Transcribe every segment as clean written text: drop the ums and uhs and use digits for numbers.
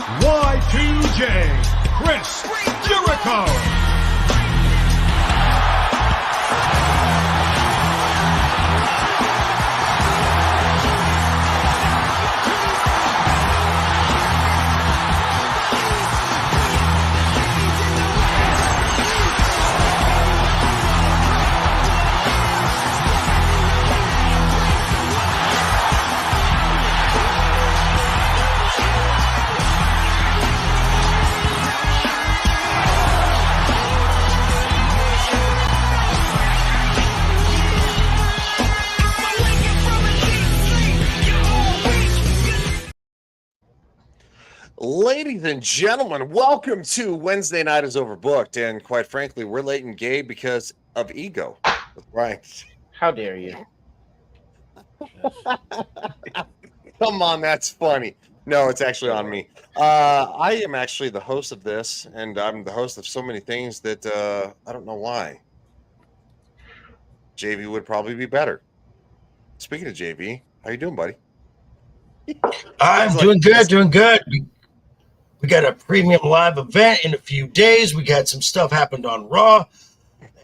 Y2J, Chris Jericho. Ladies and gentlemen, welcome to Wednesday Night is Overbooked, and quite frankly, we're late and gay because of ego. Right? How dare you? Come on, that's funny. No, it's actually on me. I am actually the host of this, and I'm the host of so many things that I don't know why. JV would probably be better. Speaking of JV, how you doing, buddy? I'm doing good. We got a premium live event in a few days. We got some stuff happened on Raw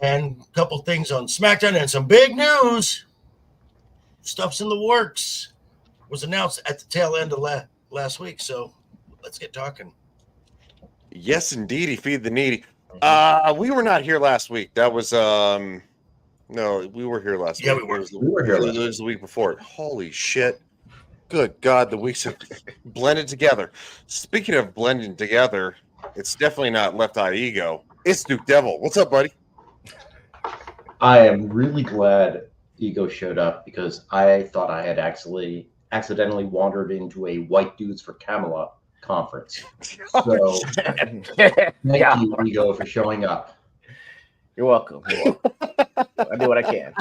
and a couple things on SmackDown and some big news. Stuff's in the works. Was announced at the tail end of last week. So let's get talking. Yes, indeedy. Feed the needy. We were not here last week. That was no, we were here last week. Yeah, we were. We were here. It was the week before. Holy shit. Good God, the weeks have blended together. Speaking of blending together, it's definitely not LeftEyeEgo. It's Duke Devil. What's up, buddy? I am really glad Ego showed up because I thought I had accidentally wandered into a White Dudes for Camelot conference. So thank you, Ego, for showing up. You're welcome. I do what I can.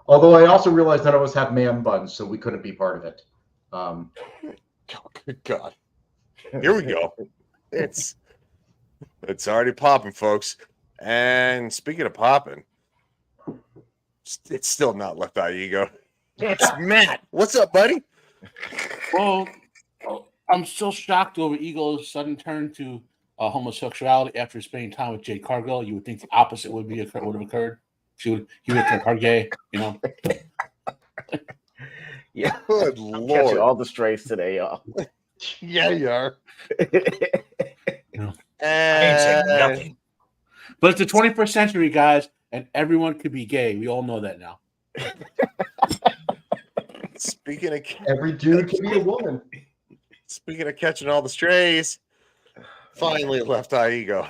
Although I also realized none of us have man buns, so we couldn't be part of it. Oh, good God. Here we go. It's already popping, folks. And speaking of popping, it's still not LeftEyeEgo. It's Matt. What's up, buddy? Well, I'm still shocked over Ego's sudden turn to homosexuality after spending time with Jade Cargill. You would think the opposite would have occurred. He would have turned her gay, you know. Yeah, Good I'm Lord. catching all the strays today, y'all. Yeah, you are. I ain't saying nothing. But it's the 21st century, guys, and everyone could be gay. We all know that now. Speaking of Every dude can be a woman. Speaking of catching all the strays, finally LeftEyeEgo.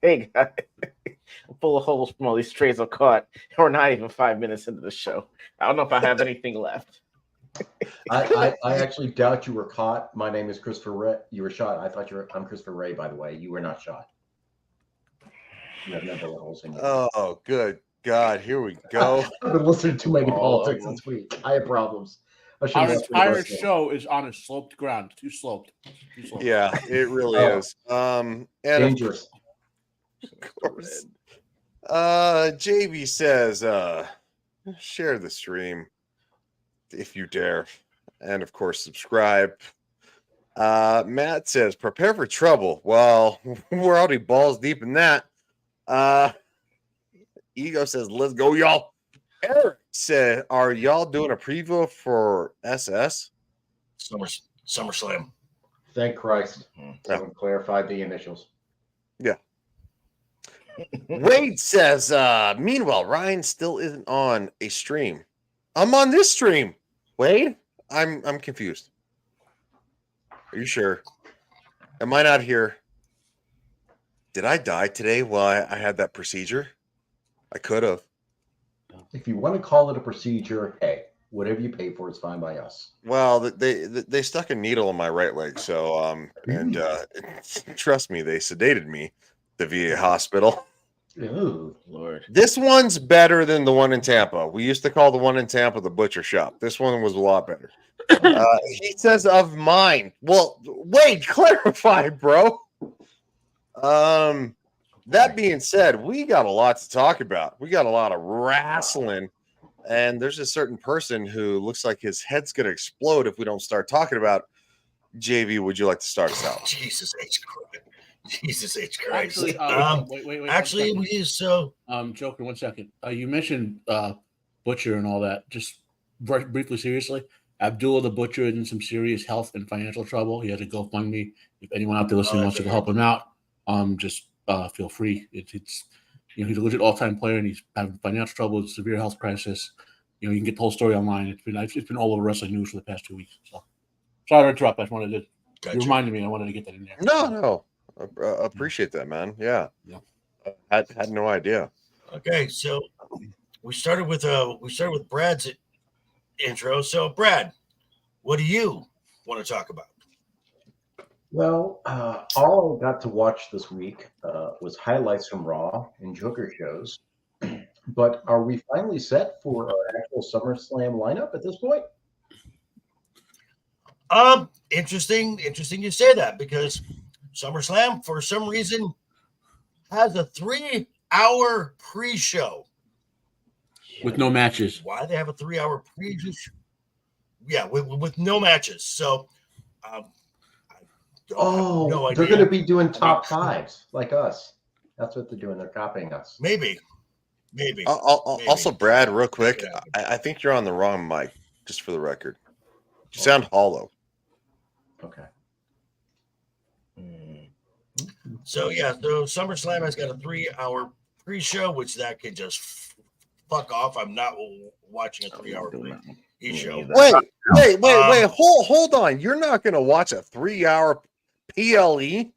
Hey, guys. I'm full of holes from all these strays I've caught. We're not even 5 minutes into the show. I don't know if I have anything left. I actually doubt you were caught. My name is Christopher Ray. You were shot. I'm Christopher Ray, by the way. You were not shot. You have no bullet holes in you. Oh, good God. Here we go. I've been listening to too many politics this week. I have problems. Our entire show is on a sloped ground. Too sloped. Yeah, it really is. And dangerous. Of course. JV says, share the stream if you dare. And of course, subscribe. Matt says, prepare for trouble. Well, we're already balls deep in that. Ego says, let's go, y'all. Eric said, are y'all doing a preview for SS? SummerSlam. Thank Christ. Someone clarified the initials. Yeah. Wade says, meanwhile, Ryan still isn't on a stream. I'm on this stream. Wade, I'm confused. Are you sure? Am I not here? Did I die today while I had that procedure? I could have. If you want to call it a procedure, hey, whatever you pay for is fine by us. Well, they stuck a needle in my right leg, so and trust me, they sedated me at the VA hospital. Ooh, Lord. This one's better than the one in Tampa. We used to call the one in Tampa the butcher shop. This one was a lot better. He says of mine. Well, wait, clarify, bro. That being said, we got a lot to talk about. We got a lot of wrestling, and there's a certain person who looks like his head's going to explode if we don't start talking about JV, would you like to start us out? Jesus H. Christ. Jesus H. Christ. Actually, wait. Actually, Joker, 1 second. You mentioned Butcher and all that. Just briefly, seriously, Abdullah the Butcher is in some serious health and financial trouble. He has a GoFundMe. If anyone out there listening wants to help him out, just feel free. It's he's a legit all-time player and he's having financial trouble, severe health crisis. You can get the whole story online. It's been all over wrestling news for the past 2 weeks. So sorry to interrupt. I just wanted to. You reminded me. I wanted to get that in there. No. Appreciate that, man. Yeah. Had no idea. Okay, so we started with Brad's intro. So Brad, what do you want to talk about? Well, all I got to watch this week was highlights from Raw and Joker shows. But are we finally set for our actual SummerSlam lineup at this point? Interesting you say that, because SummerSlam, for some reason, has a 3-hour pre-show with no matches. Why they have a 3-hour pre-show? Yeah, with no matches. So, I don't have no idea. They're going to be doing top fives like us. That's what they're doing. They're copying us. Maybe. Also, Brad, real quick, I think you're on the wrong mic, just for the record. You sound hollow. Okay. So SummerSlam has got a 3-hour pre-show, which that can just fuck off. I'm not watching a 3-hour pre-show. Wait. Hold on. You're not going to watch a 3-hour PLE?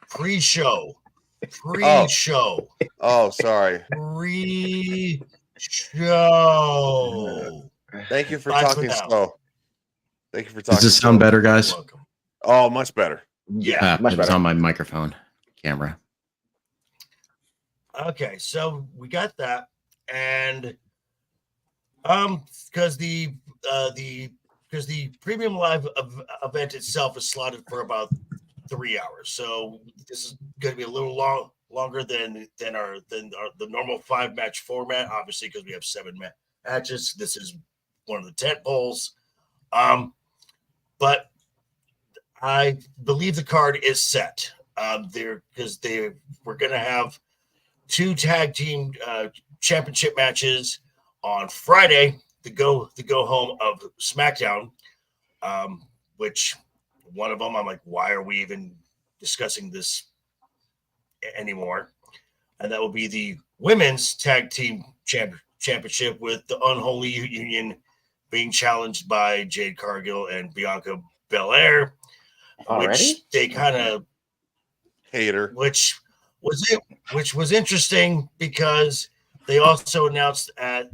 Pre-show. Oh, sorry. Pre-show. Thank you for talking slow. Thank you for talking. Does this sound better, guys? Oh, much better. Yeah, much better. It's on my microphone camera. Okay, so we got that, and because the premium live event itself is slotted for about 3 hours, so this is going to be a little longer than the normal 5-match format. Obviously, because we have 7 matches, this is one of the tent poles. But I believe the card is set there, because we're going to have 2 tag team championship matches on Friday to go home of SmackDown, which one of them I'm like, why are we even discussing this anymore? And that will be the women's tag team championship, with the Unholy Union being challenged by Jade Cargill and Bianca Belair. Which they kind of hater. Which was interesting, because they also announced at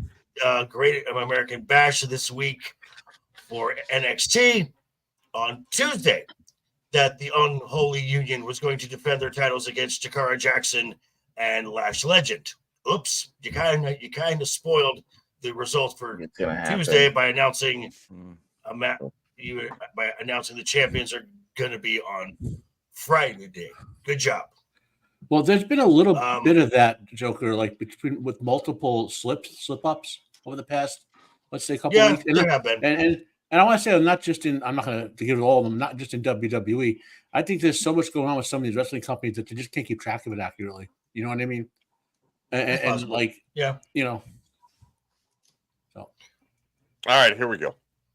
Great American Bash this week for NXT on Tuesday that the Unholy Union was going to defend their titles against Jakara Jackson and Lash Legend. Oops, you kind of spoiled the results for Tuesday by announcing the champions are going to be on Friday. Good job. Well, there's been a little bit of that, Joker, like with multiple slip ups over the past, let's say, couple weeks. There have been. And I want to say, I'm not going to give it all of them, not just in WWE. I think there's so much going on with some of these wrestling companies that they just can't keep track of it accurately. You know what I mean? And So. All right, here we go.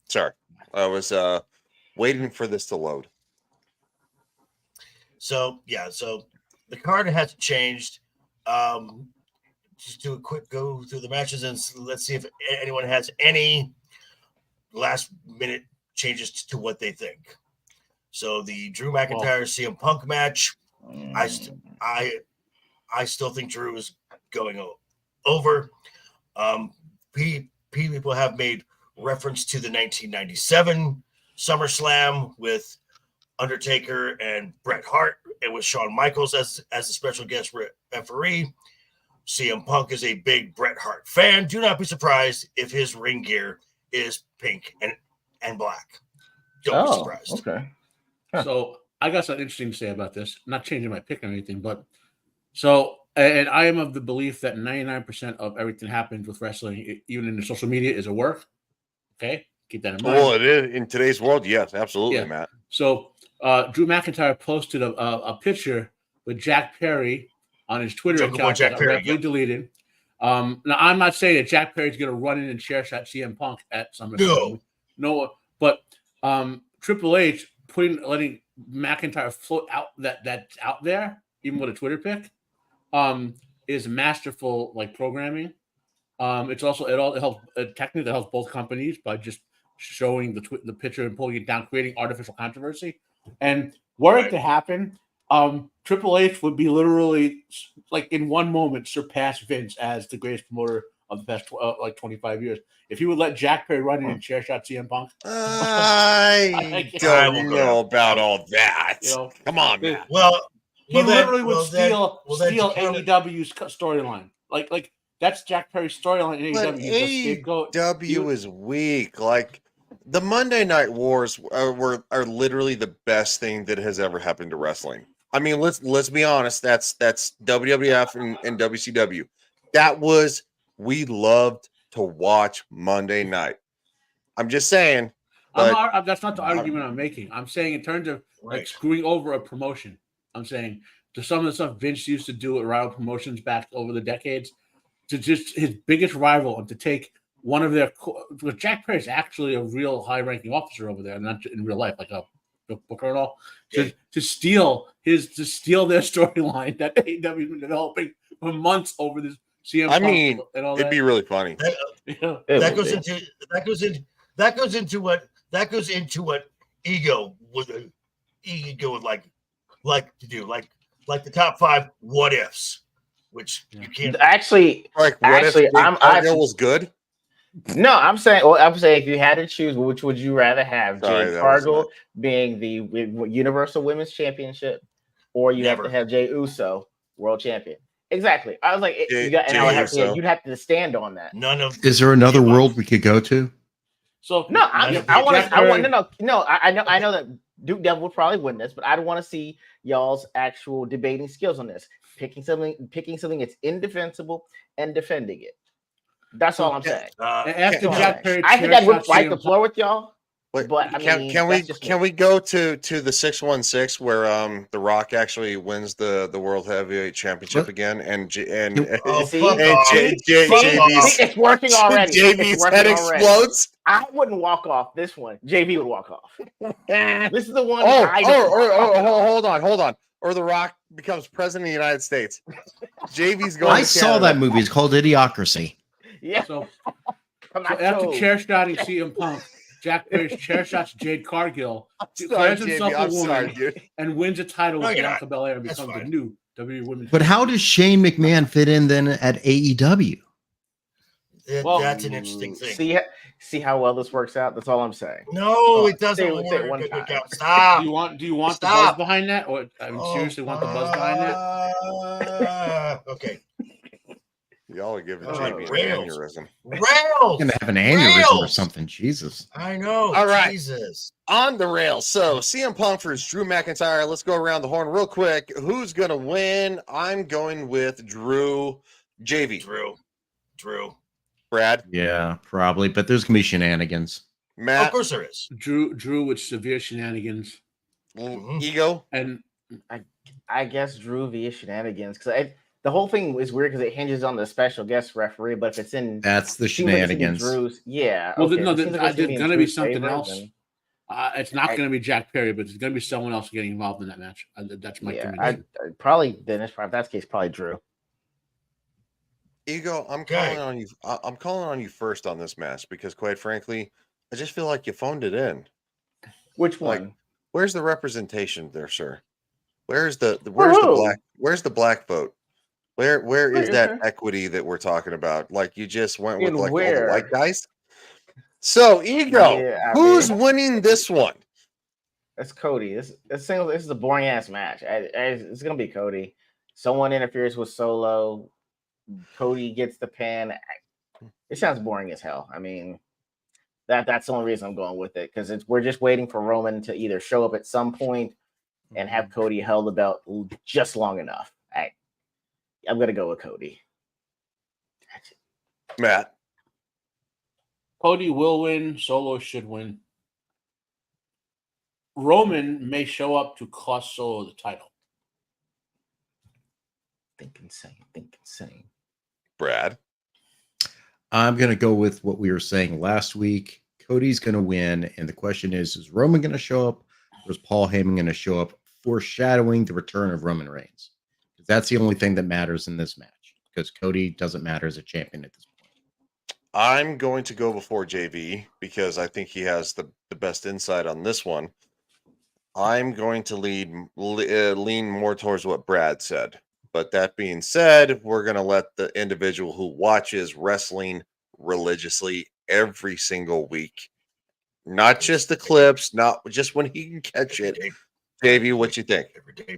Sorry. I was waiting for this to load. So the card hasn't changed. Just do a quick go through the matches, and let's see if anyone has any last minute changes to what they think. So the Drew McIntyre CM Punk match, I still think Drew is going over. People have made reference to the 1997 SummerSlam with Undertaker and Bret Hart, and with Shawn Michaels as a special guest referee. CM Punk is a big Bret Hart fan. Do not be surprised if his ring gear is pink and black. Don't be surprised. Okay. Huh. So I got something interesting to say about this. Not changing my pick or anything, but and I am of the belief that 99% of everything happens with wrestling, even in the social media, is a work. Okay. Keep that in mind. Well, it is in today's world. Yes, absolutely, Yeah. Matt. So Drew McIntyre posted a picture with Jack Perry on his Twitter Jungle Boy account Jack that got Perry, rapidly deleted. Now, I'm not saying that Jack Perry's going to run in and chair shot CM Punk at SummerSlam. No, but Triple H letting McIntyre float out that's out there, even with a Twitter pic, is masterful like programming. It helps technically helps both companies by just showing the picture and pulling it down, creating artificial controversy. And were it to happen, Triple H would be literally like in one moment surpass Vince as the greatest promoter of the past 25 years. If he would let Jack Perry run in and chair shot CM Punk, I don't know about all that. You know, come on, man. He literally would steal AEW's storyline. Like that's Jack Perry's storyline in But AEW. AEW is weak. Like the Monday Night Wars are literally the best thing that has ever happened to wrestling. I mean, let's be honest. That's WWF and WCW. We loved to watch Monday night. I'm just saying. That's not the argument I'm making. I'm saying in terms of like screwing over a promotion. I'm saying to some of the stuff Vince used to do at rival promotions back over the decades, to just his biggest rival and to take one of their. Jack Perry is actually a real high-ranking officer over there, not in real life, like a booker and all. To steal their storyline that AEW has been developing for months over this CM Punk and all that. It'd be really funny. That goes into what Ego would like to do, like the top 5 what ifs, which you can't actually. Like what if Cargill was good? No, I'm saying if you had to choose, which would you rather have? Jade Cargill being the Universal Women's Championship, or you have to have Jey Uso World Champion? Exactly. I was like, you'd have to stand on that. Is there another world we could go to? So no, I know that Duke Devil would probably win this, but I'd want to see y'all's actual debating skills on this. Picking something that's indefensible and defending it. That's all I'm saying. After Jack Perry, I think I would wipe the floor with y'all. But can we go to the 616 where The Rock actually wins the World Heavyweight Championship again and it's working already. JV's head explodes. I wouldn't walk off this one. JV would walk off. This is the one. Hold on. Or The Rock becomes president of the United States. JV's going. I saw that movie. It's called Idiocracy. Yeah. So after chair shotting CM Punk, Jack Perry chair shots Jade Cargill, declares himself a woman, and wins a title with Bianca Belair and becomes the new WWE Women's. But how does Shane McMahon fit in then at AEW? That's an interesting thing. See how well this works out. That's all I'm saying. No, it doesn't work. Stop. Do you want the buzz behind that, or seriously want the buzz behind that? Okay. Y'all are giving JB an aneurysm. Rails. Gonna have an aneurysm or something. Jesus. I know. All right. Jesus. On the rails. So CM Punk versus Drew McIntyre. Let's go around the horn real quick. Who's gonna win? I'm going with Drew. JV. Drew. Brad. Yeah, probably. But there's gonna be shenanigans. Matt. Of course there is. Drew with severe shenanigans. Ego. And I guess Drew via shenanigans, because the whole thing is weird because it hinges on the special guest referee, but if it's in that's the shenanigans. Drew's, yeah. Well, okay. There's going to be something else. It's not going to be Jack Perry, but it's going to be someone else getting involved in that match. That's my that's the case. Probably Drew. Ego, I'm calling on you. I'm calling on you first on this match because, quite frankly, I just feel like you phoned it in. Which one? Like, where's the representation there, sir? Where's the black vote? Where is that equity that we're talking about? Like you just went with like all the white guys. So Ego, who's winning this one? That's Cody. This is a boring ass match. It's gonna be Cody. Someone interferes with Solo. Cody gets the pin. It sounds boring as hell. I mean, that's the only reason I'm going with it because we're just waiting for Roman to either show up at some point and have Cody held the belt just long enough. I'm gonna go with Cody. Matt. Cody will win. Solo should win. Roman may show up to cost Solo the title. Think insane. Brad. I'm going to go with what we were saying last week. Cody's going to win. And the question is Roman going to show up or is Paul Heyman going to show up, foreshadowing the return of Roman Reigns? Because that's the only thing that matters in this match, because Cody doesn't matter as a champion at this point. I'm going to go before JV because I think he has the best insight on this one. I'm going to lean more towards what Brad said. But that being said, we're going to let the individual who watches wrestling religiously every single week, not just the clips, not just when he can catch it. Davey, what you think? Every day,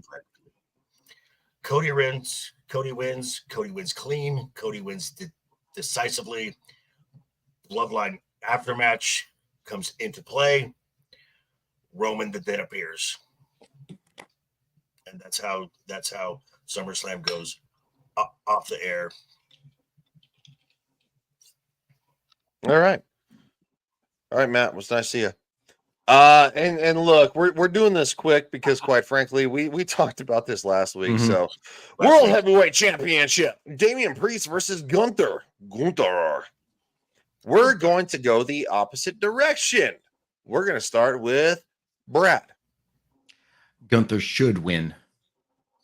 Cody wins. Cody wins. Cody wins clean. Cody wins decisively. Bloodline aftermatch comes into play. Roman then appears, and that's how SummerSlam goes off the air. All right, Matt. It was nice to see you. And look, we're doing this quick because, quite frankly, we talked about this last week. Mhm. So, World Heavyweight Championship: Damian Priest versus Gunther. We're going to go the opposite direction. We're going to start with Brad. Gunther should win.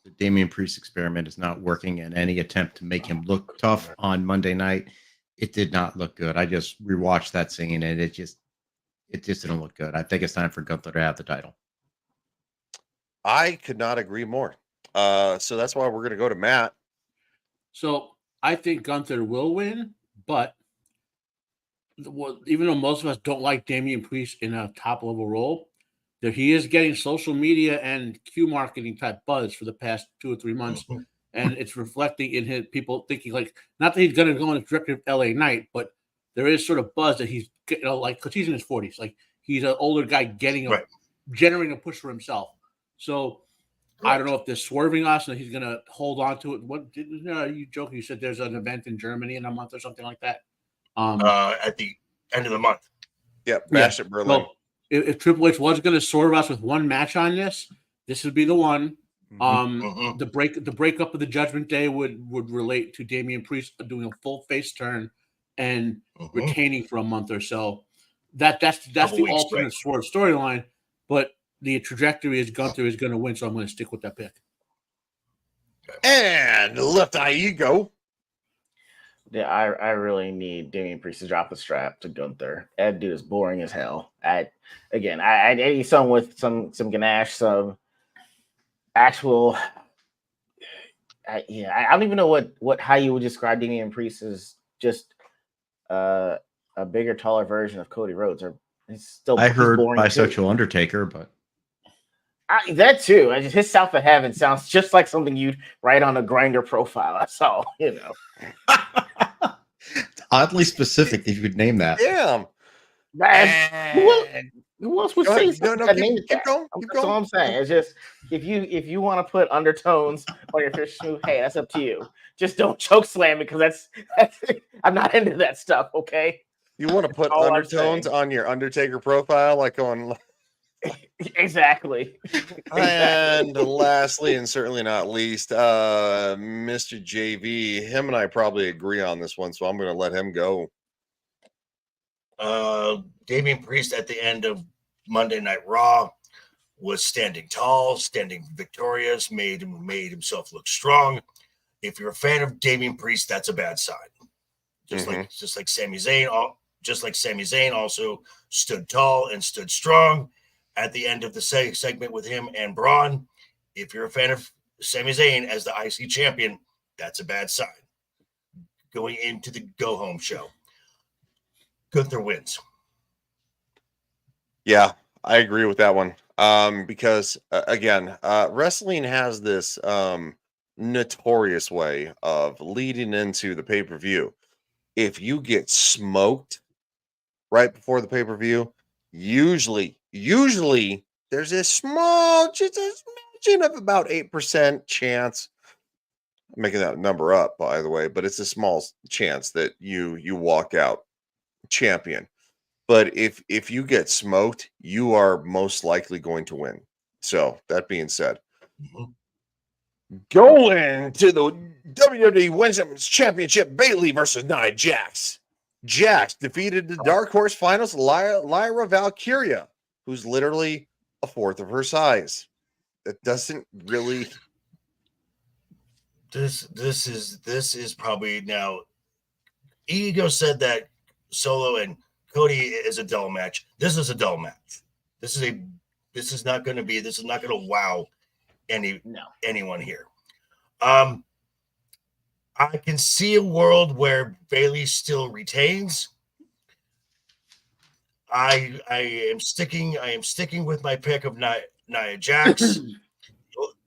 The Damian Priest experiment is not working, and any attempt to make him look tough on Monday night, it did not look good. I just rewatched that scene, and it just didn't look good. I think it's time for Gunther to have the title. I could not agree more. So that's why we're going to go to Matt. So I think Gunther will win, but even though most of us don't like Damian Priest in a top-level role, that he is getting social media and Q marketing type buzz for the past 2 or 3 months, and it's reflecting in his people thinking, like, not that he's going to go in the director of LA Knight, but there is sort of buzz that he's, like, because he's in his 40s, like he's an older guy generating a push for himself. So I don't know if they're swerving us and he's going to hold on to it. What you joking? You said there's an event in Germany in a month or something like that. At the end of the month. Yep, Bash at Berlin. So if Triple H was going to swerve us with one match on this would be the one. The breakup of the Judgment Day would relate to Damian Priest doing a full face turn and retaining for a month or so. That's the alternate swerve storyline. But the trajectory is Gunther is going to win, so I'm going to stick with that pick. And LeftEyeEgo. Yeah, I really need Damian Priest to drop the strap to Gunther. That dude is boring as hell. I need someone with some ganache, some actual. I don't even know how you would describe Damian Priest as. Just a bigger, taller version of Cody Rhodes. Or he's heard boring bisexual too. Undertaker, but that too. His South of Heaven sounds just like something you'd write on a Grindr profile. That's all, It's oddly specific if you could name that. Damn. Who else would say something that named keep going. That's all I'm saying. It's just if you want to put undertones on your fish move, hey, that's up to you. Just don't choke slam because that's I'm not into that stuff. Okay. You want to put undertones on your Undertaker profile, like on. Exactly. And lastly, and certainly not least, Mr. JV. Him and I probably agree on this one, so I'm going to let him go. Damian Priest at the end of Monday Night Raw was standing tall, standing victorious, made himself look strong. If you're a fan of Damian Priest, that's a bad sign. Just like Sami Zayn, also stood tall and stood strong at the end of the segment with him and Braun. If you're a fan of Sami Zayn as the IC champion, that's a bad sign. Going into the go home show, Gunther wins. Yeah, I agree with that one. Because again, wrestling has this notorious way of leading into the pay-per-view. If you get smoked right before the pay-per-view, usually there's a small, just a smidgen of about 8% chance. I'm making that number up, by the way, but it's a small chance that you walk out champion. But if you get smoked, you are most likely going to win. So that being said, going to the WWE Women's Championship, Bayley versus Nia Jax. Jax defeated the Dark Horse Finals Lyra Valkyria, who's literally a fourth of her size. That doesn't really. This is probably now. Ego said that Solo and Cody is a dull match. This is a dull match. This is not going to wow anyone here. I can see a world where Bayley still retains. I am sticking with my pick of Nia Jax.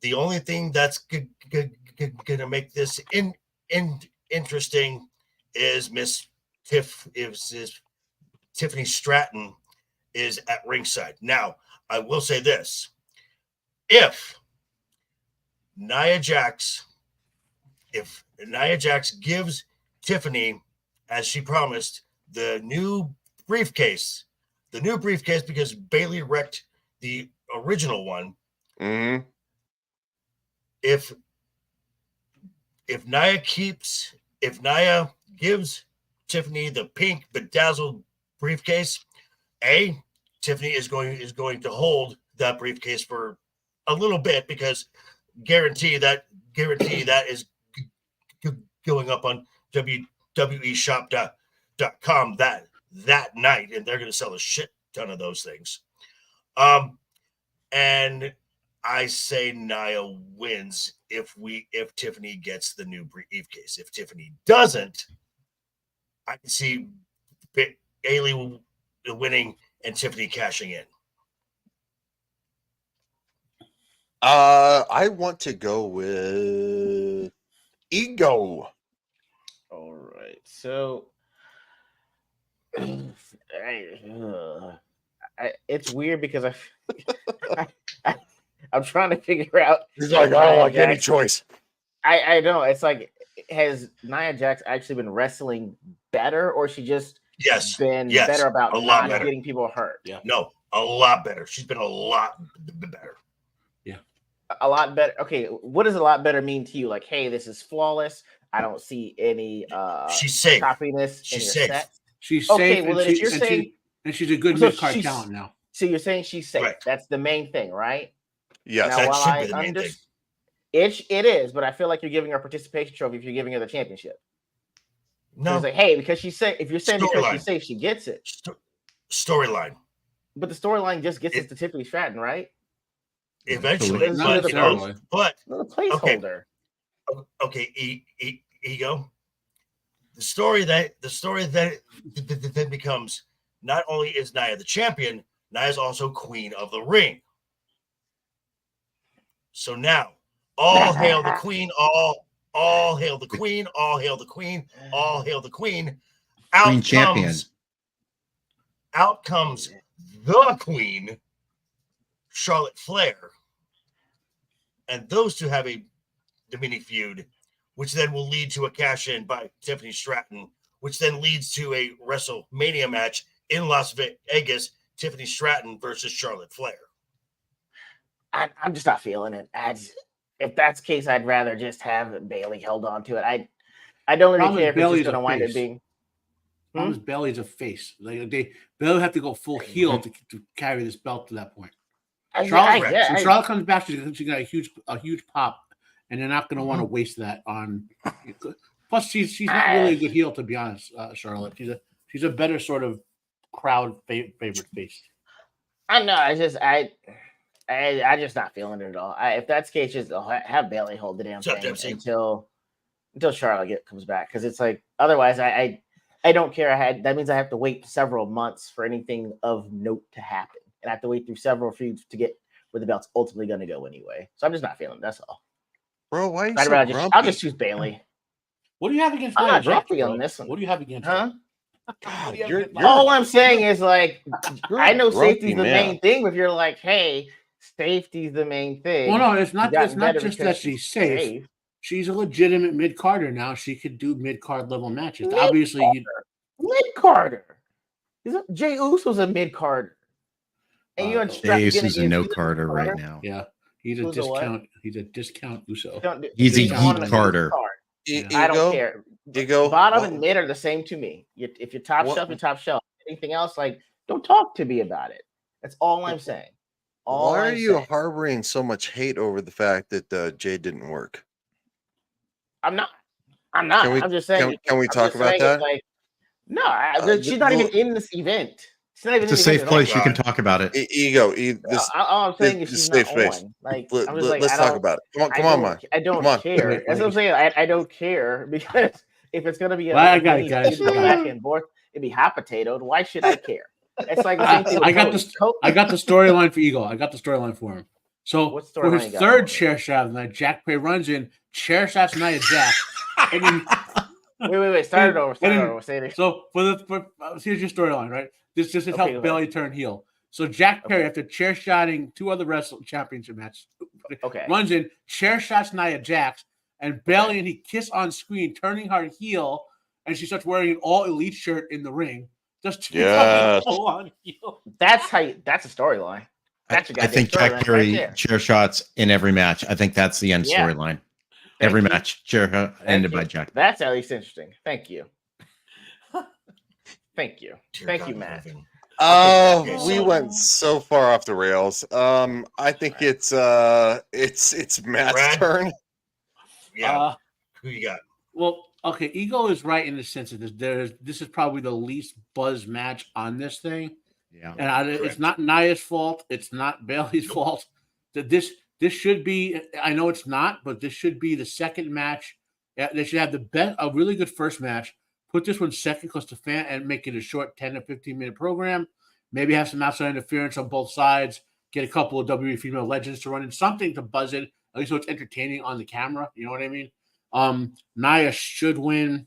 The only thing that's going to make this interesting is Tiffany Stratton is at ringside. Now, I will say this. If Nia Jax gives Tiffany, as she promised, the new briefcase because Bayley wrecked the original one. Mm-hmm. If Nia gives Tiffany the pink bedazzled briefcase, Tiffany is going to hold that briefcase for a little bit because guarantee that is going up on WWEshop.com that night, and they're going to sell a shit ton of those things. And I say Nia wins if Tiffany gets the new briefcase. If Tiffany doesn't, I can see Bayley winning and Tiffany cashing in. I want to go with Ego. All right. So it's weird because I'm trying to figure out. He's like, I don't like any choice. I know. It's like, has Nia Jax actually been wrestling better, or she just been better about not getting people hurt? Yeah. No, a lot better. She's been a lot better. Yeah. A lot better. Okay. What does a lot better mean to you? Like, hey, this is flawless. I don't see any she's safe. Choppiness. She's safe. She's okay, safe. Well, then if you're saying, and she's a good mid-card talent now. So you're saying she's safe. Right. That's the main thing, right? Yes. Now, That while should I be the main thing. It is, but I feel like you're giving her a participation trophy if you're giving her the championship. No. It's like, hey, because she's safe. If you're saying because Storyline. she's safe, she gets it. Storyline. But the storyline just gets us to Tiffany Stratton, right? Eventually, Not necessarily. but Not a placeholder. Okay, Ego. The story that becomes, not only is Nia the champion, Nia is also queen of the ring. So now, all hail the queen, all hail the queen, all hail the queen, all hail the queen. Queen champion. Out comes the queen, Charlotte Flair. And those two have a mini feud, which then will lead to a cash-in by Tiffany Stratton, which then leads to a WrestleMania match in Las Vegas, Tiffany Stratton versus Charlotte Flair. I'm just not feeling it. If that's the case, I'd rather just have Bayley held on to it. I don't really care if it's just going to wind up being. Bayley's a face. Bayley have to go full heel to carry this belt to that point. Charlotte comes back, she got a huge pop, and they're not going to want to waste that on. Plus, she's not really a good heel, to be honest. Charlotte, she's a better sort of crowd favorite face. I know. I just not feeling it at all. If that's the case, just have Bayley hold the damn thing until Charlotte comes back, because it's like otherwise I don't care. That means I have to wait several months for anything of note to happen, and I have to wait through several feuds to get where the belt's ultimately going to go anyway. So I'm just not feeling it. That's all. Bro, why are you so grumpy? I'll just choose Bayley. What do you have against I'm Bayley? not grumpy on this one. What do you have against her? God, all I'm saying is, like, I know safety's the main thing, but if you're like, hey, safety's the main thing. Well, no, it's not just that she's safe. She's a legitimate mid-carder now. She could do mid-card level matches. Obviously, mid-carder. Jey Uso's a mid card, and you Jey Uso's a no carder right now. Yeah, he's a Who's a what? discount. He's a discount Uso. He's a you want yeet him carder. card. Yeah. I don't care. Ego. Bottom and mid are the same to me. If you're top shelf, you're top shelf. Anything else, like, don't talk to me about it. That's all I'm saying. Why are you harboring so much hate over the fact that Jay didn't work? I'm not. I'm just saying. Can we talk about that? Like, no, she's not even in this event. She's not even It's a safe place. You can talk about it. Ego. All I'm saying is she's not on. Like, I'm just like, let's talk about it. Come on, man. I don't care. That's what I'm saying. I don't care, because if it's gonna be I got it, guys. back and forth, it'd be hot potatoed. Why should I care? It's like the same thing with I got the storyline for Ego. I got the storyline for him. So for his third chair shot of the night, Jack Perry runs in, chair shots Nia Jax. And then, wait. Start it over. So here's your storyline, right? This is how Bayley turned heel. So Jack Perry, after chair shotting 2 other wrestling championship matches, runs in, chair shots Nia Jax, and Bayley and he kiss on screen, turning her heel, and she starts wearing an all elite shirt in the ring. Just on heel. That's a storyline. I think Jack Perry chair shots in every match. I think that's the end storyline. Every match, chair ended by Jack. That's at least interesting. Thank you. Thank you, Matt. Oh, we went so far off the rails. I think it's Matt's turn. Yeah. Who you got? Well, okay, Ego is right in the sense that this is probably the least buzz match on this thing. Yeah, and it's not Nia's fault. It's not Bayley's fault. That this should be. I know it's not, but this should be the second match. They should have a really good first match. Put this one second, close to fan, and make it a short 10 to 15-minute program. Maybe have some outside interference on both sides. Get a couple of WWE female legends to run in, something to buzz it, at least so it's entertaining on the camera. You know what I mean? Nia should win,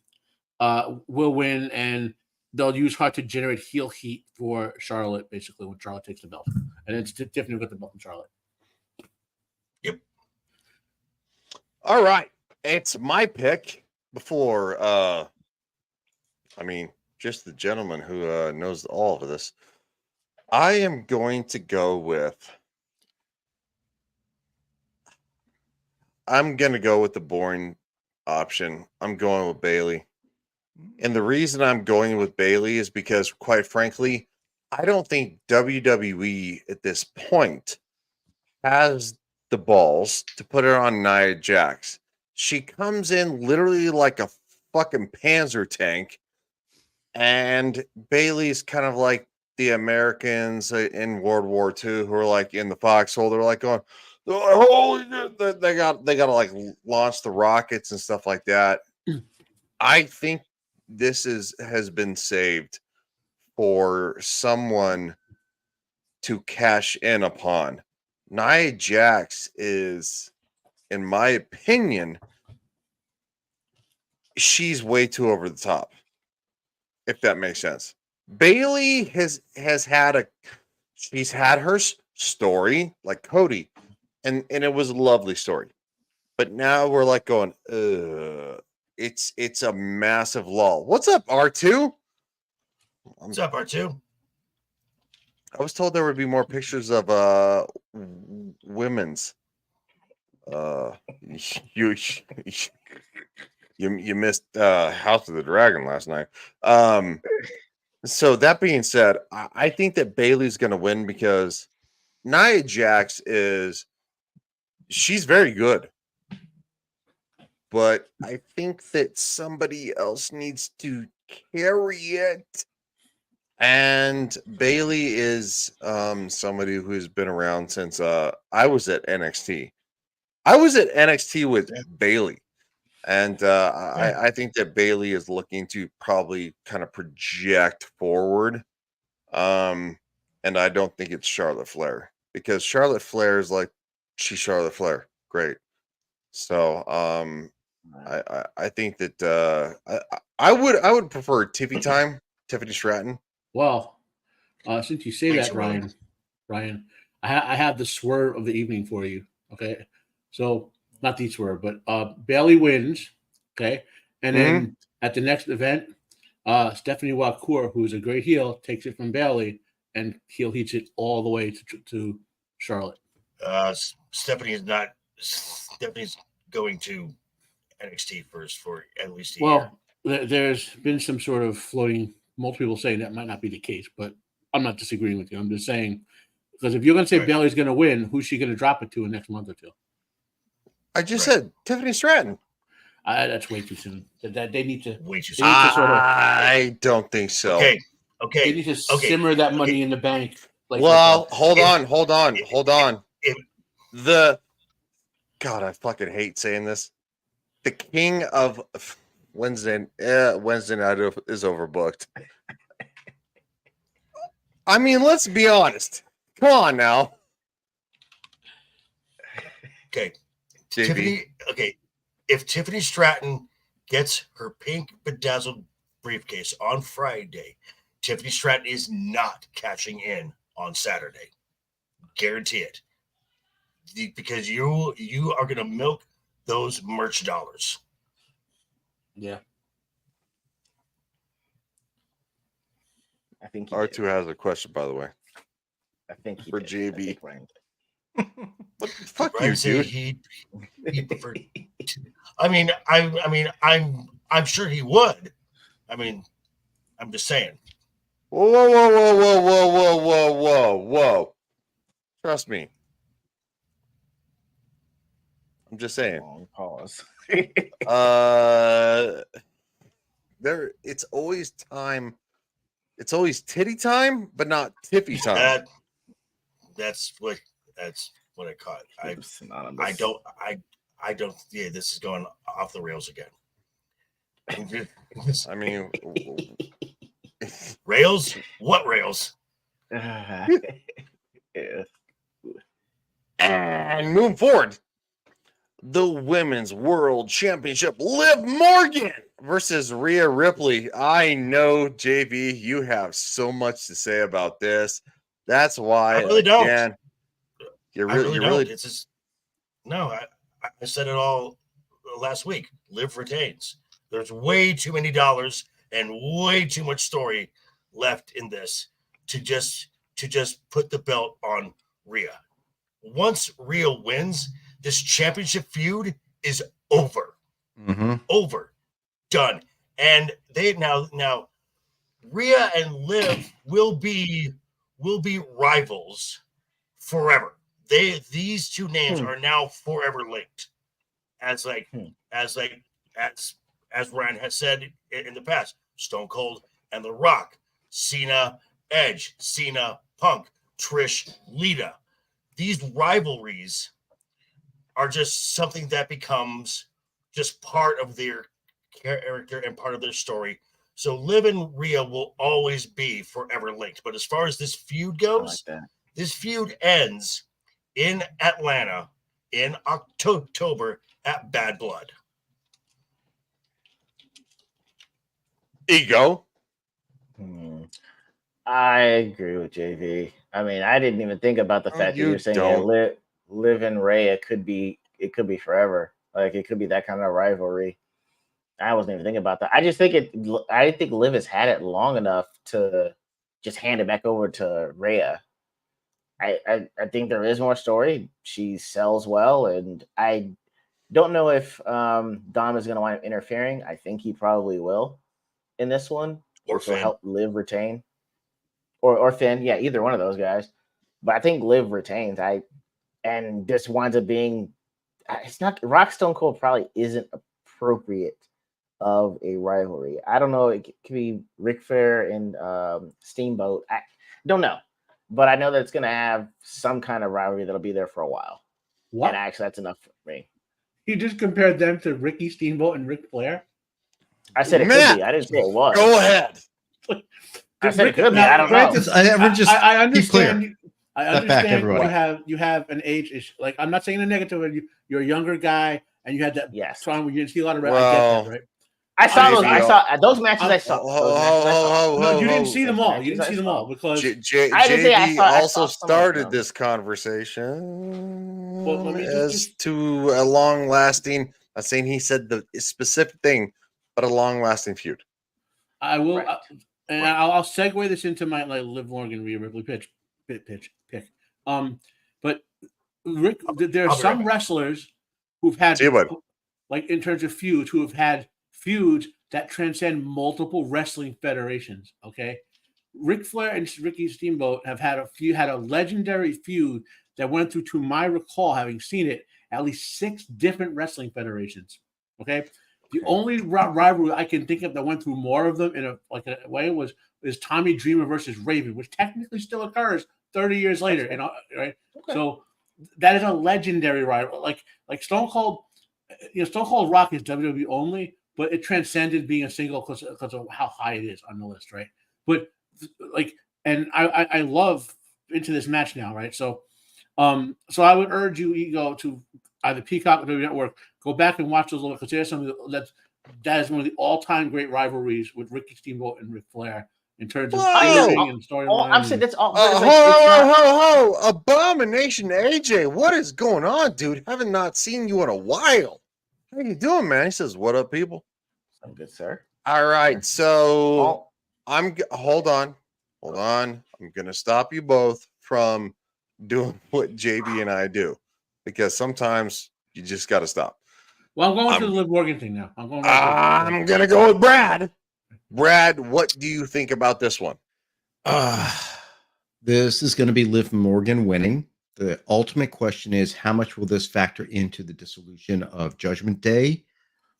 will win, and they'll use her to generate heel heat for Charlotte, basically, when Charlotte takes the belt. And it's Tiffany will get the belt from Charlotte. Yep. All right. It's my pick before, just the gentleman who knows all of this. I am going to go with the boring option. I'm going with Bayley. And the reason I'm going with Bayley is because, quite frankly, I don't think WWE at this point has the balls to put her on Nia Jax. She comes in literally like a fucking Panzer tank, and Bayley's kind of like the Americans in World War II who are like in the foxhole. They're like going, holy shit, they got to like launch the rockets and stuff like that. I think this has been saved for someone to cash in upon. Nia Jax is, in my opinion, she's way too over the top, if that makes sense. Bayley has had she's had her story like Cody, and it was a lovely story. But now we're like going, it's a massive lull. What's up, R2? What's up, R2? I was told there would be more pictures of women's. You missed House of the Dragon last night. So that being said, I think that Bayley's going to win because Nia Jax she's very good. But I think that somebody else needs to carry it. And Bayley is somebody who's been around since I was at NXT. I was at NXT with Bayley. And I think that Bayley is looking to probably kind of project forward. And I don't think it's Charlotte Flair, because Charlotte Flair is like, she's Charlotte Flair. Great. So I think that I would prefer Tiffany Stratton. Well, since you say that, Ryan, I have the swerve of the evening for you. Okay, so not the swerve, but Bayley wins. Okay, and then at the next event, Stephanie Wakour, who's a great heel, takes it from Bailey and heel heats it all the way to Charlotte. Stephanie's going to NXT first for at least a year. Well, there's been some sort of floating. Multiple people saying that might not be the case, but I'm not disagreeing with you. I'm just saying, because if you're going to say Right. Bailey's going to win, who's she going to drop it to in the next month or two? I just said Tiffany Stratton. That's way too soon. That they need to. Way too They need to sort of. I don't think so. Okay. They need to simmer that money in the bank. Well, hold on. If- God, I fucking hate saying this. The king of Wednesday night is overbooked. I mean, let's be honest. Come on now. Okay. JB. Tiffany. Okay. If Tiffany Stratton gets her pink bedazzled briefcase on Friday, Tiffany Stratton is not cashing in on Saturday. Guarantee it. Because you are going to milk those merch dollars. Yeah. I think R2 has a question, by the way. I think he for did. JB. I think Ryan did. What the fuck Ryan you, said dude? he preferred. I'm sure he would. I mean, I'm just saying. Whoa. Trust me. I'm just saying. Long pause. It's always time. It's always titty time, but not tiffy time. That's what I caught. I Synonymous. don't. Yeah, this is going off the rails again. I mean, rails? What rails? Yeah. and moving forward, the Women's World Championship, Liv Morgan versus Rhea Ripley. I know, JB, you have so much to say about this. That's why I really don't. Again, you really don't. It's just no. I said it all last week. Liv retains. There's way too many dollars and way too much story left in this to just put the belt on Rhea. Once Rhea wins, this championship feud is over. Mm-hmm. Over. Done. And they now Rhea and Liv will be rivals forever. These two names are now forever linked. As Ryan has said in the past, Stone Cold and The Rock, Cena, Edge, Cena, Punk, Trish, Lita. These rivalries are just something that becomes just part of their character and part of their story. So Liv and Rhea will always be forever linked. But as far as this feud goes, this feud ends in Atlanta in October at Bad Blood. Ego. I agree with JV. I mean, I didn't even think about the fact that you you're saying Liv and Rhea could be forever. Like it could be that kind of rivalry. I wasn't even thinking about that. I think Liv has had it long enough to just hand it back over to Rhea. I think there is more story. She sells well, and I don't know if Dom is going to wind up interfering. I think he probably will in this one, Or which will Finn. help Liv retain, or Finn. Yeah, either one of those guys. But I think Liv retains. And this winds up being. It's not Rock Stone Cold probably isn't appropriate of a rivalry. I don't know. It could be Ric Flair and Steamboat. I don't know. But I know that it's going to have some kind of rivalry that'll be there for a while. What? And actually, that's enough for me. You just compared them to Ricky Steamboat and Ric Flair? I said it could be. I didn't say it was. Go ahead. I said it could be. I don't know. I understand. Clear. I Step back, understand everybody. you have an age issue. Like I'm not saying a negative. You're a younger guy, and you had that time where you didn't see a lot of. I get that, right? I saw those matches. I saw. No, you didn't see them all. You didn't see them all because JD also started this conversation to a long-lasting. I'm saying he said the specific thing, but a long-lasting feud. I will, Right. and I'll segue this into my Liv Morgan Rhea Ripley pick. But Rick, there are I'll be some right back. wrestlers who've had, See you, bud. like in terms of feuds, who have had feuds that transcend multiple wrestling federations. Okay, Ric Flair and Ricky Steamboat have had a legendary feud that went through, to my recall, having seen it, at least 6 different wrestling federations. Okay. The only rivalry I can think of that went through more of them in a way is Tommy Dreamer versus Raven, which technically still occurs 30 years later. And right, Okay. so that is a legendary rival. Like Stone Cold, Stone Cold Rock is WWE only, but it transcended being a single because of how high it is on the list, right? But and I love into this match now, right? So I would urge you, Ego, to either Peacock or WWE Network, go back and watch those, because there's something that is one of the all-time great rivalries with Ricky Steamboat and Ric Flair in terms of in-ring and storyline. I'm saying that's all. Ho! Abomination AJ, what is going on, dude? Haven't not seen you in a while. How you doing, man? He says, "What up, people?" I'm good, sir. All right, so Oh, hold on. I'm gonna stop you both from doing what JB and I do, because sometimes you just got to stop. Well, I'm going to the Liv Morgan thing now. I'm going. I'm gonna go with Brad. Brad, what do you think about this one? This is going to be Liv Morgan winning. The ultimate question is, how much will this factor into the dissolution of Judgment Day?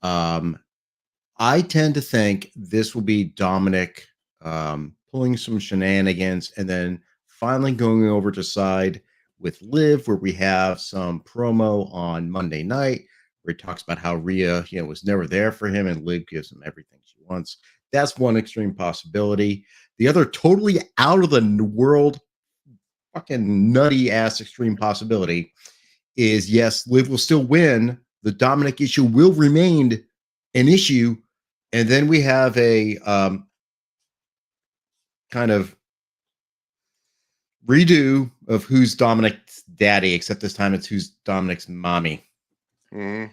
I tend to think this will be Dominic pulling some shenanigans and then finally going over to side with Liv, where we have some promo on Monday night where he talks about how Rhea, was never there for him, and Liv gives him everything she wants. That's one extreme possibility. The other totally out of the world, fucking nutty ass extreme possibility is, yes, Liv will still win. The Dominic issue will remain an issue. And then we have a kind of redo of who's Dominic's daddy, except this time it's who's Dominic's mommy. okay.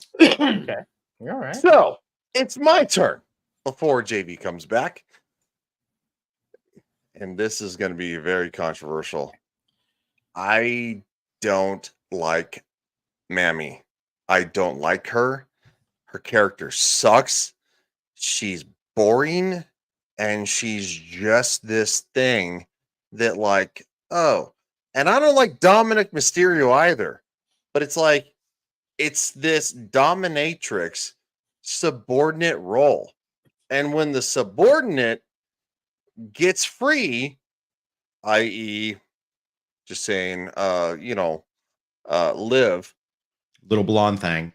You're all right. So it's my turn before JB comes back. And this is going to be very controversial. I don't like Mammy. I don't like her. Her character sucks. She's boring. And she's just this thing that, like, oh. And I don't like Dominic Mysterio either. But it's like, it's this dominatrix subordinate role. And when the subordinate gets free, i.e., just saying, Liv, Little blonde thing,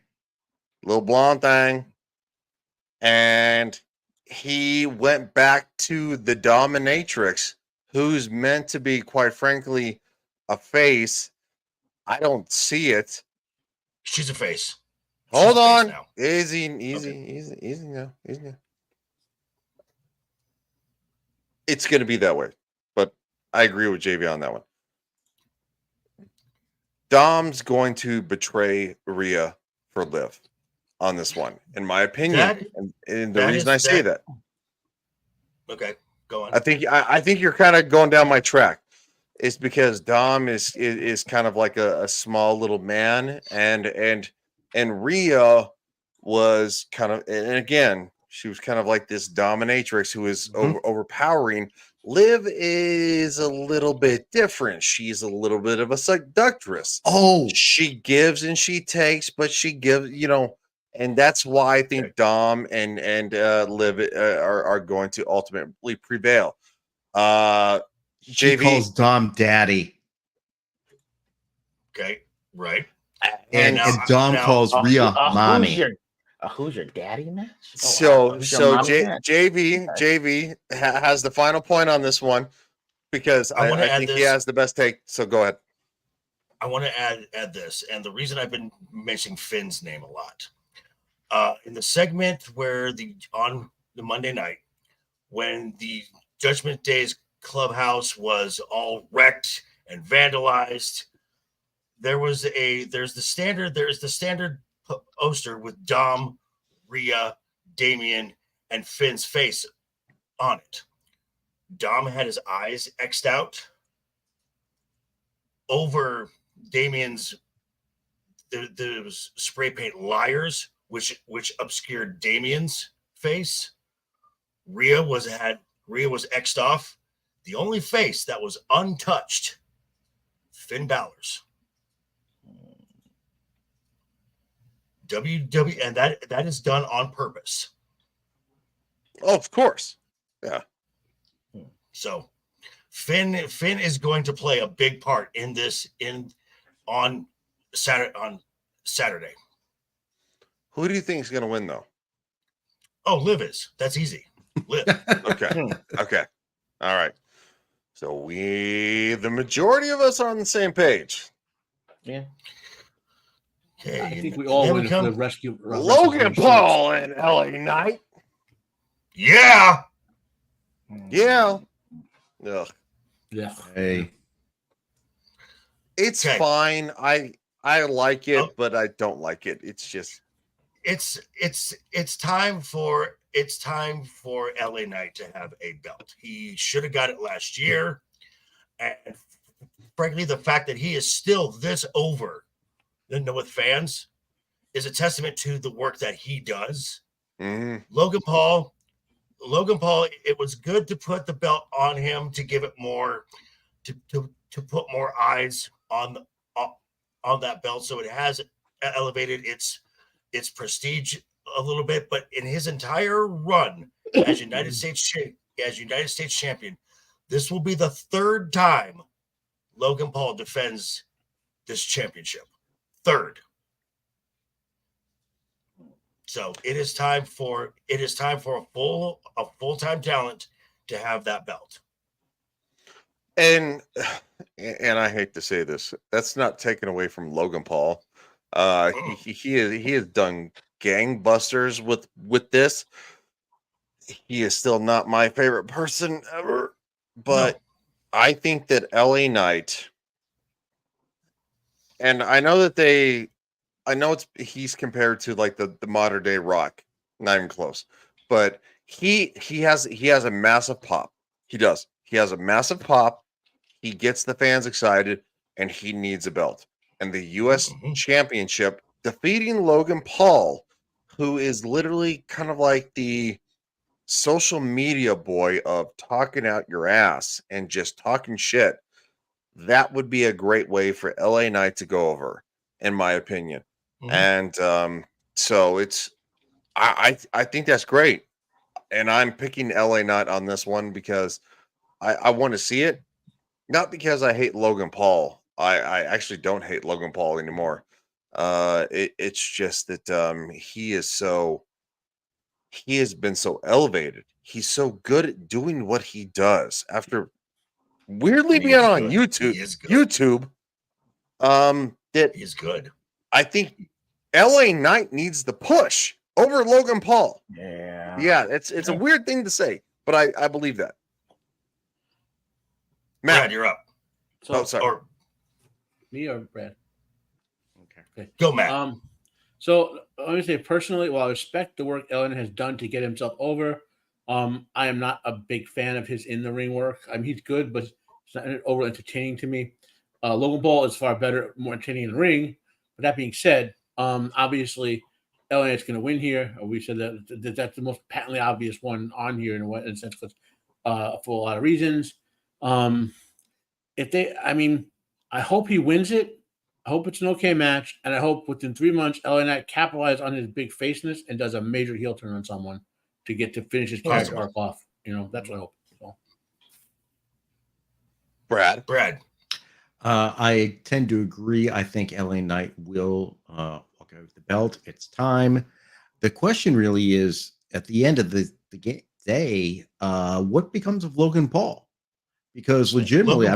and he went back to the dominatrix, who's meant to be, quite frankly, a face. I don't see it. She's a face. Hold She's a face on. now. Easy Okay. now. It's going to be that way. But I agree with JV on that one. Dom's going to betray Rhea for Liv on this one, in my opinion. And the reason I say that. Okay, go on. I think you're kind of going down my track. It's because Dom is kind of like a small little man, and Rhea was kind of, and again, she was kind of like this dominatrix who is overpowering. Liv is a little bit different. She's a little bit of a seductress. Oh, She gives and she takes, but she gives, and that's why I think Dom and Liv are going to ultimately prevail. she JV calls Dom daddy, Okay, right. and now- Dom now- calls Rhea mommy. Who's your daddy match? So who's your mommy match? JV has the final point on this one, because I think he has the best take. So go ahead. I want to add this, and the reason I've been mentioning Finn's name a lot. In the segment where on the Monday night, when the Judgment Day's clubhouse was all wrecked and vandalized, there's the standard poster with Dom, Rhea, Damien, and Finn's face on it. Dom had his eyes X'd out over Damien's. There was spray paint liars, which obscured Damien's face. Rhea was X'd off. The only face that was untouched, Finn Balor's. WWE, and that is done on purpose. Oh, of course. Yeah. So Finn is going to play a big part in this on Saturday. Who do you think is going to win, though? Oh, Liv is. That's easy. Liv. Okay. Okay. All right. So the majority of us are on the same page. Yeah. Okay. I think we all win for the rescue. Logan Paul and LA Knight. Yeah. Yeah. Ugh. Yeah. Hey, It's Okay. fine. I like it, but I don't like it. It's just it's time for LA Knight to have a belt. He should have got it last year. And frankly, the fact that he is still this over with fans is a testament to the work that he does. mhm. Logan Paul, it was good to put the belt on him to give it more, to put more eyes on that belt, so it has elevated its prestige a little bit. But in his entire run as United States champion, this will be the third time Logan Paul defends this championship. Third. So it is time for a full-time talent to have that belt. And I hate to say this, that's not taken away from Logan Paul. He has done gangbusters with this. He is still not my favorite person ever, but I think that LA Knight, and I know that he's compared to like the modern day Rock, not even close, but he has a massive pop. He does. He has a massive pop. He gets the fans excited, and he needs a belt. And the U.S. Championship, defeating Logan Paul, who is literally kind of like the social media boy of talking out your ass and just talking shit, that would be a great way for LA Knight to go over, in my opinion. And so I think that's great. And I'm picking LA Knight on this one because I want to see it. Not because I hate Logan Paul. I actually don't hate Logan Paul anymore. It's just that he has been so elevated. He's so good at doing what he does after weirdly being on YouTube. That He's good. I think LA Knight needs the push over Logan Paul. Yeah, it's a weird thing to say, but I believe that. Matt, Brad, you're up. So, sorry. Or me or Brad? Okay. go, Matt. So let me say personally, while I respect the work Ellen has done to get himself over, I am not a big fan of his in the ring work. I mean, he's good, but it's not over entertaining to me. Logan Paul is far better, more entertaining in the ring. But that being said, obviously, Ellen is going to win here. We said that that's the most patently obvious one on here in a sense, because for a lot of reasons. I hope he wins it. I hope it's an okay match, and I hope within 3 months, LA Knight capitalizes on his big faceness and does a major heel turn on someone to finish his character arc off. That's what I hope. So. Brad. I tend to agree. I think LA Knight will walk out with the belt. It's time. The question really is, at the end of the day, what becomes of Logan Paul? Because legitimately,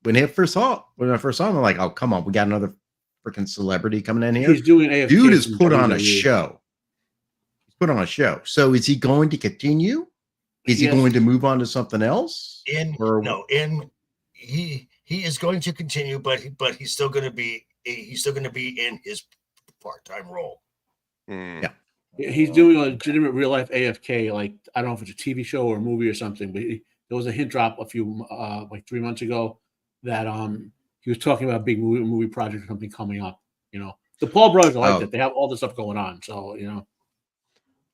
when I first saw him, I'm like, oh, come on, we got another freaking celebrity coming in here. He's doing AFK. Dude has put on a show. He's put on a show. So is he going to continue? Is he going to move on to something else? He is going to continue, but he's still going to be in his part-time role. Yeah. He's doing a legitimate real life AFK. Like I don't know if it's a TV show or a movie or something, but there was a hint drop a few like 3 months ago that he was talking about a big movie project or something coming up. You know, the Paul brothers are like that. They have all this stuff going on. So you know,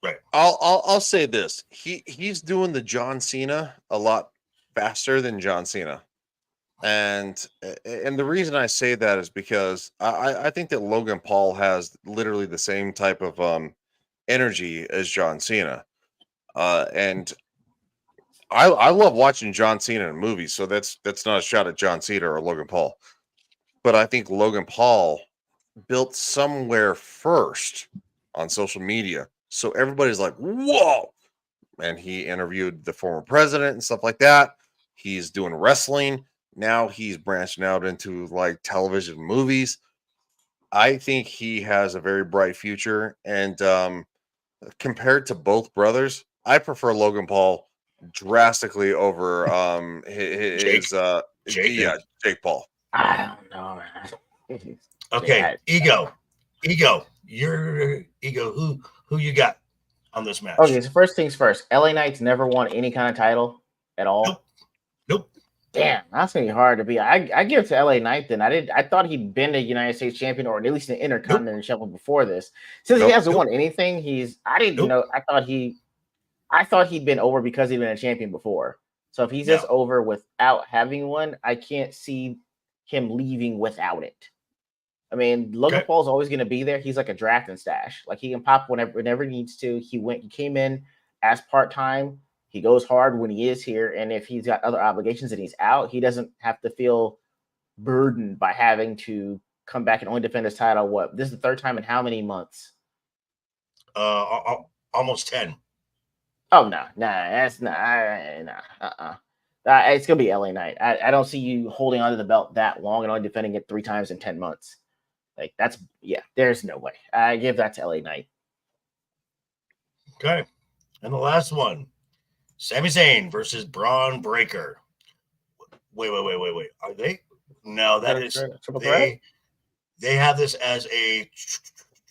Right. I'll say this: he's doing the John Cena a lot faster than John Cena, and the reason I say that is because I think that Logan Paul has literally the same type of energy as John Cena, and I love watching John Cena in movies, so that's not a shot at John Cena or Logan Paul, but I think Logan Paul built somewhere first on social media, so everybody's like, "Whoa!" And he interviewed the former president and stuff like that. He's doing wrestling now. He's branching out into like television, movies. I think he has a very bright future, and compared to both brothers, I prefer Logan Paul drastically over his Jake? yeah, Jake Paul. I don't know. Man. Okay, Ego, your Ego. Who you got on this match? Okay, so first things first. LA Knight's never won any kind of title at all. Nope. Damn, that's gonna be hard to be. I give it to LA Knight then. I thought he'd been a United States champion or at least an Intercontinental champion before this. Since he hasn't won anything, I didn't know. I thought he'd been over because he'd been a champion before. So if he's just over without having one, I can't see him leaving without it. I mean, Logan Paul's always going to be there. He's like a draft and stash. Like he can pop whenever he needs to. He came in as part-time. He goes hard when he is here. And if he's got other obligations and he's out, he doesn't have to feel burdened by having to come back and only defend his title. What? This is the third time in how many months? Almost 10. Oh, no. That's not. It's going to be LA Knight. I don't see you holding onto the belt that long and only defending it 3 times in 10 months. Like there's no way. I give that to LA Knight. Okay. And the last one, Sami Zayn versus Braun Breaker. Wait. Are they? No, that is triple threat. They have this as a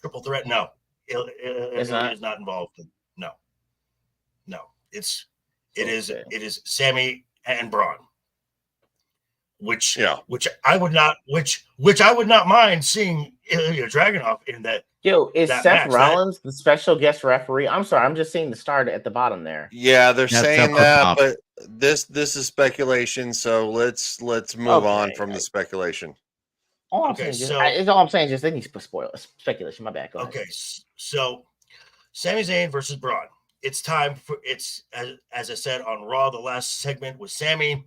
triple threat. No, it is not involved. No. It is Sami and Braun. Which I would not mind seeing Ilya Dragunov in that. Yo, is that Seth match. Rollins the special guest referee? I'm sorry, I'm just seeing the star at the bottom there. Yeah, they're That's saying up that, top. but this is speculation. So let's move on from the speculation. All I'm saying is just they need to spoil it. Speculation. My bad. Go ahead. Okay, so Sami Zayn versus Braun. It's time for as I said on Raw. The last segment was Sami.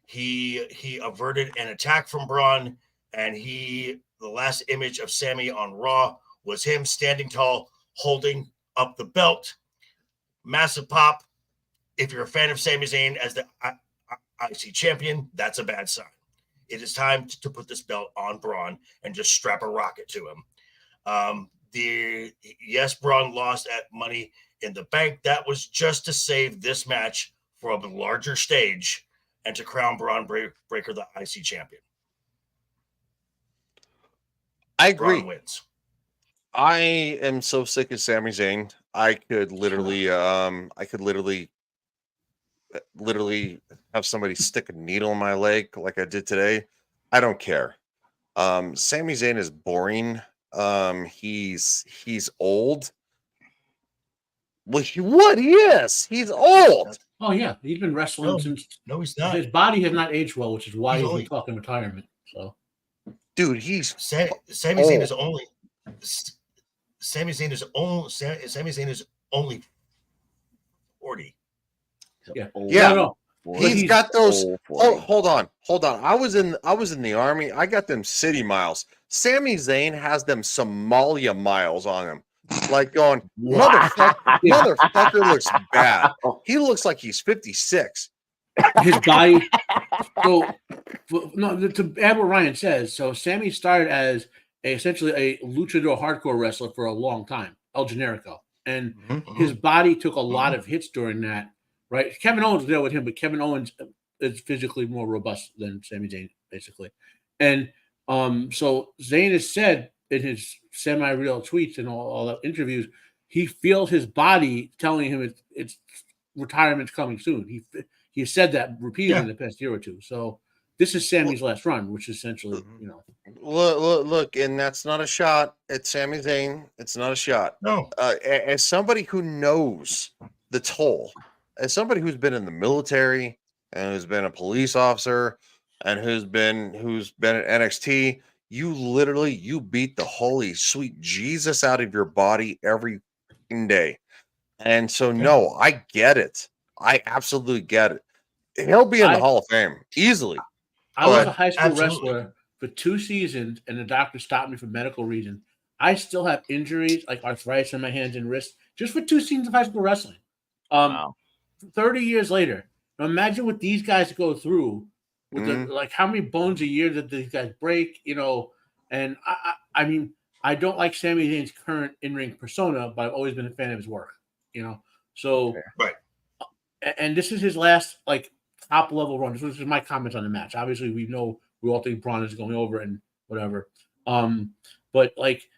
He averted an attack from Braun, and the last image of Sami on Raw was him standing tall, holding up the belt. Massive pop. If you're a fan of Sami Zayn as the IC champion, that's a bad sign. It is time to put this belt on Braun and just strap a rocket to him. Braun lost at Money in the Bank. That was just to save this match for a larger stage and to crown Braun Breaker the IC champion. I agree. Braun wins. I am so sick of Sami Zayn. I could literally have somebody stick a needle in my leg like I did today. I don't care. Sami Zayn is boring. He's old. Well, he is. He's old. oh yeah, he's been wrestling since. No, he's not. His body has not aged well, which is why he's talking retirement. So, dude, he's Sami Zayn is only. Sami Zayn is only 40. yeah. No. He's got those. old. Hold on. I was in the army. I got them city miles. Sami Zayn has them Somalia miles on him. Like going, motherfucker looks bad. He looks like he's 56. His body. So, to add what Ryan says, so Sami started as essentially a luchador hardcore wrestler for a long time, El Generico, and his body took a lot of hits during that. Right, Kevin Owens was there with him, but Kevin Owens is physically more robust than Sami Zayn, basically. And so Zayn has said in his semi-real tweets and all the interviews, he feels his body telling him it's retirement's coming soon. He said that repeatedly in the past year or two. So this is Sammy's last run, which is essentially, Look, and that's not a shot at Sami Zayn. It's not a shot. No. As somebody who knows the toll, as somebody who's been in the military and who's been a police officer and who's been at NXT, you beat the holy sweet Jesus out of your body every day. And so, no, I get it. I absolutely get it. He'll be in the Hall of Fame easily. I was a high school wrestler for 2 seasons, and the doctor stopped me for medical reasons. I still have injuries like arthritis in my hands and wrists just for 2 seasons of high school wrestling. 30 years later, now imagine what these guys go through with like how many bones a year that these guys break, And I mean, I don't like Sami Zayn's current in-ring persona, but I've always been a fan of his work, So, right. And this is his last like top level run. This is my comments on the match. Obviously, we all think Braun is going over and whatever. But like,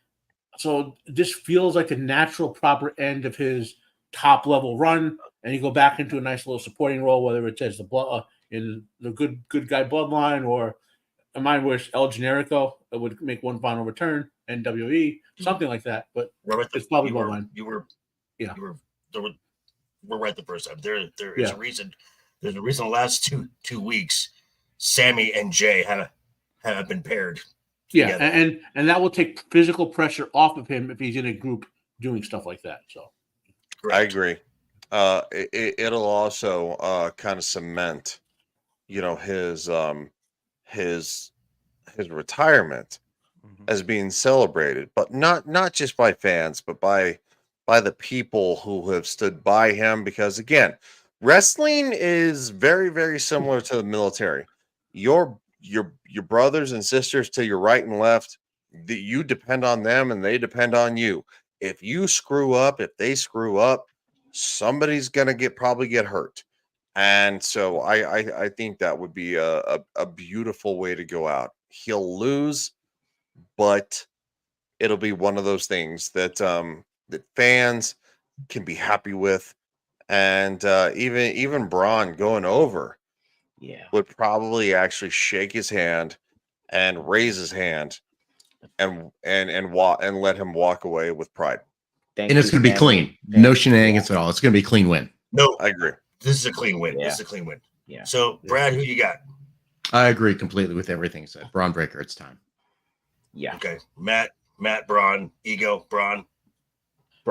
so this feels like the natural proper end of his top level run, and you go back into a nice little supporting role, whether it's as the blood in the good guy bloodline, or in mine wish El Generico would make one final return, NWE, something like that. But it's probably bloodline. We're right the first time. There is a reason. There's a reason the last two weeks, Sammy and Jay have been paired. Yeah, together. and that will take physical pressure off of him if he's in a group doing stuff like that. So, I agree. It'll also kind of cement, his retirement as being celebrated, but not just by fans, but by the people who have stood by him. Because again, wrestling is very, very similar to the military. Your brothers and sisters to your right and left, you depend on them and they depend on you. If you screw up, if they screw up, somebody's gonna probably get hurt. And so I think that would be a beautiful way to go out. He'll lose, but it'll be one of those things that that fans can be happy with. And even Braun going over would probably actually shake his hand and raise his hand and let him walk away with pride. And it's going to be clean. No shenanigans at all. It's going to be a clean win. No, I agree. This is a clean win. Yeah. This is a clean win. Yeah. So, Brad, who you got? I agree completely with everything said. Braun Breaker, it's time. Yeah. Okay. Matt, Braun, Ego, Braun.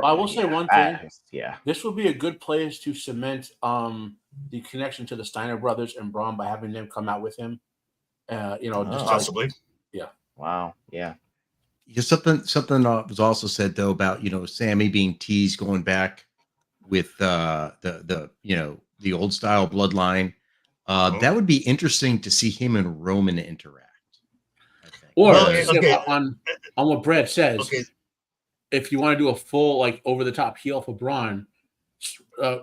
I will say one thing. Yeah. This would be a good place to cement the connection to the Steiner brothers and Braun by having them come out with him. Just Possibly. Wow. Yeah. Something was also said though about Sammy being teased going back with the old style bloodline. That would be interesting to see him and Roman interact. Or on what Brad says, if you want to do a full like over the top heel for Braun,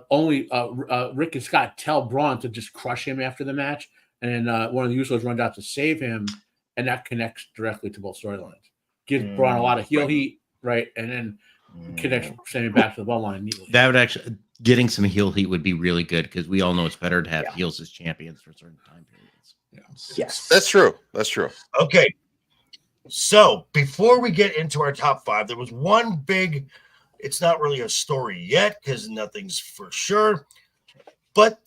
only Rick and Scott tell Braun to just crush him after the match, and one of the Usos runs out to save him, and that connects directly to both storylines. Gives Braun a lot of heel heat, right, and then connects Sammy back to the bloodline neatly. That would actually getting some heel heat would be really good because we all know it's better to have heels as champions for certain time periods. Yes, that's true. That's true. Okay. So before we get into our top 5, there was one big, it's not really a story yet because nothing's for sure, but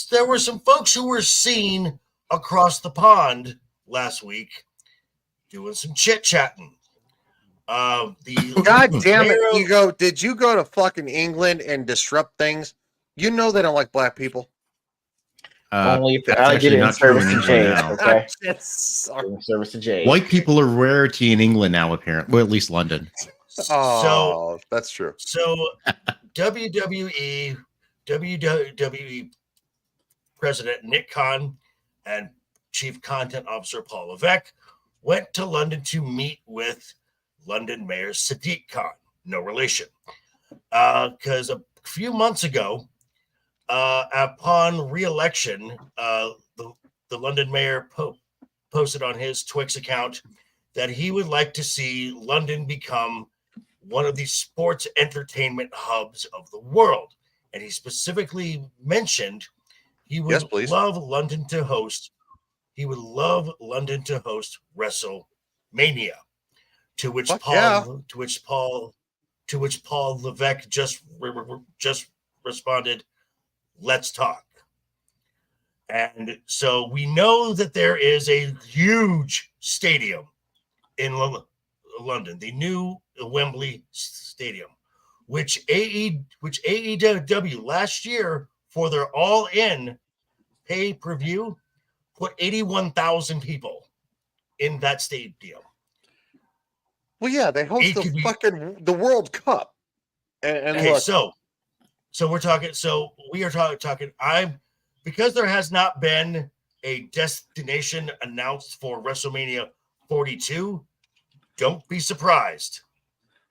there were some folks who were seen across the pond last week doing some chit-chatting. God damn it, Ego. Did you go to fucking England and disrupt things? You know they don't like black people. Only if I get it in service to Jade. Okay. Service to Jade. White people are rarity in England now, apparently. Well, at least London. Oh, that's true. So WWE President Nick Khan and Chief Content Officer Paul Levesque went to London to meet with London Mayor Sadiq Khan. No relation. Because a few months ago, upon re-election, the London mayor posted on his Twix account that he would like to see London become one of the sports entertainment hubs of the world. And he specifically mentioned he would Yes, please. love London to host. He would love London to host WrestleMania. To which Fuck Paul, yeah. to which Paul Levesque just responded, "Let's talk." And so we know that there is a huge stadium in London, the new Wembley Stadium, which AEW last year for their all-in pay-per-view put 81,000 people in that stadium. Well, yeah, they host It could be- the World Cup. And Okay, look, so we're talking. So we are talking. Because there has not been a destination announced for WrestleMania 42. Don't be surprised.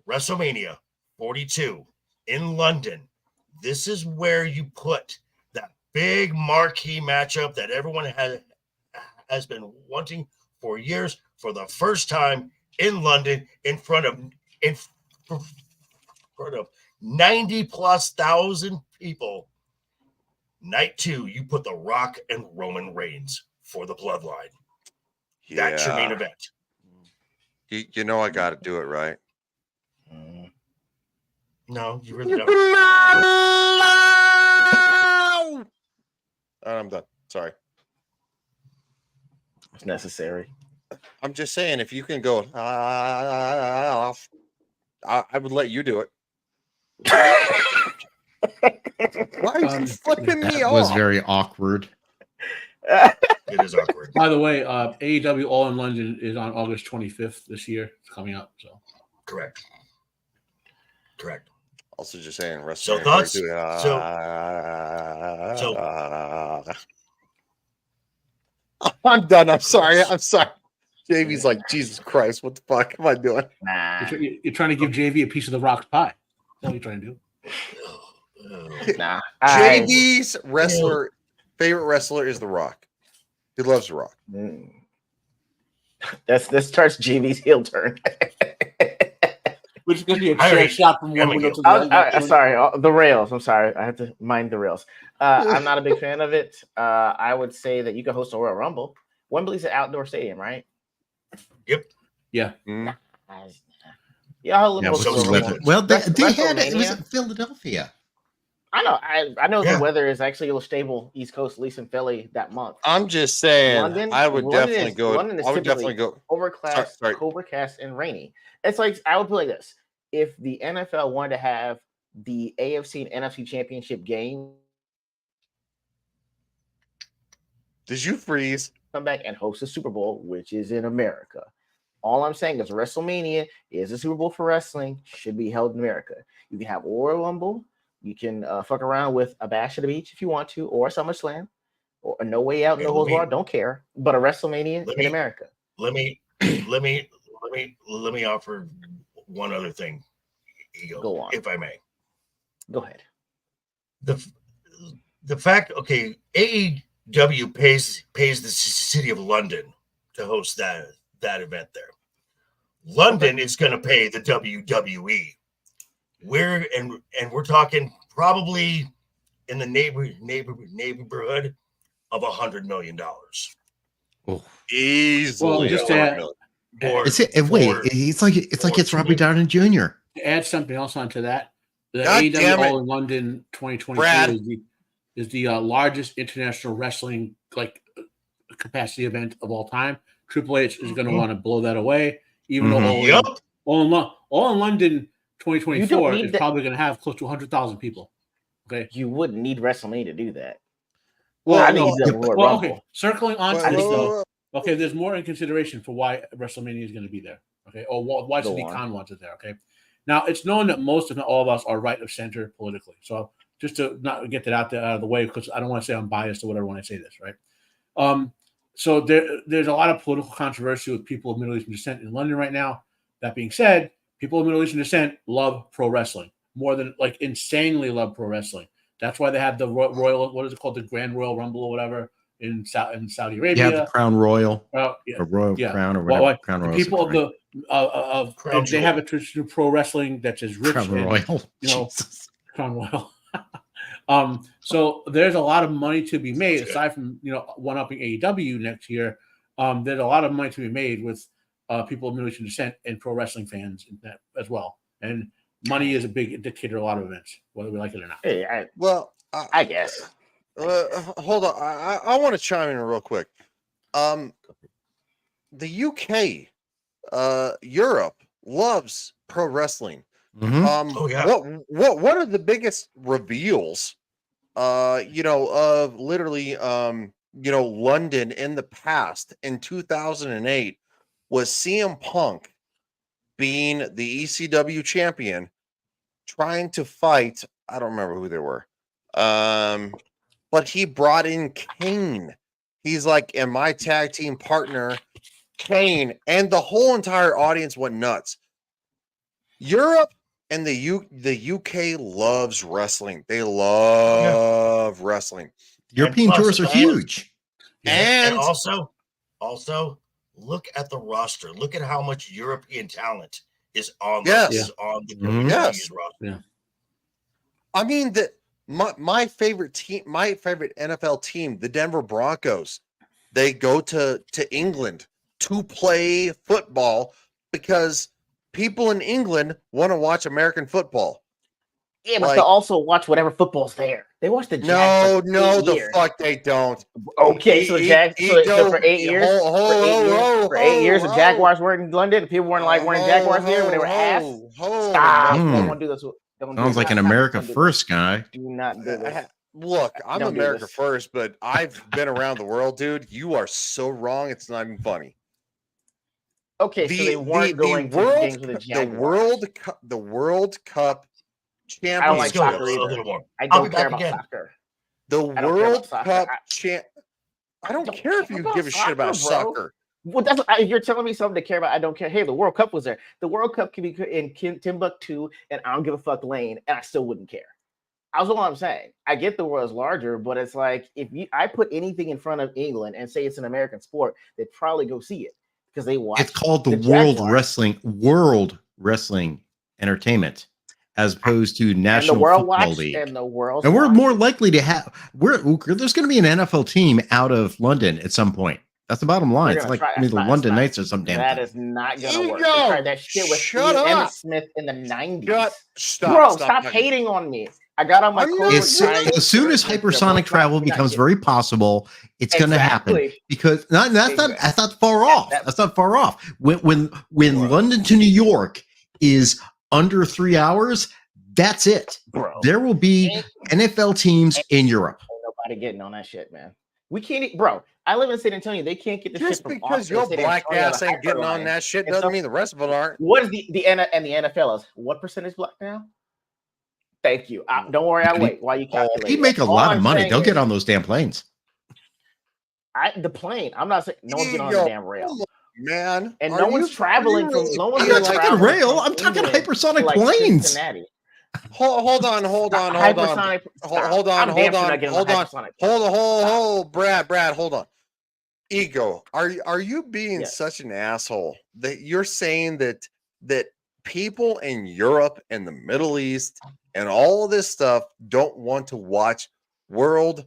WrestleMania 42 in London. This is where you put that big marquee matchup that everyone has been wanting for years, for the first time in London, in front of 90,000+ people. Night 2, you put The Rock and Roman Reigns for the Bloodline. That's your main event. You know I got to do it right. No, you really don't. I'm done. Sorry. It's necessary. I'm just saying, if you can go, I would let you do it. Why are you flipping me That off? was very awkward. It is awkward. By the way, AEW All in London is on August 25th this year. It's coming up. So Correct. Also, just saying, So WrestleMania thoughts? 42, I'm done. I'm sorry. JV's like, Jesus Christ, what the fuck am I doing? Nah. you're trying to give JV a piece of the Rock's pie. That's what you're trying to do. Nah. JV's favorite wrestler is The Rock. He loves The Rock. This starts JV's heel turn. Which is going to be a I chair already- shot from one window to the other. Sorry, the rails. I'm sorry. I have to mind the rails. I'm not a big fan of it. I would say that you can host a Royal Rumble. Wembley's an outdoor stadium, right? Yep. Yeah. Mm. Yeah, I'll Yeah, host a what's Royal the Rumble. weather? Well, they had it was WrestleMania? in Philadelphia. I know. I know Yeah. the weather is actually a little stable East Coast, at least in Philly that month. I'm just saying, London definitely is go. London is I would typically definitely go. overcast, Sorry. overcast, and rainy. It's like I would put it like this: if the NFL wanted to have the AFC and NFC championship game, Did you freeze? come back and host the Super Bowl, which is in America. All I'm saying is WrestleMania is a Super Bowl for wrestling, should be held in America. You can have Royal Rumble, you can fuck around with a Bash at the Beach if you want to, or SummerSlam, or a No Way Out, Hey, No Holds Barred, don't care. But a WrestleMania in America. Let me offer one other thing, Ego, Go on. if I may. Go ahead. The fact, okay, AEW pays the city of London to host that event there. London is going to pay the WWE. We're talking probably in the neighborhood of $100 million. Oh, Easily. Well, just to add, it's like it's Robbie Downey Jr. to add something else onto that, the God AEW damn it. All in London 2022 Brad. is the largest international wrestling capacity event of all time. Triple H is going to want to blow that away, even though All in London 2024 is probably going to have close to 100,000 people. Okay, you wouldn't need WrestleMania to do that. Okay. Circling on to this though. Whoa. Okay, there's more in consideration for why WrestleMania is going to be there. Okay, or why Sadiq Khan wants it there. Okay, now it's known that most, if not all of us, are right of center politically. So just to not get that out of the way, because I don't want to say I'm biased or whatever when I say this, right? So there's a lot of political controversy with people of Middle Eastern descent in London right now. That being said, people of Middle Eastern descent love pro wrestling more than insanely love pro wrestling. That's why they have the Royal, what is it called, the Grand Royal Rumble or whatever, in Saudi You Arabia. have the Crown Royal, Yeah. or Royal Yeah. Crown, or whatever. Crown The Royal. people of the Crown and they have a Jewel. tradition of pro wrestling that's as rich Crown and Royal. Jesus. Crown Royal. So there's a lot of money to be made aside from one-upping AEW next year. There's a lot of money to be made with people of Middle Eastern descent and pro wrestling fans in that as well. And money is a big indicator of a lot of events, whether we like it or not. Hey, I guess. Hold on. I want to chime in real quick. The UK, Europe loves pro wrestling. Mhm. What are the biggest reveals? Of literally, London in the past in 2008 was CM Punk being the ECW champion, trying to fight. I don't remember who they were. But he brought in Kane. He's like, and my tag team partner, Kane, and the whole entire audience went nuts. Europe and the UK loves wrestling. They love wrestling. European plus, tours are huge. And And also, look at the roster. Look at how much European talent is on Yes. is on the Mhm. Yes. roster. Yeah. I mean that my favorite team, my favorite NFL team, the Denver Broncos, they go to England to play football because people in England want to watch American football. Yeah, but Like- they'll also watch whatever football's there. They watch the No, Jags. no, the years. fuck they don't. Okay, so the Jags. So for 8 years, for 8 years, the Jaguars weren't in London. People weren't like wearing Jaguars here when they were ass. Stop! Hmm. Don't do this. Don't do Sounds this. like an Stop. America Don't do First guy. this. Do not do this. Look, I'm Don't do America this. First, but I've been around the world, dude. You are so wrong. It's not even funny. Okay, so they weren't going to games with the Jaguars. The World Cup championship. I don't like Let's go soccer a either. little more. I I'll don't be care back about again. soccer. The I don't care about World soccer. Cup champ. I don't care if care you about give a shit about soccer, bro. soccer. Well, that's if you're telling me something to care about. I don't care. Hey, the World Cup was there. The World Cup can be in Timbuktu, and I don't give a fuck lane, and I still wouldn't care. That's all I'm saying. I get the world's larger, but it's like I put anything in front of England and say it's an American sport, they'd probably go see it because they watch. It's called the Jaguars. World Wrestling Entertainment, as opposed to National Football League. And the world, And we're more likely to have. There's going to be an NFL team out of London at some point. That's the bottom line. It's like the London Knights or some damn That thing. is not gonna work. They Ego! tried that shit with Shut up! Emmitt Smith in the 90s. Stop Hating on me. I got on my quote. As soon as hypersonic travel becomes very possible, it's going to happen, because that's not far off. That's not far off. When London to New York is under 3 hours, that's it. Bro, there will be NFL teams in Europe. Ain't nobody getting on that shit, man. We can't, bro. I live in San Antonio. They can't get the Just shit from because Austin, your San black Antonio ass to ain't getting on Hyperline. that shit And doesn't so- mean the rest of it aren't. What is the NFL is? What percentage black now? Thank you. Don't worry, I'll wait while you calculate. He'd make a lot of money. They'll get on those damn planes. The plane. I'm not saying no one's getting on the damn rail. Man, And no one's traveling from. No one's I'm not talking traveling rail. from I'm talking England hypersonic to, like, planes. Cincinnati. Hold on. Hold on, Brad, hold on. Ego, are you being such an asshole that you're saying that people in Europe and the Middle East and all of this stuff don't want to watch World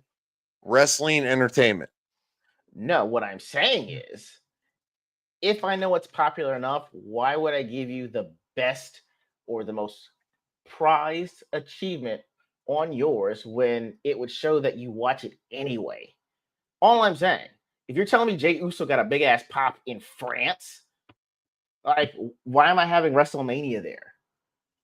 Wrestling Entertainment? No, what I'm saying is, if I know it's popular enough, why would I give you the best or the most prized achievement on yours when it would show that you watch it anyway? All I'm saying, if you're telling me Jey Uso got a big ass pop in France, like, why am I having WrestleMania there?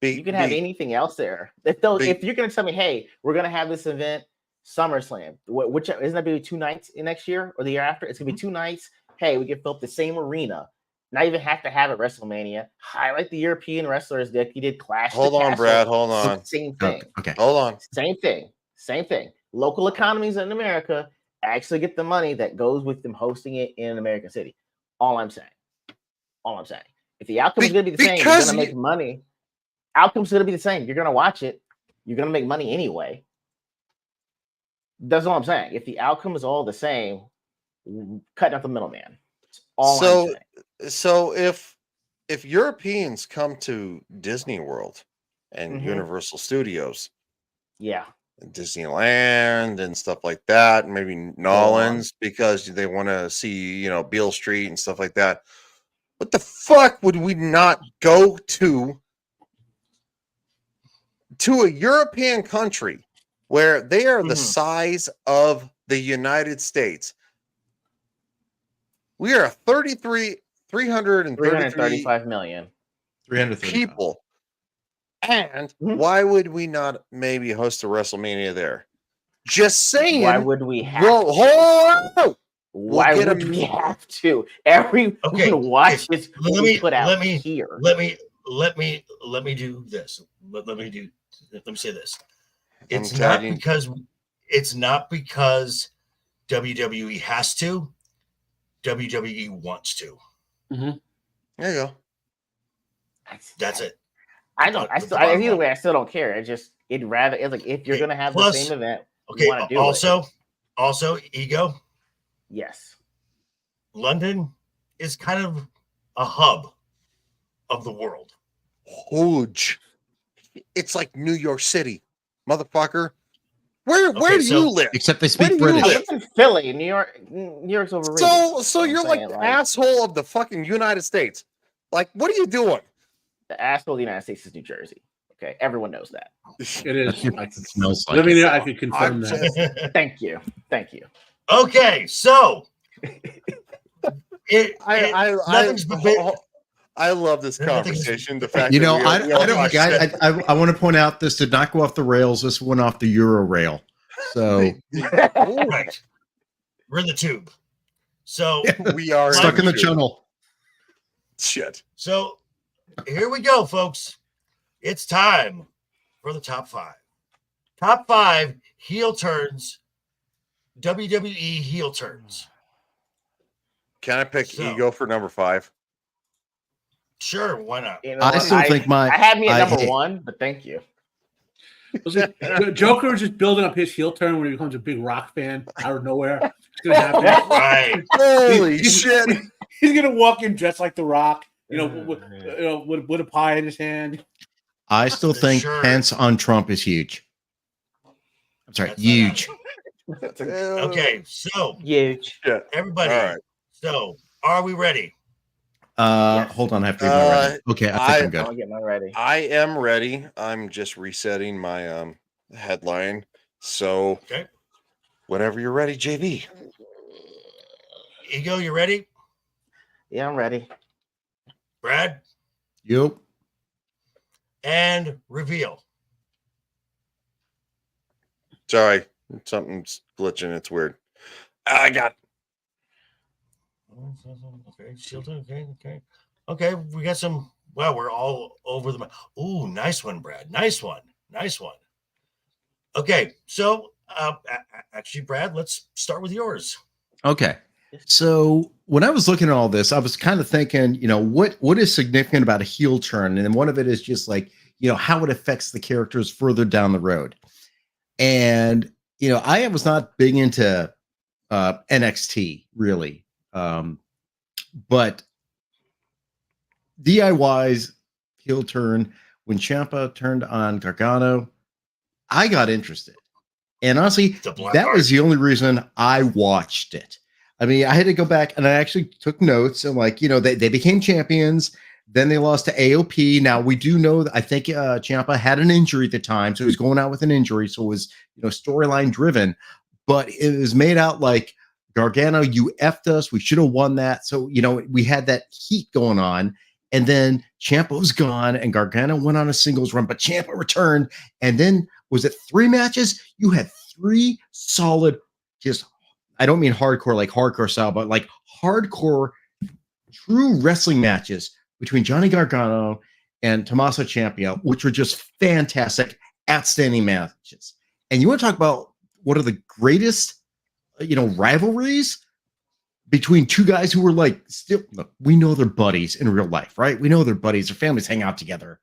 You can have anything else there. If you're gonna tell me, hey, we're gonna have this event, SummerSlam, which isn't that be 2 nights in next year or the year after? It's gonna be 2 nights. Hey, we can fill up the same arena. Not even have to have it WrestleMania. Highlight the European wrestlers that he did Clash. Hold on, Brad. Hold on. Same thing. Okay. Hold on. Same thing. Local economies in America actually get the money that goes with them hosting it in an American city. All I'm saying. If the outcome is going to be the same, you're going to make money. Outcome's going to be the same. You're going to watch it. You're going to make money anyway. That's all I'm saying. If the outcome is all the same, cutting out the middleman. That's all I'm So, saying. so if Europeans come to Disney World and Mhm. Universal Studios, Yeah. and Disneyland and stuff like that, and maybe Nolans because they want to see, Beale Street and stuff like that. What the fuck would we not go to a European country where they are the Mhm. size of the United States? We are 333 335 million. 330 people. And Mhm. why would we not maybe host a WrestleMania there? Just saying. Why would we have Whoa, to? hold on. Why get would a- we have to? Everyone Okay, watches what let we me put out let me here. let me do this. Let me say this. It's not because WWE has to. WWE wants to. There you go. That's it. I don't. That's the Either bottom way, I still don't care. It's like if you're Okay, gonna have plus- the same event, Okay. you want to do it. Also, Ego. Yes. London is kind of a hub of the world. Huge. It's like New York City, motherfucker. Where Okay, do so- you live? Except they Where speak do you British. I live? live in Philly, New York. New York's overrated. So you're like the asshole of the fucking United States. Like, what are you doing? The asshole of the United States is New Jersey. Okay, everyone knows that. It is. It smells like Living it. there, I could confirm I'm that. just- Thank you. Okay, so nothing's I love this Nothing's- conversation. The fact You that know, we I are- don't. Guys, I want to point out this did not go off the rails. This went off the Euro rail. So right. We're in the tube. So we are stuck in the tube. channel. Shit. So here we go, folks. It's time for the top 5. Top 5 heel turns. WWE heel turns. Can I pick So- Ego for number 5? Sure, why not? You know I what? still think I had me at number 1, but thank you. Joker was just building up his heel turn when he becomes a big rock fan out of nowhere. It's gonna happen. Right. Holy He's- shit. He's gonna walk in dressed like the Rock, with a pie in his hand. I still think Sure. Pence on Trump is huge. I'm sorry, That's not huge. Okay, so Huge. Shit. everybody, All right. so are we ready? Yes. Hold on, I have to get my ready. Okay, I think I'm I'll good. get mine ready. I am ready. I'm just resetting my headline. So Okay. whenever you're ready, JV. Ego, you ready? Yeah, I'm ready. Brad? Yep. And reveal. Sorry, something's glitching. It's weird. I got Okay, Shieldon. Okay, we got some. Wow, we're all over the. Ooh, nice one, Brad. Nice one. Okay, so actually, Brad, let's start with yours. Okay. So when I was looking at all this, I was kind of thinking, what is significant about a heel turn? And then one of it is just like, how it affects the characters further down the road. And, I was not big into NXT really. But DIY's heel turn, when Ciampa turned on Gargano, I got interested. And honestly, that was the only reason I watched it. I mean, I had to go back and I actually took notes and they became champions. Then they lost to AOP. Now we do know that I think Ciampa had an injury at the time. So he was going out with an injury. So it was, storyline driven, but it was made out like Gargano, you effed us. We should have won that. So, we had that heat going on. And then Ciampa was gone and Gargano went on a singles run, but Ciampa returned. And then was it 3 matches? You had 3 solid, just, I don't mean hardcore like hardcore style, but like hardcore true wrestling matches between Johnny Gargano and Tommaso Ciampa, which were just fantastic, outstanding matches. And you want to talk about what are the greatest, rivalries between 2 guys who were like, still, look, we know they're buddies in real life, right? We know they're buddies, their families hang out together.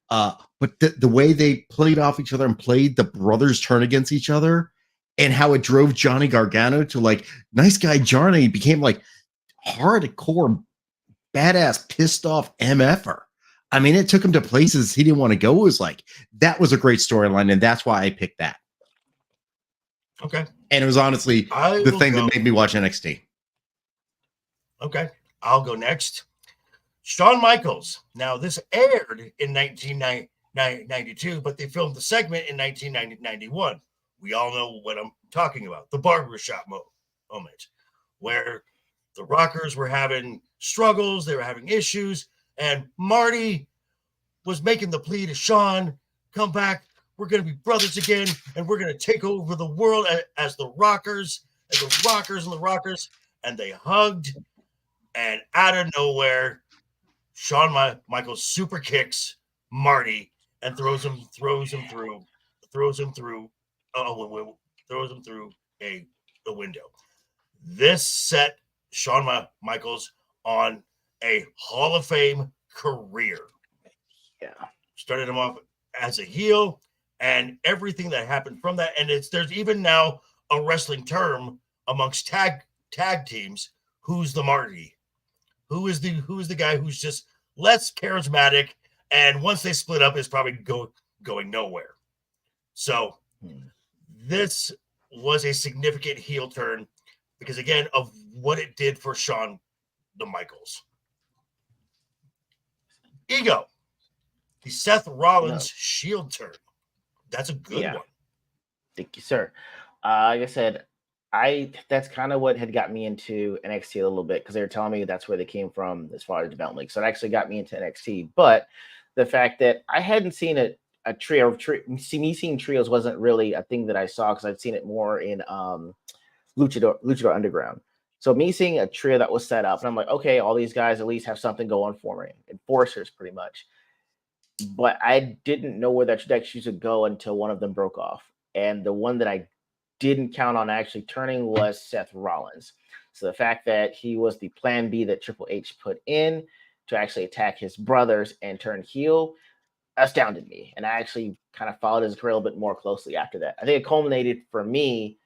But the way they played off each other and played the brothers turn against each other and how it drove Johnny Gargano to like nice guy Johnny became like hardcore badass pissed off MFer. I mean, it took him to places he didn't want to go. It was like that was a great storyline, and that's why I picked that. Okay. And it was honestly the thing that made me watch NXT. Okay. I'll go next. Shawn Michaels. Now, this aired in 1992, but they filmed the segment in 1991. We all know what I'm talking about. The barbershop moment where the Rockers were having struggles. They were having issues. And Marty was making the plea to Shawn, come back. We're going to be brothers again, and we're going to take over the world as the Rockers, and the Rockers and the Rockers. And they hugged, and out of nowhere, Shawn Michaels super kicks Marty and throws him through a window. This set Shawn Michaels on a Hall of Fame career. Yeah. Started him off as a heel and everything that happened from that. And there's even now a wrestling term amongst tag teams. Who's the Marty? Who is the guy who's just less charismatic? And once they split up, is probably going nowhere. So this was a significant heel turn because, again, of what it did for Shawn the Michaels. Ego, the Seth Rollins Shield turn. That's a good one. Thank you, sir. Like I said, that's kind of what had got me into NXT a little bit because they were telling me that's where they came from as far as development. So it actually got me into NXT. But the fact that I hadn't seen a trio of me seeing trios wasn't really a thing that I saw because I'd seen it more in Luchador Underground. So me seeing a trio that was set up, and I'm like, okay, all these guys at least have something going for me. Enforcers, pretty much. But I didn't know where that trajectory should go until one of them broke off. And the one that I didn't count on actually turning was Seth Rollins. So the fact that he was the plan B that Triple H put in to actually attack his brothers and turn heel astounded me. And I actually kind of followed his career a little bit more closely after that. I think it culminated for me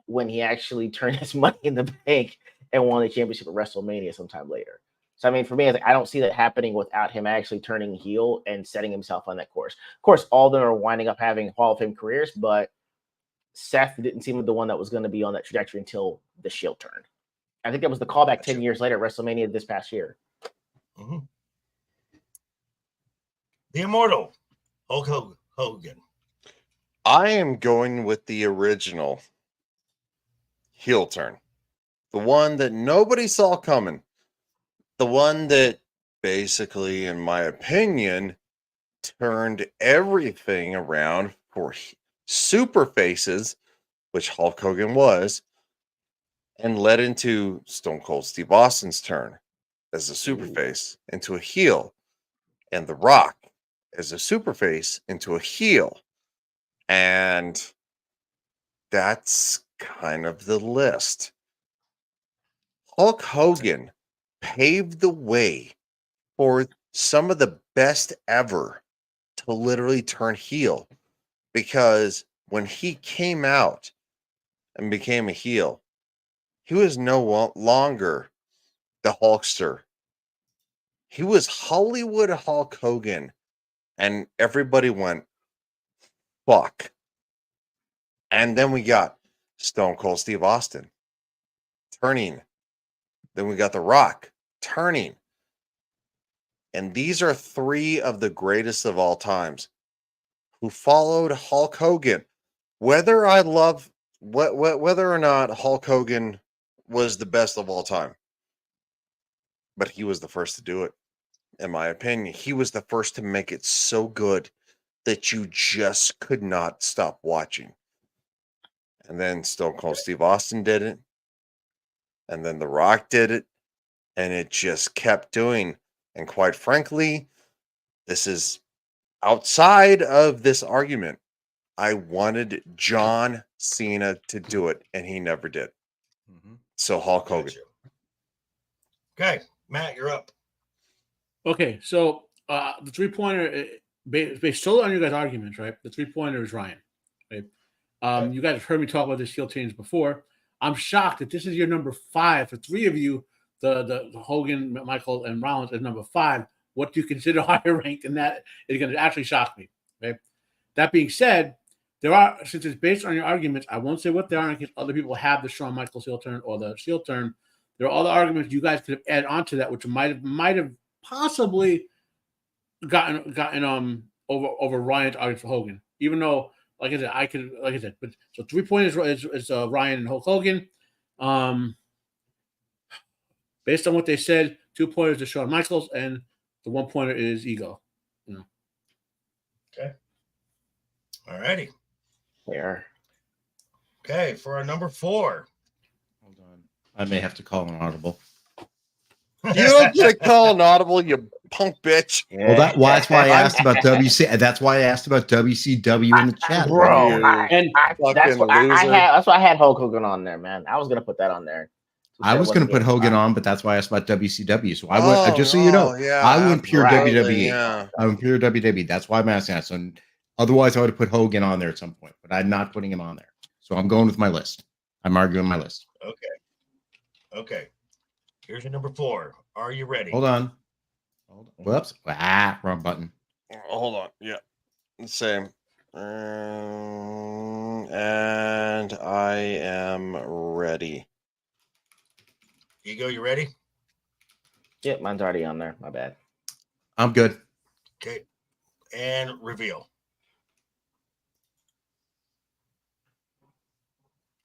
when he actually turned his money in the bank and won the championship at WrestleMania sometime later. So, I mean, for me, I don't see that happening without him actually turning heel and setting himself on that course. Of course, all of them are winding up having Hall of Fame careers, but Seth didn't seem like the one that was going to be on that trajectory until the Shield turn. I think that was the callback 10 years later at WrestleMania this past year. Mm-hmm. The Immortal, Hulk Hogan. I am going with the original heel turn. The one that nobody saw coming. The one that basically, in my opinion, turned everything around for super faces, which Hulk Hogan was, and led into Stone Cold Steve Austin's turn as a super face into a heel, and The Rock as a super face into a heel. And that's kind of the list. Hulk Hogan paved the way for some of the best ever to literally turn heel, because when he came out and became a heel, he was no longer the Hulkster. He was Hollywood Hulk Hogan, and everybody went, fuck. And then we got Stone Cold Steve Austin turning. Then we got The Rock turning. And these are three of the greatest of all times who followed Hulk Hogan. Whether I love whether or not Hulk Hogan was the best of all time, but he was the first to do it, in my opinion. He was the first to make it so good that you just could not stop watching. And then Stone Cold Steve Austin did it. And then The Rock did it. And it just kept doing. And quite frankly, this is outside of this argument. I wanted John Cena to do it, and he never did. So Hulk Hogan. Okay, Matt, you're up. Okay, so the 3-pointer, based solely on your guys' arguments, right? The 3-pointer is Ryan. Right? You guys have heard me talk about this heel change before. I'm shocked that this is your number 5 for 3 of you. The Hogan, Michael, and Rollins is number 5. What do you consider higher ranked than that? Is going to actually shock me. Okay. That being said, since it's based on your arguments, I won't say what they are in case other people have the Shawn Michaels heel turn or the heel turn. There are other arguments you guys could have added onto that, which might have possibly gotten over Ryan's argument for Hogan. Even though, like I said, but so 3 points is Ryan and Hulk Hogan. Based on what they said, 2 pointers to Shawn Michaels, and the 1 pointer is Ego. Okay. All righty. There. Okay, for our number 4. Hold on. I may have to call an audible. You don't get to call an audible, you punk bitch. Well, that's why I asked about WC. That's why I asked about WCW in the chat. Bro, You that's fucking why loser. that's why I had Hulk Hogan on there, man. I was gonna put that on there. I was going to put Hogan on, but that's why I asked about WCW. So I went, just so you know, yeah, I went pure absolutely, WWE. Yeah. I went pure WWE. That's why I'm asking that. So otherwise, I would have put Hogan on there at some point, but I'm not putting him on there. So I'm going with my list. I'm arguing my list. Okay. Here's your number 4. Are you ready? Hold on. Whoops. Wrong button. Hold on. Yeah. Same. And I am ready. Ego, you ready? Yeah, mine's already on there. My bad. I'm good. Okay. And reveal.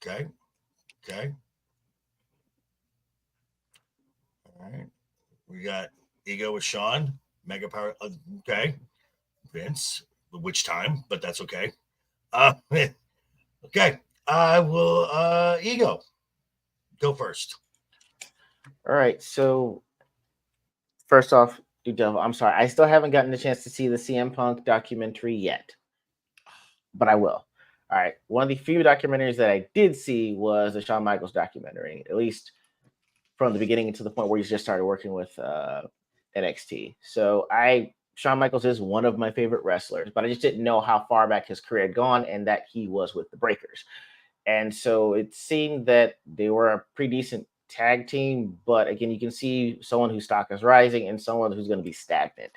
Okay. All right. We got Ego with Sean. Mega Power. Okay. Vince. Which time? But that's okay. Okay. I will. Ego. Go first. All right. So first off, I'm sorry. I still haven't gotten the chance to see the CM Punk documentary yet, but I will. All right. One of the few documentaries that I did see was the Shawn Michaels documentary, at least from the beginning to the point where he's just started working with NXT. So Shawn Michaels is one of my favorite wrestlers, but I just didn't know how far back his career had gone and that he was with the Breakers. And so it seemed that they were a pretty decent tag team, but again, you can see someone whose stock is rising and someone who's going to be stagnant.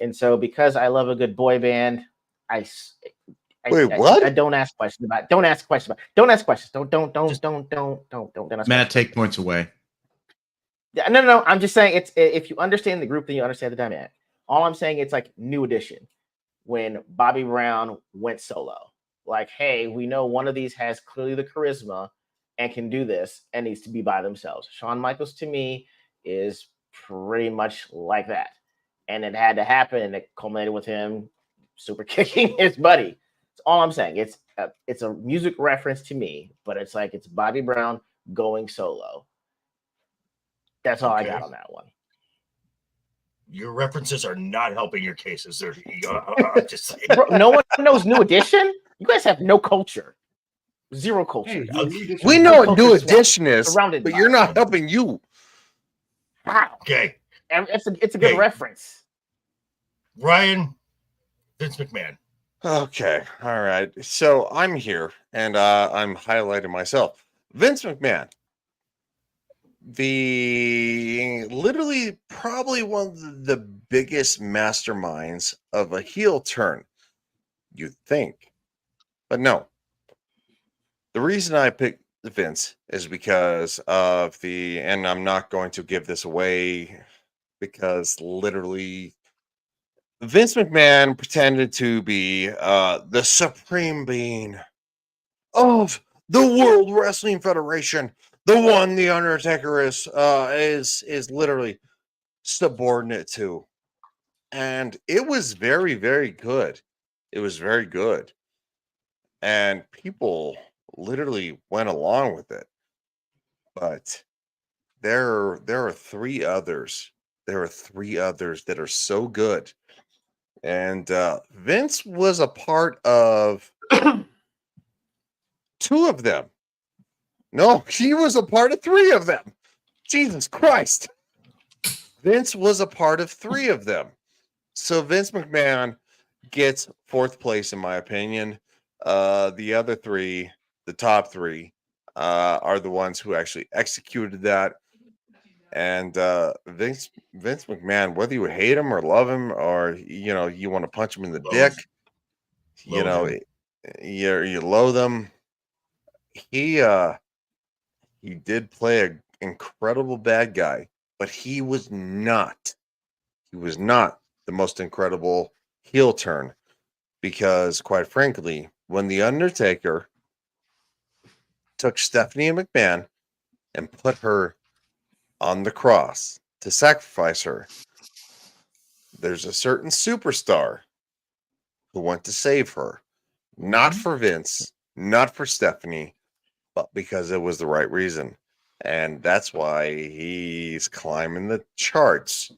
And so because I love a good boy band, What? I don't ask questions about. Don't ask questions. Don't ask questions. Don't ask Matt, questions. take points away. Yeah, no. I'm just saying it's if you understand the group, then you understand the dynamic. All I'm saying, it's like New Edition when Bobby Brown went solo. Like, hey, we know one of these has clearly the charisma and can do this and needs to be by themselves. Shawn Michaels to me is pretty much like that, and it had to happen, and it culminated with him super kicking his buddy. That's all I'm saying. It's a music reference to me, but it's like it's Bobby Brown going solo. That's all I got on that one. Your references are not helping your cases. I'm just saying. Bro, no one knows New Edition. You guys have no culture, zero culture. Hey, We know what New Culture Edition is, surrounded but by you're it. not helping you. Wow, Okay. and it's a good Hey. reference. Ryan, Vince McMahon. Okay. All right. So I'm here and I'm highlighting myself. Vince McMahon. Literally probably one of the biggest masterminds of a heel turn, you'd think. But no. The reason I picked Vince is because of and I'm not going to give this away because literally Vince McMahon pretended to be the supreme being of the World Wrestling Federation, the one the Undertaker is literally subordinate to, and it was very, very good. It was very good, and people literally went along with it. But there are 3 others. There are 3 others that are so good. And Vince was a part of 2 of them. No, he was a part of 3 of them. Jesus Christ. Vince was a part of 3 of them. So Vince McMahon gets 4th place, in my opinion. The other three, the top three, are the ones who actually executed that. And Vince McMahon, whether you hate him or love him, or you want to punch him in the dick, Loathe him. you loathe him. He did play an incredible bad guy, but he was not the most incredible heel turn, because quite frankly, when The Undertaker took Stephanie McMahon and put her on the cross to sacrifice her, there's a certain superstar who went to save her, not for Vince, not for Stephanie, but because it was the right reason. And that's why he's climbing the charts,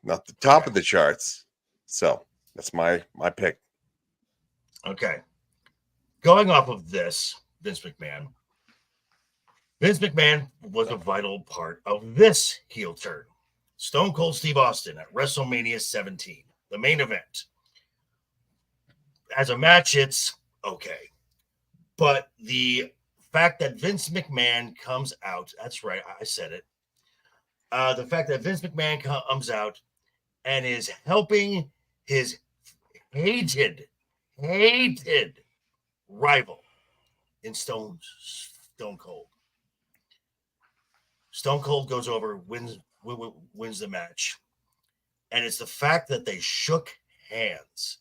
not the top of the charts. So that's my pick. Okay. Going off of this, Vince McMahon was a vital part of this heel turn. Stone Cold Steve Austin at WrestleMania 17, the main event. As a match, it's okay. But the fact that Vince McMahon comes out, that's right, I said it. The fact that Vince McMahon comes out and is helping his hated rival in Stone Cold. Stone Cold goes over, wins the match. And it's the fact that they shook hands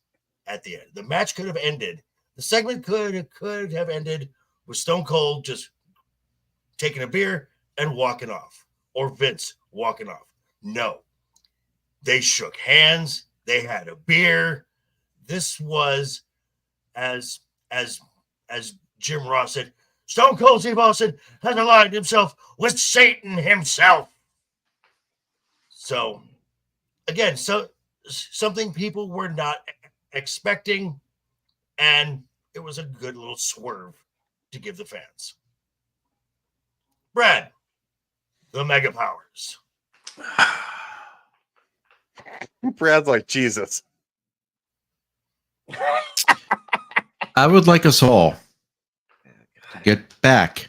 at the end. The match could have ended. The segment could have ended with Stone Cold just taking a beer and walking off, or Vince walking off. No. They shook hands. They had a beer. This was, as Jim Ross said, Stone Cold Steve Austin has aligned himself with Satan himself. So, again, something people were not expecting, and it was a good little swerve to give the fans. Brad, the Mega Powers. Brad's like, Jesus. I would like us all to get back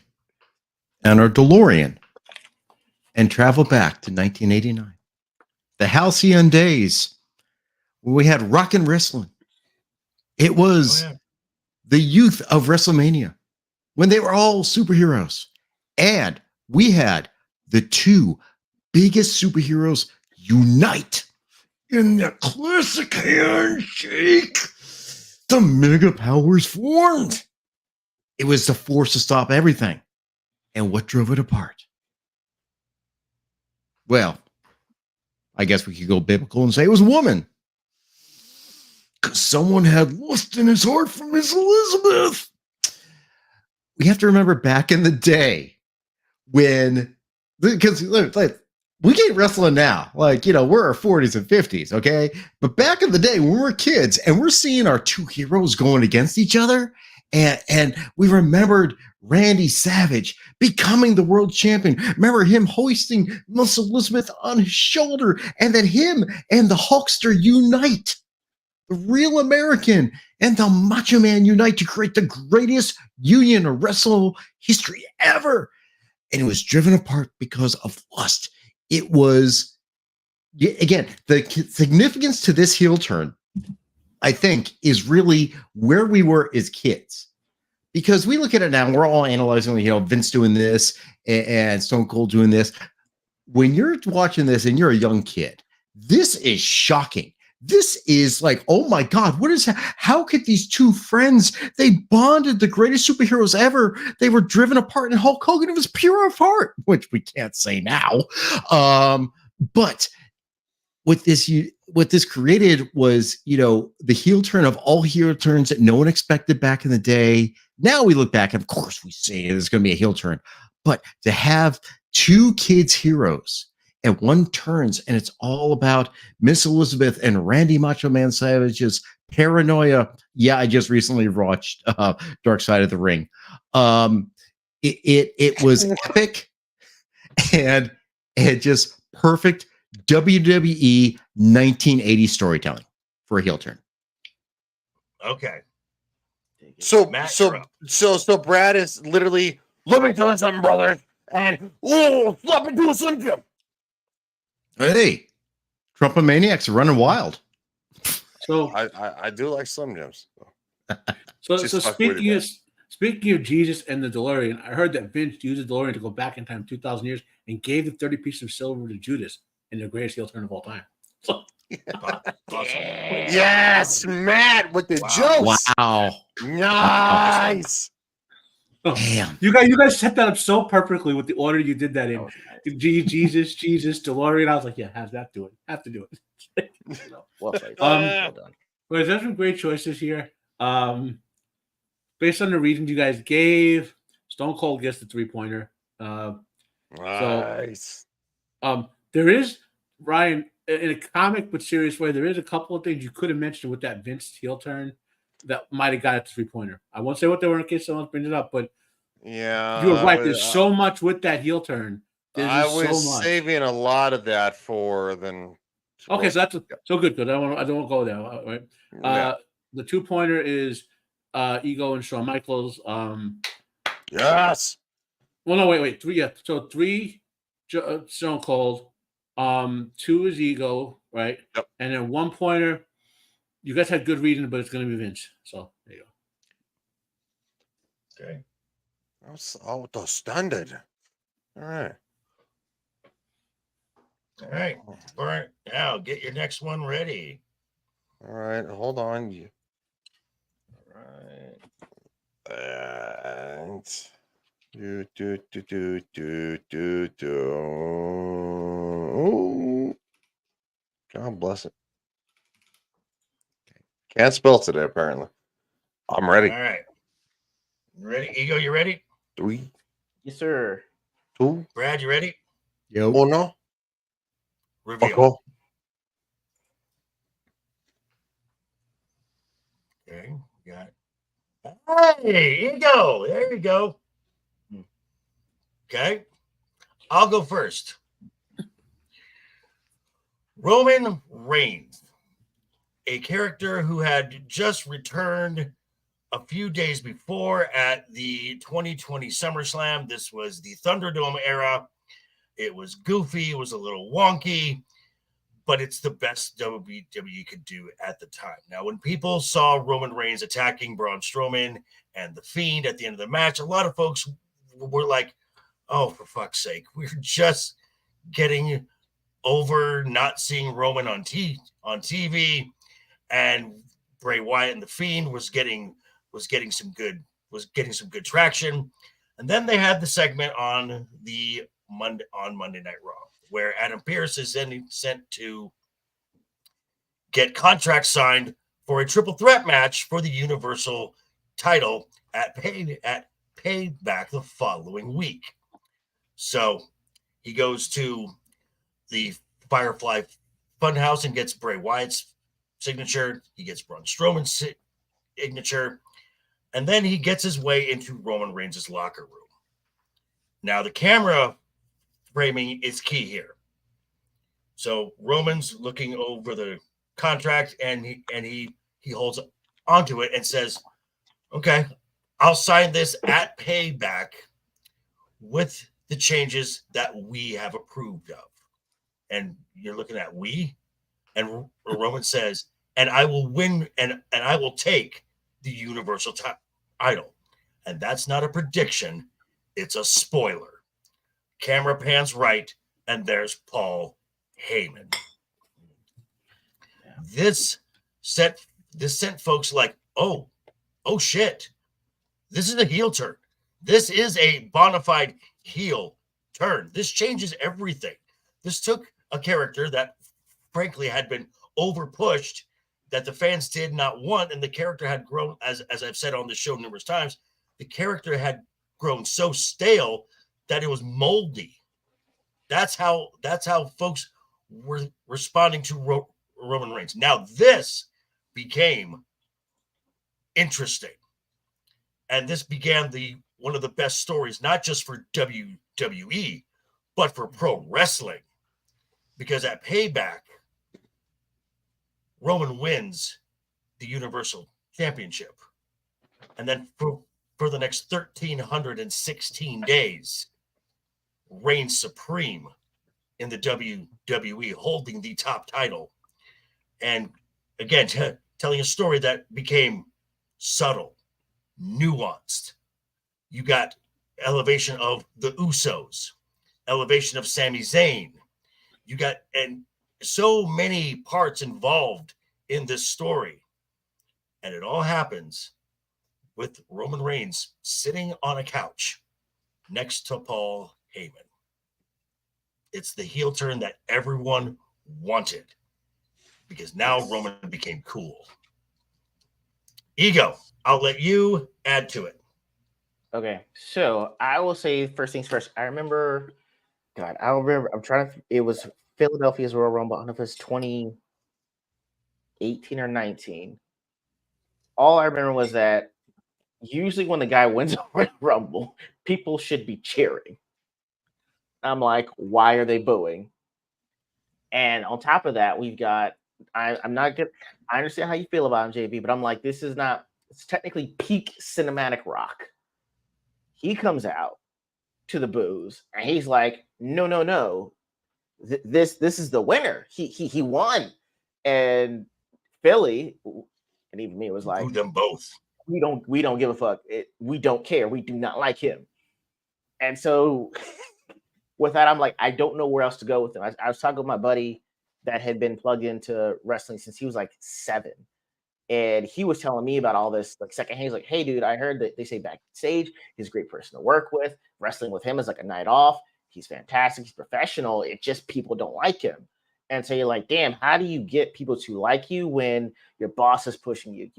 on our DeLorean and travel back to 1989. The halcyon days when we had rock and wrestling. It was the youth of WrestleMania when they were all superheroes. And we had the two biggest superheroes unite in the classic handshake. The Mega Powers formed. It was the force to stop everything. And what drove it apart? Well, I guess we could go biblical and say it was a woman. Because someone had lust in his heart for Miss Elizabeth. We have to remember back in the day when, because we get wrestling now, like, we're our 40s and 50s, okay? But back in the day when we were kids and we're seeing our two heroes going against each other, and we remembered Randy Savage becoming the world champion. Remember him hoisting Miss Elizabeth on his shoulder, and then him and the Hulkster unite. The Real American and the Macho Man unite to create the greatest union of wrestling history ever. And it was driven apart because of lust. It was, again, the significance to this heel turn, I think, is really where we were as kids. Because we look at it now, and we're all analyzing, Vince doing this and Stone Cold doing this. When you're watching this and you're a young kid, this is shocking. This is like, oh my God, how could these two friends, they bonded, the greatest superheroes ever. They were driven apart, and Hulk Hogan, it was pure of heart, which we can't say now. But what this created was, the heel turn of all heel turns that no one expected back in the day. Now we look back, and of course we say it's going to be a heel turn, but to have two kids heroes and one turns, and it's all about Miss Elizabeth and Randy Macho Man Savage's paranoia. Yeah, I just recently watched Dark Side of the Ring. It was epic and just perfect WWE 1980 storytelling for a heel turn. Okay. So Matt, you're so up. so Brad is literally, let me tell you something, brother, and let me do something. Hey, Trump Maniacs are running wild. So I do like Slim Jims. So, Just fuck with speaking it, of Jesus and the DeLorean, I heard that Vince used the DeLorean to go back in time 2,000 years and gave the 30 pieces of silver to Judas in the greatest heel turn of all time. So, Yes, Matt with the jokes. Wow. Nice. Damn. you guys set that up so perfectly with the order you did that in. That was nice. Jesus, DeLorean. I was like, yeah, have that do it. Have to do it. Well played. Um, Well done. But there's some great choices here. Based on the reasons you guys gave, Stone Cold gets the 3-pointer. Nice. There is, Ryan, in a comic but serious way, there is a couple of things you could have mentioned with that Vince heel turn that might have got it to 3-pointer. I won't say what they were in case someone brings it up, but Yeah, you're right. There's so much with that heel turn. There's I just was so much. saving a lot of that for then. Okay, so that's so good. Good. I don't want to go there. Right. Yeah. The 2-pointer is Ego and Shawn Michaels. Yes. Well, no, wait. 3. Yeah. So 3, Stone Cold. 2 is Ego, right? Yep. And then 1-pointer. You guys had good reason, but it's going to be Vince. So there you go. Okay. That's auto standard. All right. All right. Burn. Now get your next one ready. All right. Hold on. All right. And do. God bless it. Can't spell today, apparently. I'm ready. All right. Ready? Ego, you ready? 3, Yes, sir. 2, Brad, you ready? Yo. 1. Reveal. Okay. Okay. Got it. Hey, Ego. There you go. Okay. I'll go first. Roman Reigns, a character who had just returned a few days before at the 2020 SummerSlam. This was the Thunderdome era. It was goofy. It was a little wonky, but it's the best WWE could do at the time. Now, when people saw Roman Reigns attacking Braun Strowman and The Fiend at the end of the match, a lot of folks were like, oh, for fuck's sake, we're just getting over not seeing Roman on TV, and Bray Wyatt and The Fiend was getting some good traction. And then they had the segment on Monday Night Raw, where Adam Pearce is then sent to get contracts signed for a triple threat match for the Universal title at Payback the following week. So he goes to the Firefly Funhouse and gets Bray Wyatt's signature. He gets Braun Strowman's signature. And then he gets his way into Roman Reigns' locker room. Now, the camera framing is key here. So Roman's looking over the contract, and he holds onto it and says, okay, I'll sign this at Payback with the changes that we have approved of. And you're looking at we, and Roman says, and I will win, and I will take the Universal title. And that's not a prediction, it's a spoiler. Camera pans right, and there's Paul Heyman. This sent folks like, oh shit, this is a heel turn. This is a bona fide heel turn. This changes everything. This took a character that frankly had been over pushed, that the fans did not want, and the character had grown, as I've said on the show numerous times, the character had grown so stale that it was moldy. That's how folks were responding to Roman Reigns. Now this became interesting, and this began one of the best stories, not just for WWE, but for pro wrestling, because at Payback, Roman wins the Universal Championship. And then for the next 1,316 days, reigns supreme in the WWE, holding the top title. And again, telling a story that became subtle, nuanced. You got elevation of the Usos, elevation of Sami Zayn. You got and so many parts involved in this story. And it all happens with Roman Reigns sitting on a couch next to Paul Heyman. It's the heel turn that everyone wanted because now Roman became cool. Ego, I'll let you add to it. Okay, so I will say first things first. I remember, God, I remember. I'm trying to. It was Philadelphia's Royal Rumble. I don't know if it was 2018 or 19. All I remember was that usually when the guy wins a Royal Rumble, people should be cheering. I'm like, why are they booing? And on top of that, we've got. I'm not good. I understand how you feel about him, JB, but I'm like, this is not. It's technically peak cinematic rock. He comes out to the boos and he's like, no. This is the winner. He won. And Philly, and even me, was like, them both. We don't give a fuck. We don't care. We do not like him. And so with that, I'm like, I don't know where else to go with him. I was talking with my buddy that had been plugged into wrestling since he was like 7. And he was telling me about all this like secondhand. He's like, hey, dude, I heard that they say backstage he's a great person to work with. Wrestling with him is like a night off. He's fantastic. He's professional. It's just people don't like him. And so you're like, damn, how do you get people to like you when your boss is pushing you?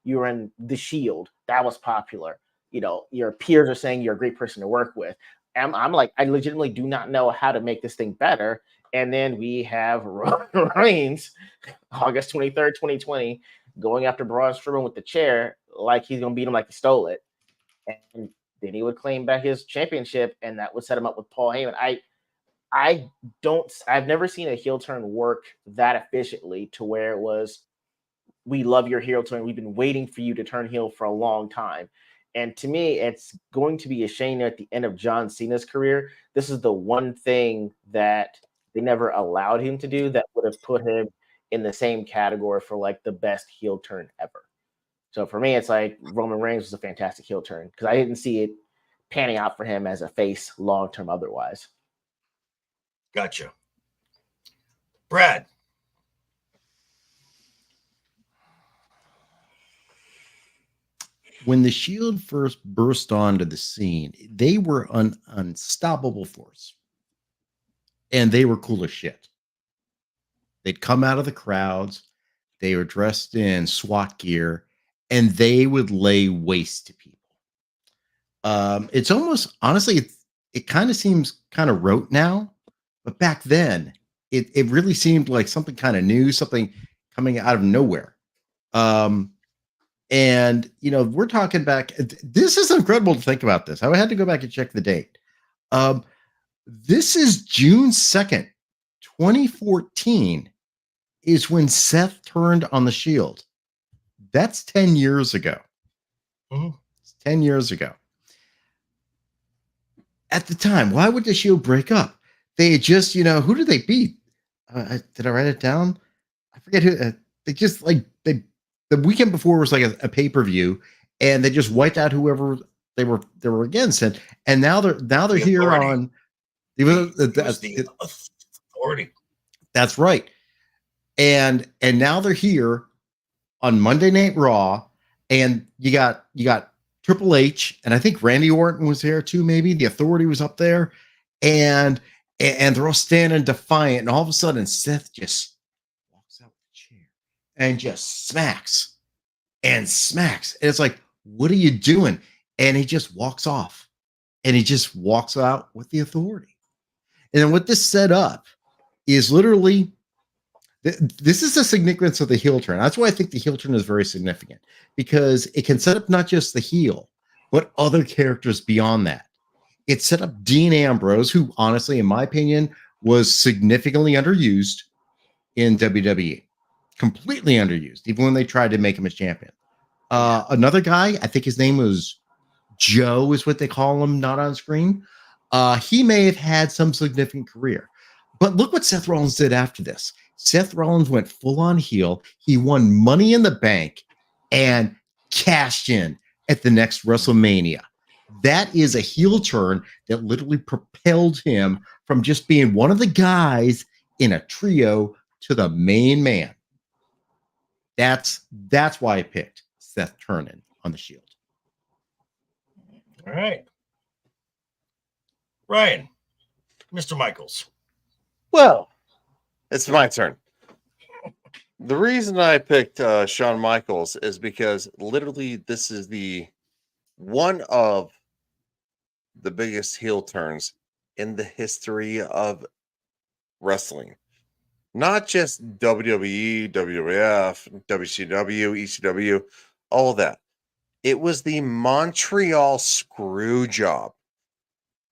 You were in The Shield. That was popular. You know, your peers are saying you're a great person to work with. And I'm like, I legitimately do not know how to make this thing better. And then we have Roman Reigns, August 23rd, 2020, going after Braun Strowman with the chair like he's going to beat him like he stole it. And then he would claim back his championship, and that would set him up with Paul Heyman. I've never seen a heel turn work that efficiently to where it was, we love your heel turn. We've been waiting for you to turn heel for a long time. And to me, it's going to be a shame at the end of John Cena's career. This is the one thing that they never allowed him to do that would have put him in the same category for like the best heel turn ever. So for me, it's like Roman Reigns was a fantastic heel turn because I didn't see it panning out for him as a face long-term otherwise. Gotcha. Brad. When the Shield first burst onto the scene, they were an unstoppable force. And they were cool as shit. They'd come out of the crowds. They were dressed in SWAT gear, and they would lay waste to people. It's almost, honestly, it kind of seems kind of rote now, but back then, it really seemed like something kind of new, something coming out of nowhere. And, you know, we're talking back. This is incredible to think about this. I had to go back and check the date. This is June 2nd, 2014 is when Seth turned on the Shield. That's 10 years ago. It's 10 years ago. At the time, why would the Shield break up? They had just, you know, who did they beat? Did I write it down? I forget who. They just like the weekend before was like a pay-per-view, and they just wiped out whoever they were against, and now they're here on the authority. That's right. And now they're here on Monday Night Raw, and you got Triple H, and I think Randy Orton was there too. Maybe the Authority was up there, and they're all standing defiant, and all of a sudden Seth just walks out the chair and just smacks. And it's like, what are you doing? And he just walks off, and he just walks out with the Authority. And then what this set up is literally, this is the significance of the heel turn. That's why I think the heel turn is very significant, because it can set up not just the heel, but other characters beyond that. It set up Dean Ambrose, who honestly, in my opinion, was significantly underused in WWE. Completely underused, even when they tried to make him a champion. Another guy, I think his name was Joe, is what they call him, not on screen. He may have had some significant career, but look what Seth Rollins did after this. Seth Rollins went full on heel. He won Money in the Bank and cashed in at the next WrestleMania. That is a heel turn that literally propelled him from just being one of the guys in a trio to the main man. That's why I picked Seth Turner on the Shield. All right. Ryan, Mr. Michaels. Well, it's my turn. The reason I picked Shawn Michaels is because literally this is one of the biggest heel turns in the history of wrestling. Not just WWE, WWF, WCW, ECW, all of that. It was the Montreal screw job.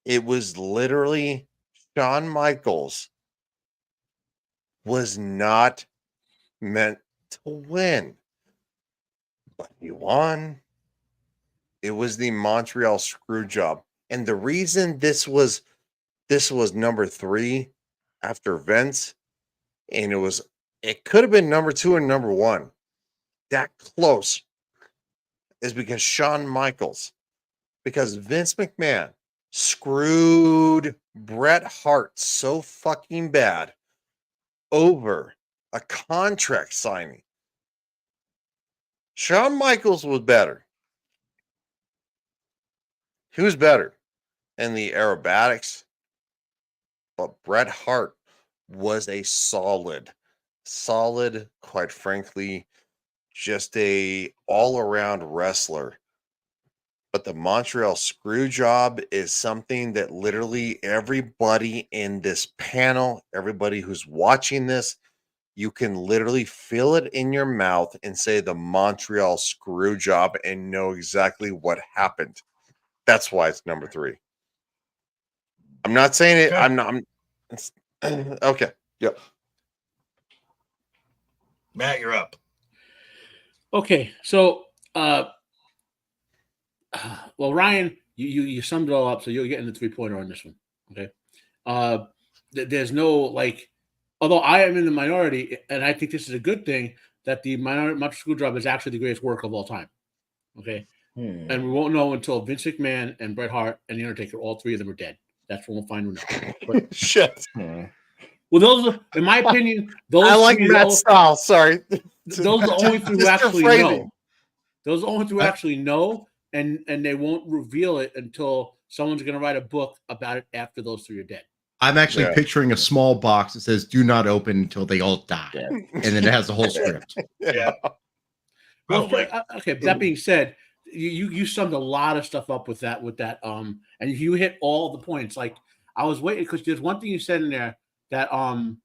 It was literally Shawn Michaels was not meant to win, but he won. It was the Montreal screw job. And the reason this was number 3 after Vince, and it could have been number 2 and number 1. That close is because Shawn Michaels, because Vince McMahon screwed Bret Hart so fucking bad over a contract signing. Shawn Michaels was better. He was better in the aerobatics, but Bret Hart was a solid, quite frankly, just a all-around wrestler. But the Montreal screw job is something that literally everybody in this panel, everybody who's watching this, you can literally feel it in your mouth and say the Montreal screw job and know exactly what happened. That's why it's number 3. I'm not saying it. Okay. Okay. Yep. Matt, you're up. Okay, so well, Ryan, you summed it all up, so you're getting the 3-pointer on this one. Okay, there's no although I am in the minority, and I think this is a good thing that the Montreal screw job is actually the greatest work of all time. Okay, and we won't know until Vince McMahon and Bret Hart and The Undertaker, all 3 of them are dead. That's when we'll find out. But, shit. Well, those are, in my opinion, those I like Matt's style. Sorry. Those are the only 3 who actually phrasing. know. Those are the only 3 who actually know, and they won't reveal it until someone's going to write a book about it after those 3 are dead. I'm actually picturing a small box that says "Do not open until they all die," and then it has the whole script. Yeah. Well, okay. That being said, you summed a lot of stuff up with that, and you hit all the points. Like, I was waiting because there's one thing you said in there that the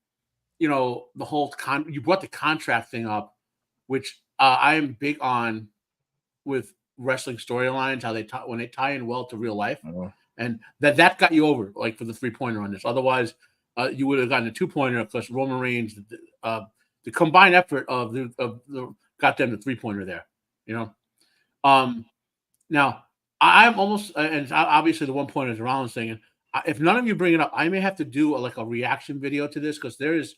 whole you brought the contract thing up, which I am big on with wrestling storylines, how when they tie in well to real life, and that got you over for the 3-pointer on this. Otherwise, you would have gotten a 2-pointer because Roman Reigns, the combined effort of the got them the 3-pointer there. Now I'm almost, and obviously the 1-pointer is Rollins thing. And if none of you bring it up, I may have to do a reaction video to this because there is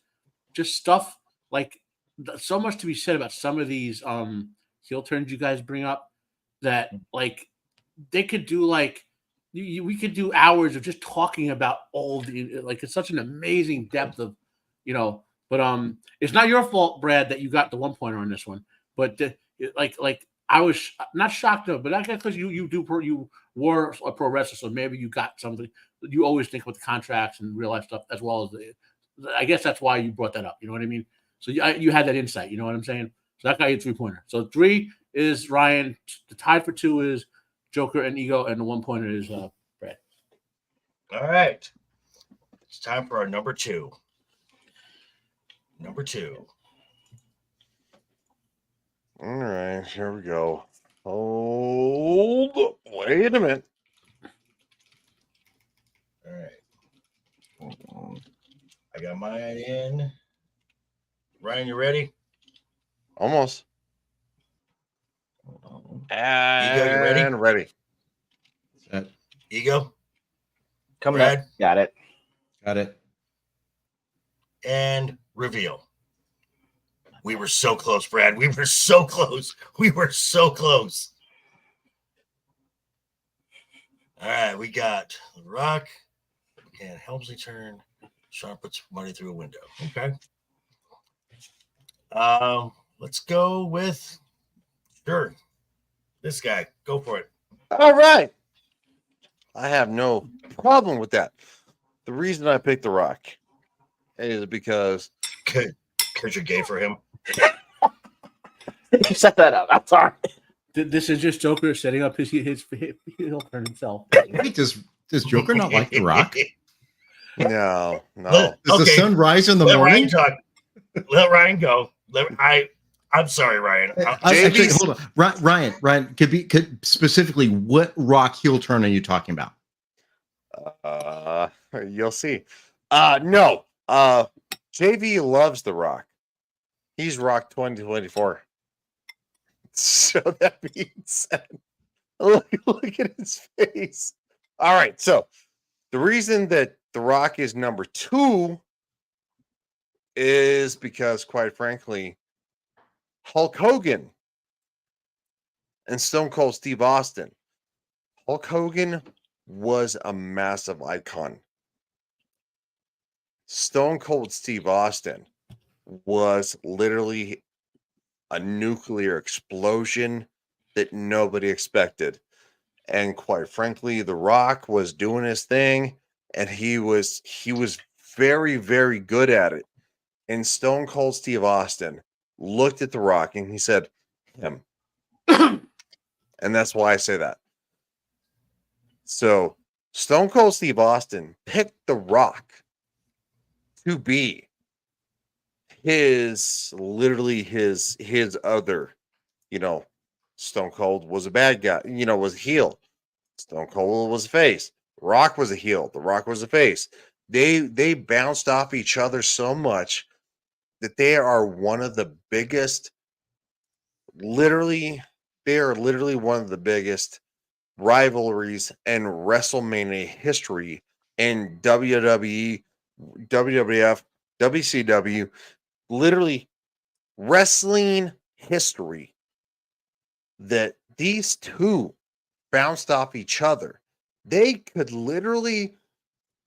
just stuff so much to be said about some of these heel turns you guys bring up that they could do we could do hours of just talking about all the it's such an amazing depth of but it's not your fault, Brad, that you got the 1-pointer on this one, but I was not shocked though, but I guess because you were a pro wrestler, so maybe you got something. You always think with contracts and real life stuff as well as I guess that's why you brought that up. You know what I mean? So you had that insight. You know what I'm saying? So that got you a 3-pointer. So 3 is Ryan. The tied for 2 is Joker and Ego, and the 1-pointer is Brad. All right. It's time for our number 2. Number 2. All right, here we go. Hold. Wait a minute. All right. I got mine in. Ryan, you ready? Almost. And you ready? Ready. Set. Ego, Coming Brad? up. Got it. Got it. And reveal. We were so close, Brad. We were so close. We were so close. All right, we got The Rock and Helmsley turn. Sean puts money through a window. Okay. Let's go with this guy. Go for it. All right. I have no problem with that. The reason I picked The Rock is because Because you're gay for him. You set that up. I'm sorry. This is just Joker setting up his heel turn himself. Wait, does Joker not like The Rock? no. Does the sun rise in the Let morning? Ryan talk. Let Ryan go. I'm sorry, Ryan. Actually, hold on. Ryan, could specifically what Rock heel turn are you talking about? You'll see. No. JV loves The Rock. He's Rock 2024. So that being said, look at his face. All right. So the reason that The Rock is number 2 is because, quite frankly, Hulk Hogan and Stone Cold Steve Austin. Hulk Hogan was a massive icon. Stone Cold Steve Austin was literally a nuclear explosion that nobody expected. And quite frankly, The Rock was doing his thing, and he was very, very good at it. And Stone Cold Steve Austin looked at The Rock and he said, him. And that's why I say that. So Stone Cold Steve Austin picked The Rock to be his other, Stone Cold was a bad guy, was a heel. Stone Cold was a face. Rock was a heel. The Rock was a face. They bounced off each other so much that they are one of the biggest, they are literally one of the biggest rivalries in WrestleMania history in WWE, WWF, WCW, literally wrestling history, that these two bounced off each other. They could literally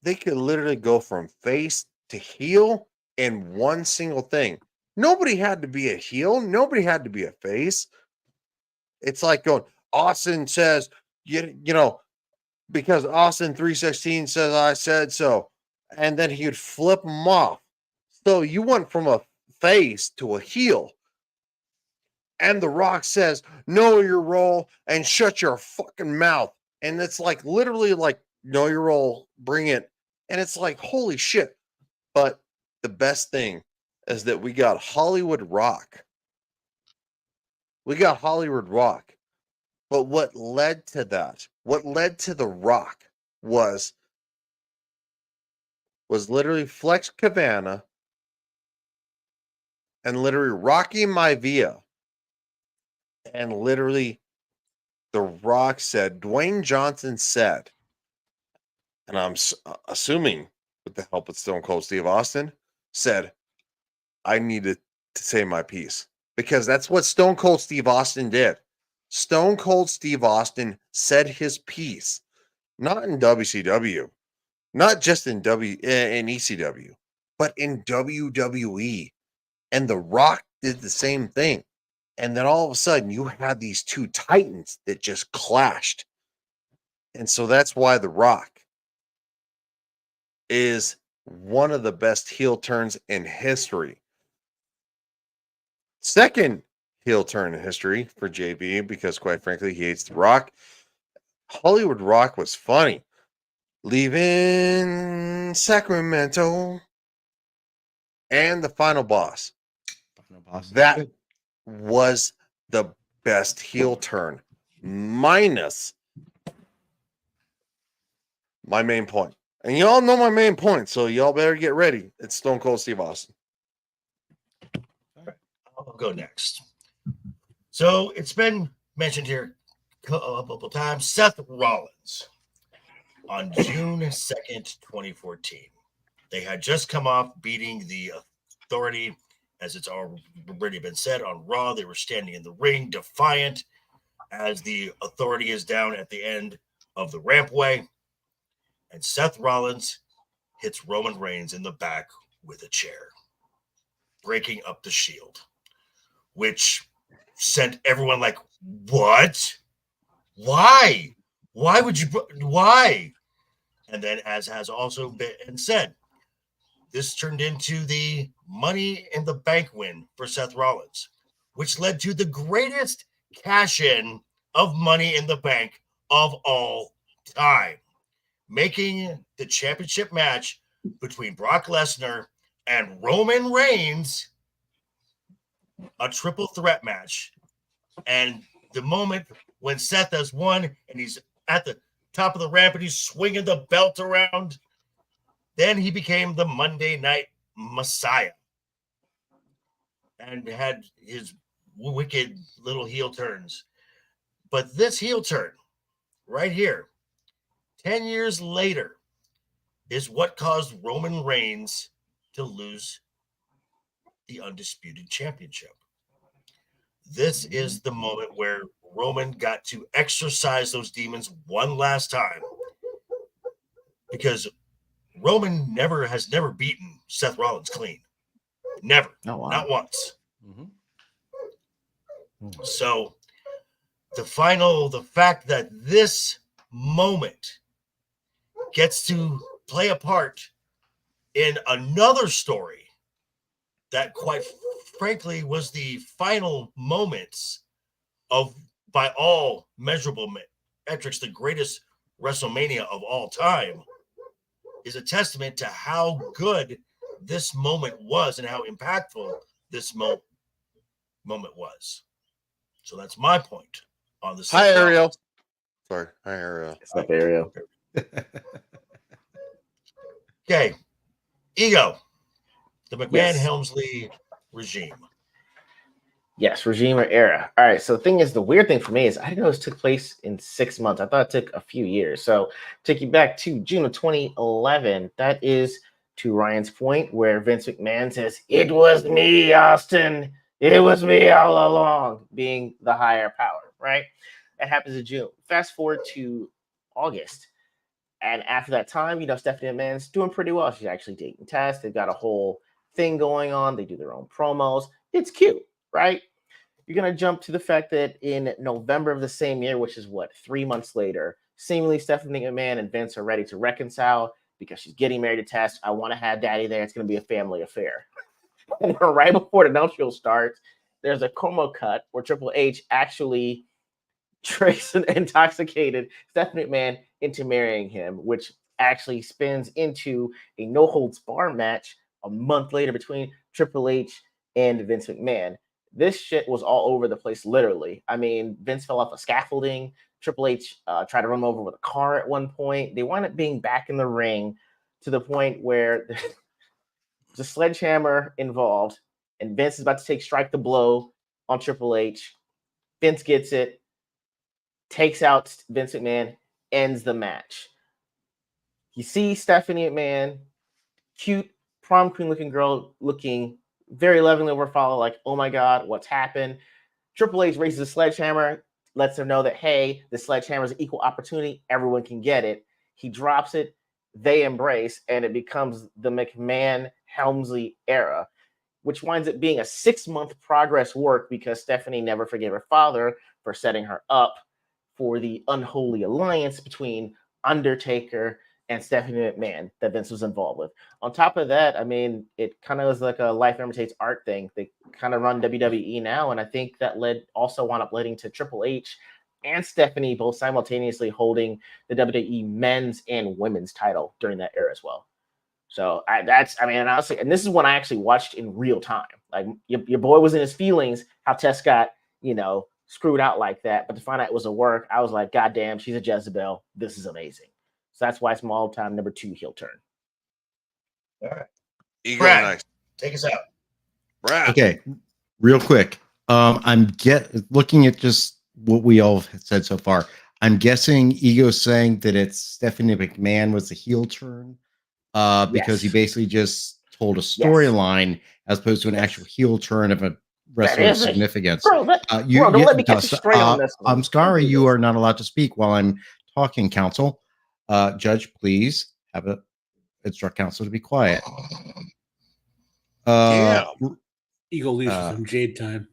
go from face to heel in one single thing. Nobody had to be a heel. Nobody had to be a face. It's like going, Austin says, because Austin 316 says I said so. And then he would flip them off. So you went from a face to a heel. And The Rock says, know your role and shut your fucking mouth. And it's like literally like, know your role, bring it. And it's like, holy shit. But the best thing is that we got Hollywood Rock. We got Hollywood Rock. But what led to that, what led to The Rock was literally Flex Cabana and literally Rocky Maivia. And literally The Rock said, Dwayne Johnson said, and I'm assuming with the help of Stone Cold Steve Austin, said, I needed to say my piece. Because that's what Stone Cold Steve Austin did. Stone Cold Steve Austin said his piece, not in WCW, not just in ECW, but in WWE. And The Rock did the same thing. And then all of a sudden, you had these two titans that just clashed. And so that's why The Rock is one of the best heel turns in history. Second heel turn in history for JB, because quite frankly, he hates The Rock. Hollywood Rock was funny. Leaving Sacramento and the final boss. That was the best heel turn, minus my main point. And y'all know my main point, so y'all better get ready. It's Stone Cold Steve Austin. I'll go next. So it's been mentioned here a couple times, Seth Rollins on June 2nd, 2014. They had just come off beating the Authority, as it's already been said on Raw. They were standing in the ring, defiant, as the Authority is down at the end of the rampway. And Seth Rollins hits Roman Reigns in the back with a chair, breaking up the Shield, which sent everyone like, what? Why? Why would you? Why? And then, as has also been said, this turned into the Money in the Bank win for Seth Rollins, which led to the greatest cash-in of Money in the Bank of all time, making the championship match between Brock Lesnar and Roman Reigns a triple threat match. And the moment when Seth has won and he's at the top of the ramp and he's swinging the belt around, then he became the Monday Night Messiah and had his wicked little heel turns. But this heel turn right here, 10 years later, is what caused Roman Reigns to lose the Undisputed Championship. This is the moment where Roman got to exercise those demons one last time, because Roman has never beaten Seth Rollins clean. Never. Oh, wow. Not once. Mm-hmm. So the fact that this moment gets to play a part in another story that, quite frankly, was the final moments of, by all measurable metrics, the greatest WrestleMania of all time, is a testament to how good this moment was and how impactful this moment was. So that's my point on this. Hi, Ariel. Sorry. Hi, Ariel. It's not Ariel. Okay. Ego. The McMahon Yes. Helmsley regime. Yes, regime or era. All right. So the thing is, the weird thing for me is I didn't know this took place in 6 months. I thought it took a few years. So take you back to June of 2011. That is to Ryan's point where Vince McMahon says, "It was me, Austin. It was me all along," being the higher power, right? That happens in June. Fast forward to August. And after that time, Stephanie McMahon's doing pretty well. She's actually dating Tess. They've got a whole thing going on. They do their own promos. It's cute, right? You're going to jump to the fact that in November of the same year, which is 3 months later, seemingly Stephanie McMahon and Vince are ready to reconcile because she's getting married to Tess. I want to have Daddy there. It's going to be a family affair. And right before the nuptial starts, there's a promo cut where Triple H actually tricks an intoxicated Stephanie McMahon into marrying him, which actually spins into a no-holds-barred match a month later between Triple H and Vince McMahon. This shit was all over the place, literally. I mean, Vince fell off a scaffolding. Triple H tried to run him over with a car at one point. They wound up being back in the ring to the point where there's a sledgehammer involved, and Vince is about to strike the blow on Triple H. Vince gets it, takes out Vince McMahon, ends the match. You see Stephanie McMahon, cute prom queen looking girl, looking very lovingly over follow, like, oh my God, what's happened? Triple H raises a sledgehammer, lets them know that, hey, the sledgehammer is an equal opportunity. Everyone can get it. He drops it. They embrace, and it becomes the McMahon-Helmsley era, which winds up being a 6-month progress work because Stephanie never forgave her father for setting her up for the unholy alliance between Undertaker and Stephanie McMahon that Vince was involved with. On top of that, I mean, it kind of was like a life imitates art thing. They kind of run WWE now, and I think that wound up leading to Triple H and Stephanie both simultaneously holding the WWE men's and women's title during that era as well. So honestly, and this is when I actually watched in real time. Like your boy was in his feelings how Tess got, screwed out like that. But to find out it was a work, I was like, God damn, she's a Jezebel. This is amazing. So that's why it's my all-time number 2 heel turn. All right. Ego, Brad, nice. take us out. Brad. Okay, real quick. I'm looking at just what we all have said so far. I'm guessing Ego's saying that it's Stephanie McMahon was the heel turn because he Yes. basically just told a storyline as opposed to an actual heel turn of a wrestler of is a- significance. Bro, You, don't you- let me catch you Dust, straight on this one. I'm Don't sorry, do you this. are not allowed to speak while I'm talking, counsel. Judge, please instruct counsel to be quiet. Damn. Ego leaves for some Jade time.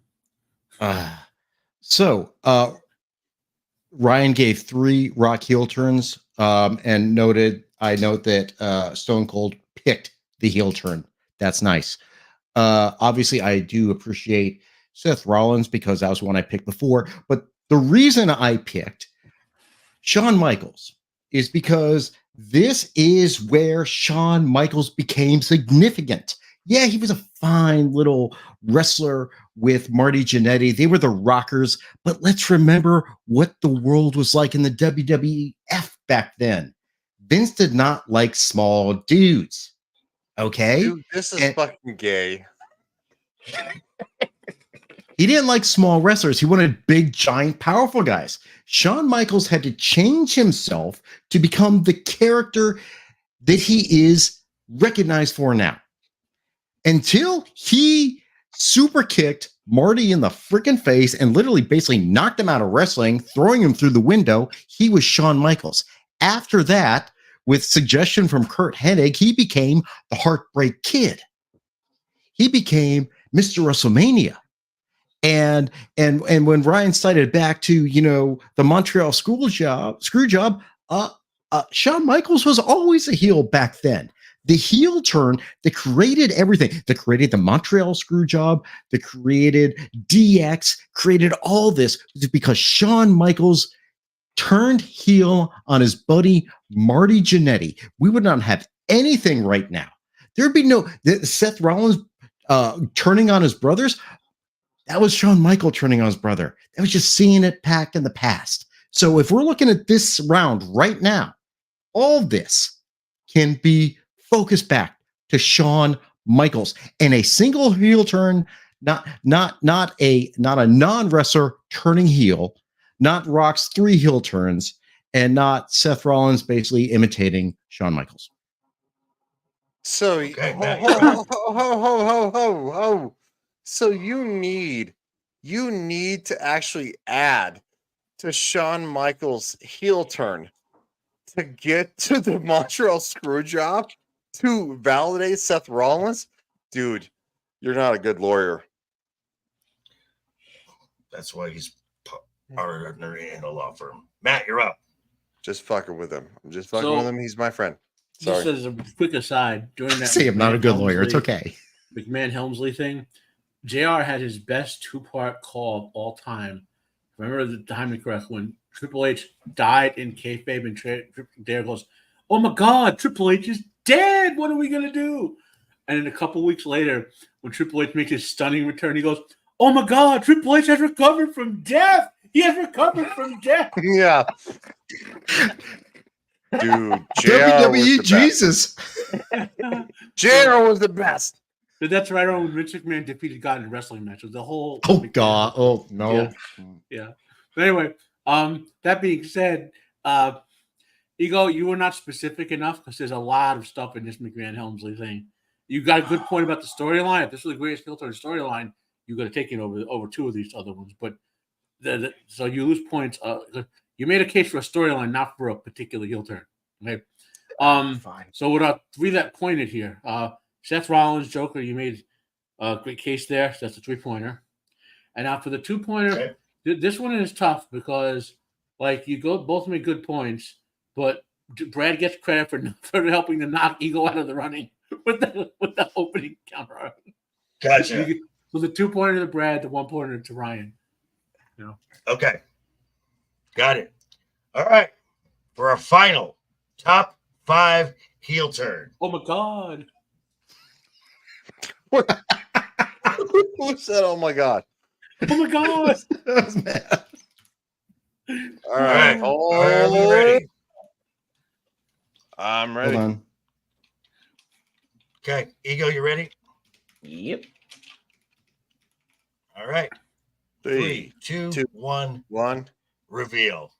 So Ryan gave 3 Rock heel turns and I note that Stone Cold picked the heel turn. That's nice. Obviously, I do appreciate Seth Rollins because that was one I picked before. But the reason I picked Shawn Michaels is because this is where Shawn Michaels became significant. Yeah, he was a fine little wrestler with Marty Jannetty. They were the Rockers, but let's remember what the world was like in the WWF back then. Vince did not like small dudes. Okay? Dude, this is And fucking gay. he didn't like small wrestlers. He wanted big, giant, powerful guys. Shawn Michaels had to change himself to become the character that he is recognized for now. Until he super kicked Marty in the freaking face and literally basically knocked him out of wrestling, throwing him through the window, he was Shawn Michaels. After that, with suggestion from Kurt Hennig, he became the Heartbreak Kid. He became Mr. WrestleMania. And when Ryan cited back to, the Montreal screw job, Shawn Michaels was always a heel back then. The heel turn that created everything, that created the Montreal screw job, that created DX, created all this because Shawn Michaels turned heel on his buddy Marty Jannetty. We would not have anything right now. There'd be no Seth Rollins turning on his brothers. That was Shawn Michaels turning on his brother. That was just seeing it back in the past. So if we're looking at this round right now, all this can be focused back to Shawn Michaels and a single heel turn, not a non-wrestler turning heel, not Rock's 3 heel turns, and not Seth Rollins basically imitating Shawn Michaels. So Okay, Matt, So you need to actually add to Shawn Michaels' heel turn to get to the Montreal screw job to validate Seth Rollins? Dude, you're not a good lawyer. That's why he's partner in a law firm. Matt, you're up. Just fucking with him. I'm just fucking with him. He's my friend. Just Sorry. as a quick aside, during that Say I'm not a good lawyer. It's Helmsley- okay. McMahon Helmsley thing, JR had his best 2-part call of all time. Remember the timing correct when Triple H died in kayfabe and Dare goes, "Oh my God, Triple H is dead. What are we gonna do?" And then a couple weeks later, when Triple H makes his stunning return, he goes, "Oh my God, Triple H has recovered from death. He has recovered from death." Yeah. Dude, JR WWE was the Jesus. JR was the best. But that's right on when Vince McMahon defeated God in a wrestling match. It was the whole Oh God. Oh no. Yeah. But anyway, that being said, Ego, you were not specific enough because there's a lot of stuff in this McMahon Helmsley thing. You got a good point about the storyline. If this was the greatest heel turn storyline, you got to take it over 2 of these other ones. But so you lose points. You made a case for a storyline, not for a particular heel turn. Okay. Fine. So with our 3 that pointed here, Seth Rollins, Joker, you made a great case there. So that's a 3-pointer. And now for the 2-pointer, this one is tough because you both made good points, but Brad gets credit for helping to knock Ego out of the running with the opening counter. Gotcha. So the 2-pointer to Brad, the 1-pointer to Ryan. Okay. Got it. All right. For our final top 5 heel turn. Oh my God. Who said, "Oh my God"? Oh my God. That was mad. All right. Are we ready? I'm ready. Hold on. Okay. Ego, you ready? Yep. All right. 3, 2, two, 1, 1. reveal.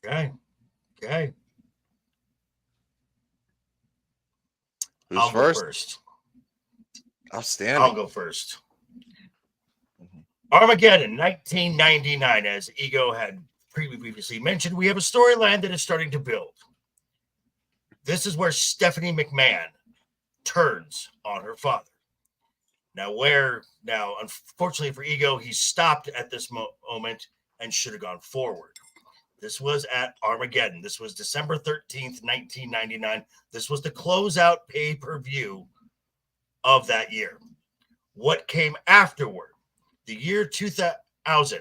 Okay. Who's I'll first? go first. Outstanding. I'll go first. Armageddon, 1999. As Ego had previously mentioned, we have a storyline that is starting to build. This is where Stephanie McMahon turns on her father. Now, unfortunately for Ego, he stopped at this moment and should have gone forward. This was at Armageddon. This was December 13th, 1999. This was the closeout pay-per-view of that year. What came afterward? The year 2000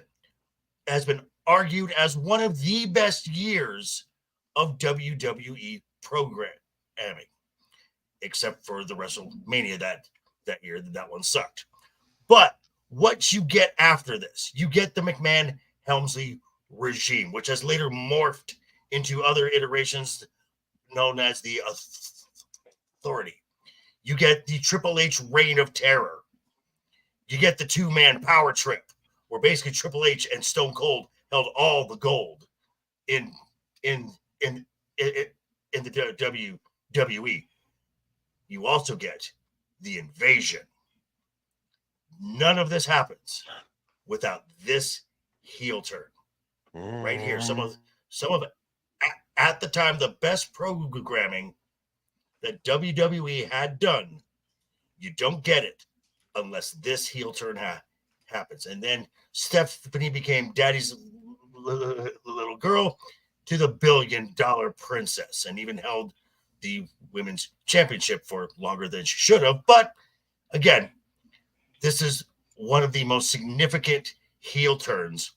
has been argued as one of the best years of WWE programming, except for the WrestleMania that year. That one sucked. But what you get after this, you get the McMahon-Helmsley regime, which has later morphed into other iterations known as the Authority. You get the Triple H reign of terror. You get the two-man power trip, where basically Triple H and Stone Cold held all the gold in the WWE. You also get the Invasion. None of this happens without this heel turn right here. Some of at the time the best programming that WWE had done. You don't get it unless this heel turn happens. And then Stephanie became Daddy's little girl to the billion-dollar princess, and even held the women's championship for longer than she should have. But again, this is one of the most significant heel turns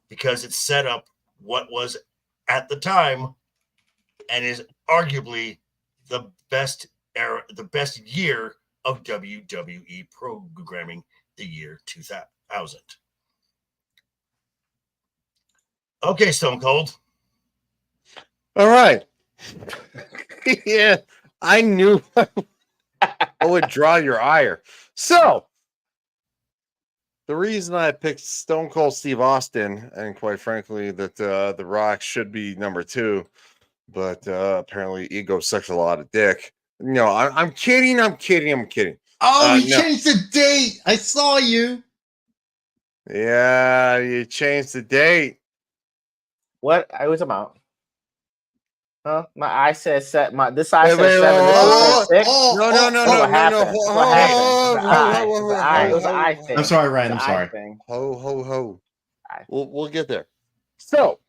because it set up what was at the time and is arguably the best era, the best year of WWE programming, the year 2000. Okay, Stone Cold. All right. Yeah, I knew I would draw your ire. So, the reason I picked Stone Cold Steve Austin, and quite frankly, that The Rock should be number 2, but apparently Ego sucks a lot of dick. No, I'm kidding. Oh, you no. changed the date. I saw you. Yeah, you changed the date. What? I was about. Huh? My eye says set. This eye Wait, says wait, 7. This one says 6. No. What happened? What happened? It was an eye. It was an eye thing. I'm sorry, Ryan. It's I'm an eye sorry. thing. Ho. Eye. We'll get there. So,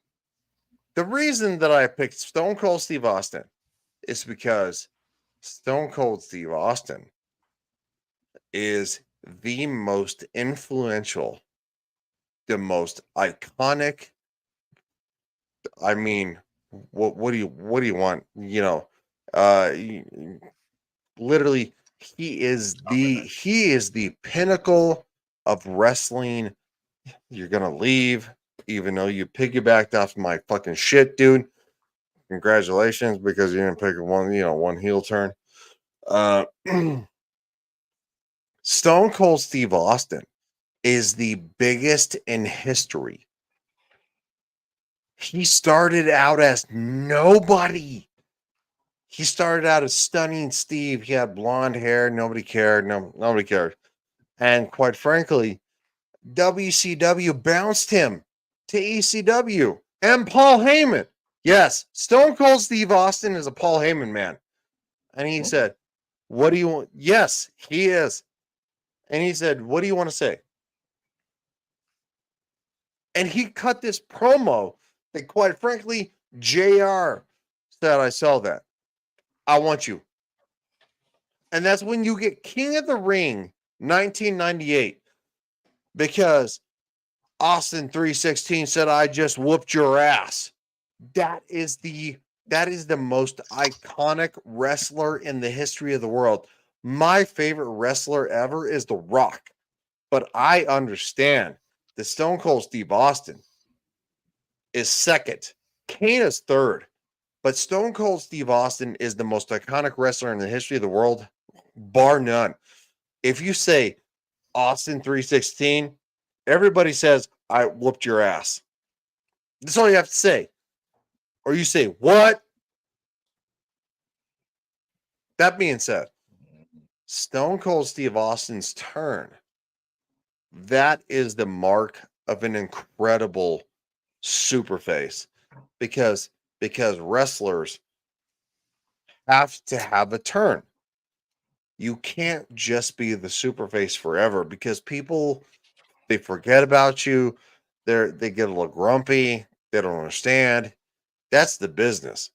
the reason that I picked Stone Cold Steve Austin is because Stone Cold Steve Austin is the most influential, the most iconic. I mean, what do you want? You know, literally, he is the pinnacle of wrestling. You're gonna leave, even though you piggybacked off my fucking shit, dude. Congratulations, because you didn't pick one heel turn. Stone Cold Steve Austin is the biggest in history. He started out as nobody. He started out as Stunning Steve. He had blonde hair. Nobody cared. Nobody cared. And quite frankly, WCW bounced him to ECW and Paul Heyman. Yes, Stone Cold Steve Austin is a Paul Heyman man. And he said, what do you want? Yes, he is. And he said, what do you want to say? And he cut this promo that, quite frankly, JR said, I saw that. I want you. And that's when you get King of the Ring 1998. Because Austin 316 said, I just whooped your ass. That is the most iconic wrestler in the history of the world. My favorite wrestler ever is The Rock. But I understand that Stone Cold Steve Austin is second. Kane is third. But Stone Cold Steve Austin is the most iconic wrestler in the history of the world, bar none. If you say Austin 316, everybody says, I whooped your ass. That's all you have to say. Or you say, what? That being said, Stone Cold Steve Austin's turn, that is the mark of an incredible superface because wrestlers have to have a turn. You can't just be the superface forever because people, they forget about you. They get a little grumpy. They don't understand. That's the business.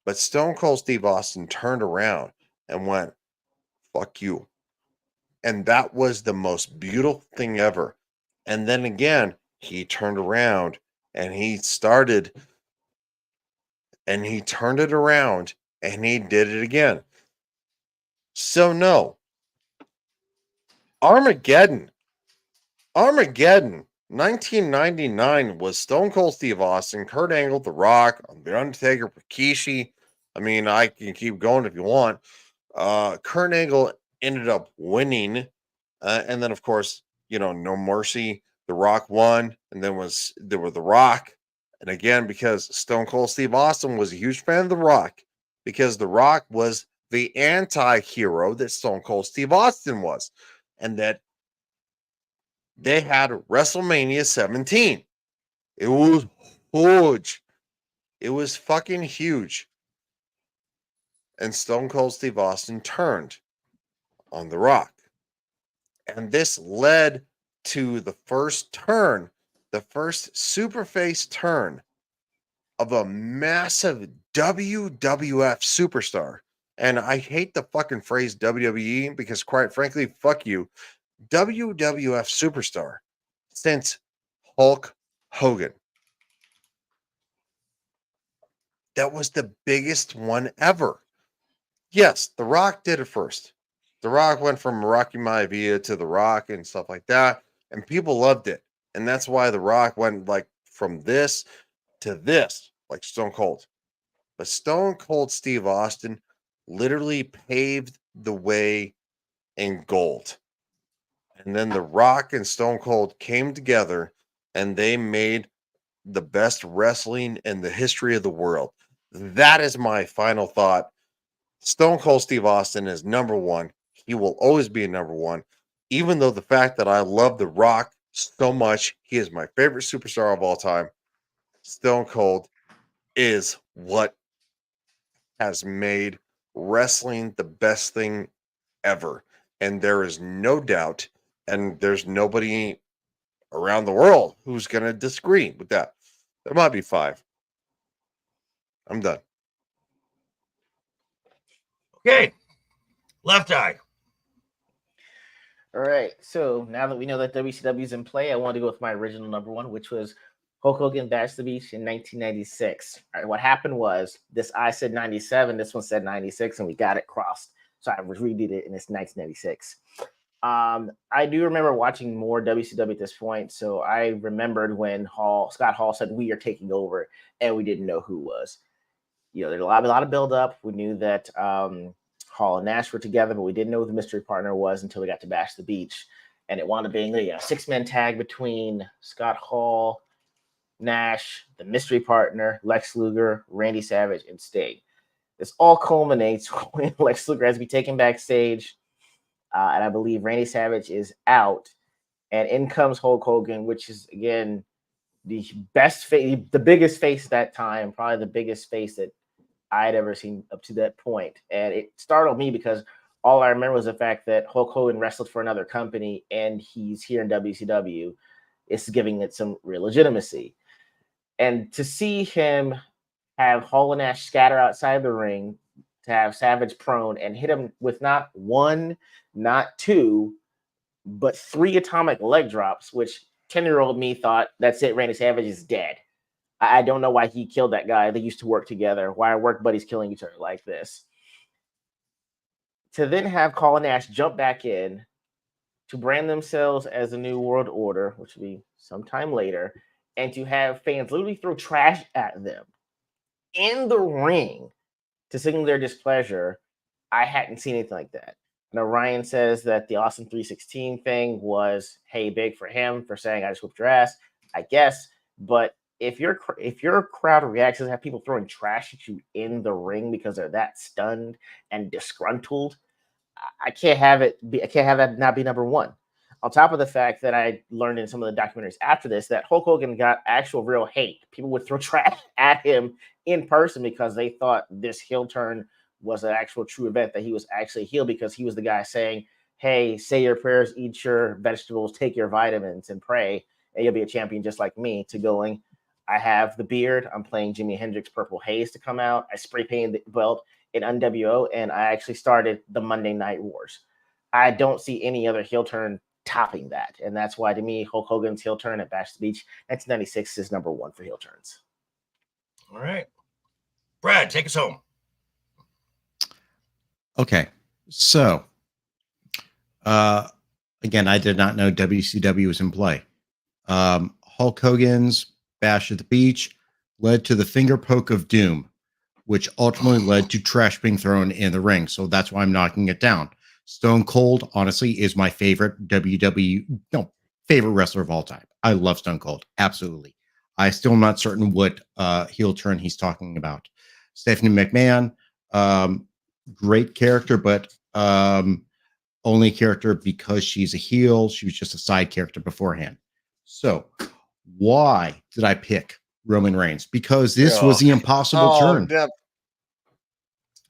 But Stone Cold Steve Austin turned around and went, fuck you. And that was the most beautiful thing ever. And then again, he turned around and he started and he turned it around and he did it again. So no. Armageddon, 1999 was Stone Cold Steve Austin, Kurt Angle, The Rock, The Undertaker, Rikishi. I mean, I can keep going if you want. Kurt Angle ended up winning. And then, of course, No Mercy, The Rock won. And then there were The Rock. And again, because Stone Cold Steve Austin was a huge fan of The Rock, because The Rock was the anti-hero that Stone Cold Steve Austin was. And that they had WrestleMania 17. It was huge. It was fucking huge. And Stone Cold Steve Austin turned on The Rock. And this led to the first turn, the first superface turn of a massive WWF superstar. And I hate the fucking phrase WWE because, quite frankly, fuck you. WWF superstar since Hulk Hogan. That was the biggest one ever. Yes, The Rock did it first. The Rock went from Rocky Maivia to The Rock and stuff like that, and people loved it. And that's why The Rock went like from this to this, like Stone Cold. But Stone Cold Steve Austin literally paved the way in gold. And then The Rock and Stone Cold came together and they made the best wrestling in the history of the world. That is my final thought. Stone Cold Steve Austin is number one. He will always be a number one, even though the fact that I love The Rock so much, he is my favorite superstar of all time. Stone Cold is what has made wrestling the best thing ever. And there is no doubt, and there's nobody around the world who's going to disagree with that. There might be 5. I'm done. Okay. Left Eye. All right. So now that we know that WCW is in play, I wanted to go with my original number one, which was Hulk Hogan Bash the Beach in 1996. All right, what happened was I said 97, this one said 96, and we got it crossed. So I redid it, and it's 1996. I do remember watching more WCW at this point, so I remembered when Scott Hall said, "We are taking over," and we didn't know who was. There's a lot of build up. We knew that Hall and Nash were together, but we didn't know who the mystery partner was until we got to Bash the Beach, and it wound up being a 6-man tag between Scott Hall, Nash, the mystery partner, Lex Luger, Randy Savage, and Sting. This all culminates when Lex Luger has to be taken backstage, and I believe Randy Savage is out, and in comes Hulk Hogan, which is, again, the best face, the biggest face at that time, probably the biggest face that I had ever seen up to that point. And it startled me because all I remember was the fact that Hulk Hogan wrestled for another company and he's here in WCW. It's giving it some real legitimacy. And to see him have Hall and Nash scatter outside the ring, to have Savage prone and hit him with not 1, not 2, but 3 atomic leg drops, which 10-year-old me thought, that's it, Randy Savage is dead. I don't know why he killed that guy. They used to work together. Why are work buddies killing each other like this? To then have Hall and Nash jump back in to brand themselves as a new world order, which will be sometime later, and to have fans literally throw trash at them in the ring to signal their displeasure, I hadn't seen anything like that. Now Ryan says that the Austin 316 thing was, hey, big for him for saying I just whooped your ass, I guess. But if your crowd reacts to have people throwing trash at you in the ring because they're that stunned and disgruntled, I can't have that not be number one. On top of the fact that I learned in some of the documentaries after this that Hulk Hogan got actual real hate. People would throw trash at him in person because they thought this heel turn was an actual true event, that he was actually heel because he was the guy saying, hey, say your prayers, eat your vegetables, take your vitamins, and pray, and you'll be a champion just like me, to going, I have the beard, I'm playing Jimi Hendrix Purple Haze to come out, I spray painted the belt in NWO, and I actually started the Monday Night Wars. I don't see any other heel turn topping that, and that's why, to me, Hulk Hogan's heel turn at Bash the Beach 1996 is number one for heel turns. All right. Brad, take us home. Okay. So, again, I did not know WCW was in play. Hulk Hogan's Bash at the Beach led to the finger poke of doom, which ultimately led to trash being thrown in the ring. So that's why I'm knocking it down. Stone Cold, honestly, is my favorite favorite wrestler of all time. I love Stone Cold. Absolutely. I still am not certain what heel turn he's talking about. Stephanie McMahon, great character, but only character because she's a heel. She was just a side character beforehand. So why did I pick Roman Reigns? Because this was the impossible turn.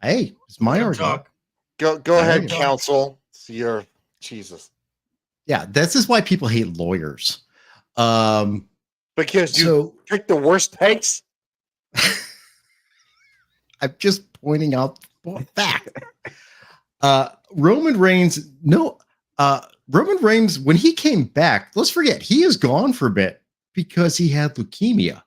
Hey, it's my argument. Go ahead, counsel. You're Jesus. Yeah, this is why people hate lawyers. Because you pick the worst takes. I'm just pointing out the fact. Roman Reigns, Roman Reigns, when he came back, let's forget, he is gone for a bit because he had leukemia.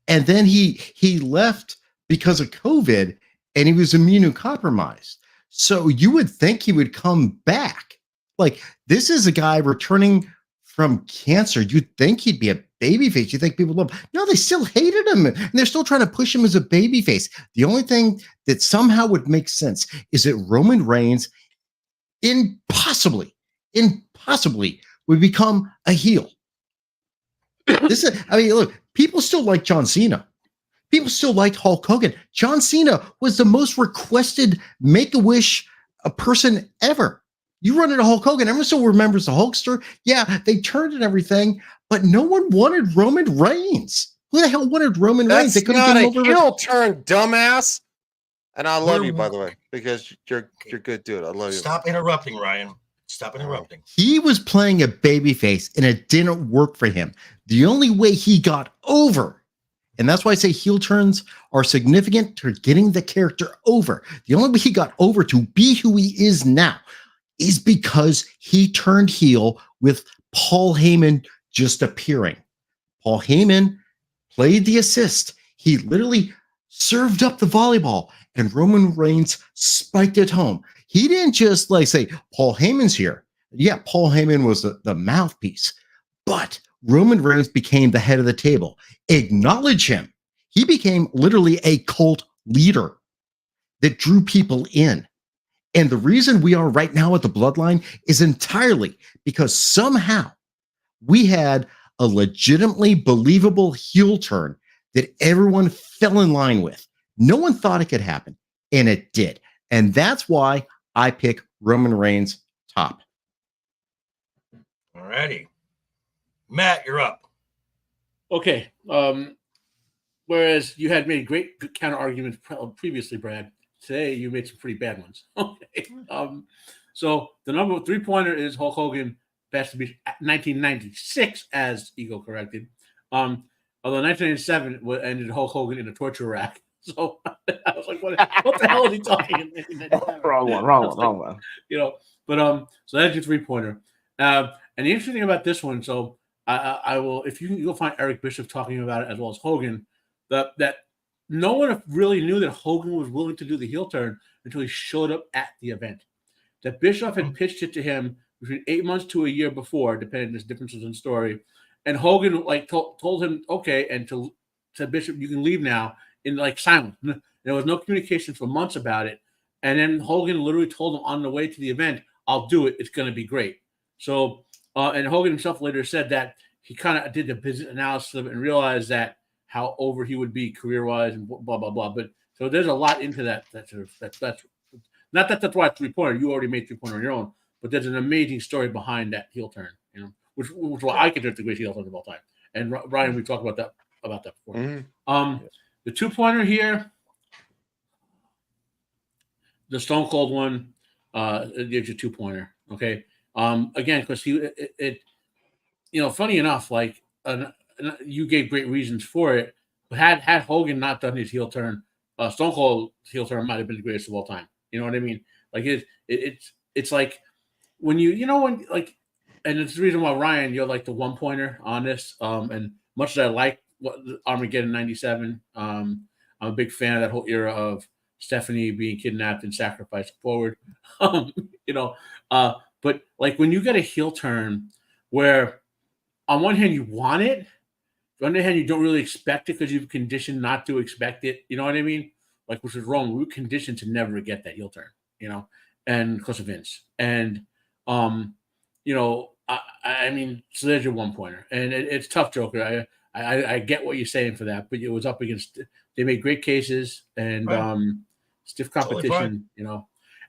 And then he left because of COVID and he was immunocompromised. So you would think he would come back. Like, this is a guy returning from cancer. You'd think he'd be a babyface. You think people love him. No, they still hated him. And they're still trying to push him as a babyface. The only thing that somehow would make sense is that Roman Reigns impossibly would become a heel. Look, people still like John Cena. People still like Hulk Hogan. John Cena was the most requested Make-A-Wish person ever. You run into Hulk Hogan, everyone still remembers the Hulkster. Yeah, they turned and everything, but no one wanted Roman Reigns. Who the hell wanted Roman Reigns? They That's not a heel turn, dumbass. And I love you, by the way, because you're good, dude. I love you. Stop interrupting, Ryan. Stop interrupting. He was playing a babyface, and it didn't work for him. The only way he got over, and that's why I say heel turns are significant to getting the character over. The only way he got over to be who he is now is because he turned heel with Paul Heyman just appearing. Paul Heyman played the assist. He literally served up the volleyball, and Roman Reigns spiked it home. He didn't just say, Paul Heyman's here. Yeah, Paul Heyman was the mouthpiece, but Roman Reigns became the head of the table. Acknowledge him. He became literally a cult leader that drew people in. And the reason we are right now at the Bloodline is entirely because somehow we had a legitimately believable heel turn that everyone fell in line with. No one thought it could happen, and it did. And that's why I pick Roman Reigns top. All righty. Matt, you're up. Okay. Whereas you had made great counter arguments previously, Brad, today you made some pretty bad ones. Okay. So the number 3-pointer is Hulk Hogan, Bash the Beach, 1996, as Ego corrected. Although 1997 ended Hulk Hogan in a torture rack. So I was like, what the hell is he talking in 1997? Wrong one. So that's your 3-pointer. And the interesting thing about this one, so I will, if you'll find Eric Bischoff talking about it as well as Hogan, that no one really knew that Hogan was willing to do the heel turn until he showed up at the event. That Bischoff had pitched it to him between 8 months to a year before, depending on the differences in story. And Hogan told him okay, and to said, Bishop, you can leave now, in like silence. There was no communication for months about it. And then Hogan literally told him on the way to the event, I'll do it. It's going to be great. So, and Hogan himself later said that he kind of did the business analysis of it and realized that how over he would be career-wise and blah, blah, blah. But so there's a lot into that. That's not that that's why it's 3-pointer. You already made 3-pointer on your own, but there's an amazing story behind that heel turn, which why I consider the greatest heel turn of all time. And Ryan, we talked about that before. Mm-hmm. The 2-pointer here, the Stone Cold one, it gives you 2-pointer. Okay. Again, because funny enough, like you gave great reasons for it, but had Hogan not done his heel turn, Stone Cold heel turn might have been the greatest of all time. You know what I mean? Like it's like when when like, and it's the reason why Ryan, you're like the 1-pointer on this. And much as I like what Armageddon '97, I'm a big fan of that whole era of Stephanie being kidnapped and sacrificed forward. But like when you get a heel turn where on one hand you want it, on the other hand you don't really expect it because you've conditioned not to expect it. You know what I mean? Like, which is wrong. We were conditioned to never get that heel turn, and because of Vince. And I mean, so there's your 1-pointer, and it's tough, Joker. I get what you're saying for that, but it was up against. They made great cases and stiff competition,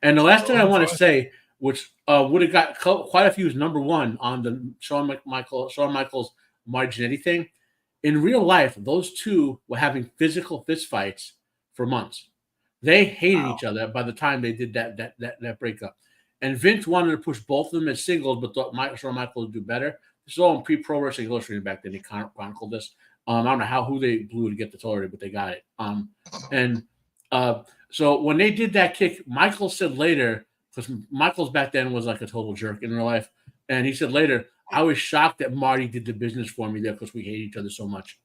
And the last thing I want to say, which would have got quite a few, is number 1 on the Shawn Michaels Marty Jannetty thing. In real life, those two were having physical fistfights for months. They hated each other by the time they did that breakup. And Vince wanted to push both of them as singles, but thought Shawn Michaels would do better. This is all in pre-Pro Wrestling Illustrated back then. They chronicled this. I don't know who they blew to get this already, but they got it. So when they did that kick, Michael said later, because Michaels back then was like a total jerk in real life, and he said later, I was shocked that Marty did the business for me there because we hate each other so much.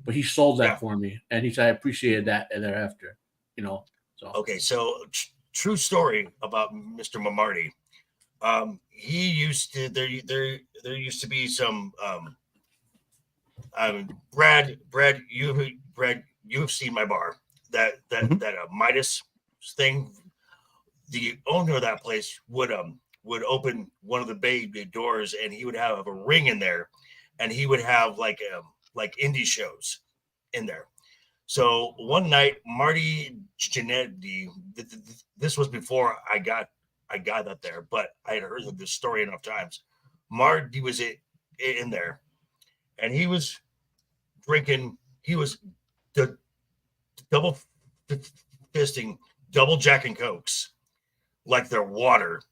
But he sold that for me, and he said I appreciated that thereafter. So okay, so true story about Mr. Marty. He used to there used to be some Brad, you've seen my bar, that Midas thing. The owner of that place would open one of the bay doors, and he would have a ring in there, and he would have like indie shows in there. So one night, Marty Jannetty, this was before I got that there, but I had heard of this story enough times. Marty was in there, and he was drinking. He was the double fisting, double Jack and Cokes like they're water.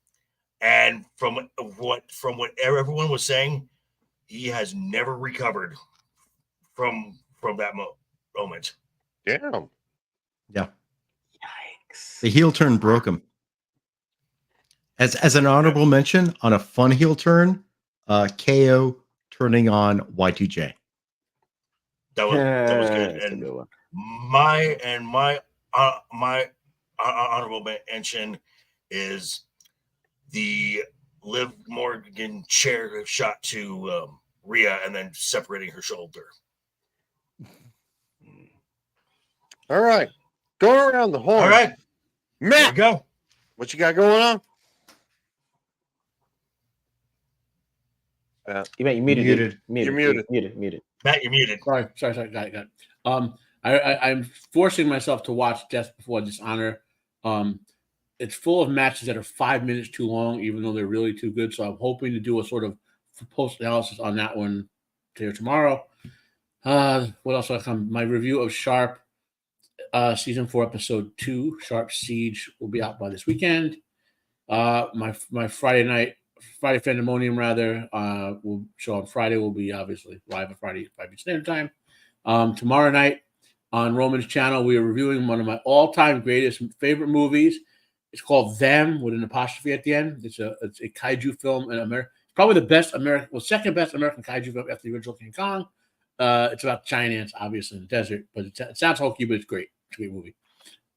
And from what everyone was saying, he has never recovered from that moment. Damn. Yeah. Yikes. The heel turn broke him. As an honorable mention on a fun heel turn, KO turning on Y2J. That was good. That's a And good one. my honorable mention is the Liv Morgan chair shot to Rhea and then separating her shoulder. All right. Go around the horn. All right, there Matt, we go. what you got going on? You muted. Muted. You're muted. Muted. Matt, you're muted. Sorry. Got it. I'm forcing myself to watch Death Before Dishonor. It's full of matches that are 5 minutes too long, even though they're really too good. So I'm hoping to do a sort of post analysis on that one today or tomorrow. What else? My review of Sharp season 4, episode 2, Sharp Siege, will be out by this weekend. My Friday Pandemonium will show on Friday. Will be obviously live on Friday, 5 Standard Time. Tomorrow night on Roman's channel, we are reviewing one of my all-time greatest favorite movies. It's called Them with an apostrophe at the end. It's a kaiju film in America. Probably the best second best American kaiju film after the original King Kong. It's about giant ants, obviously in the desert, but it sounds hokey, but it's great. It's a great movie.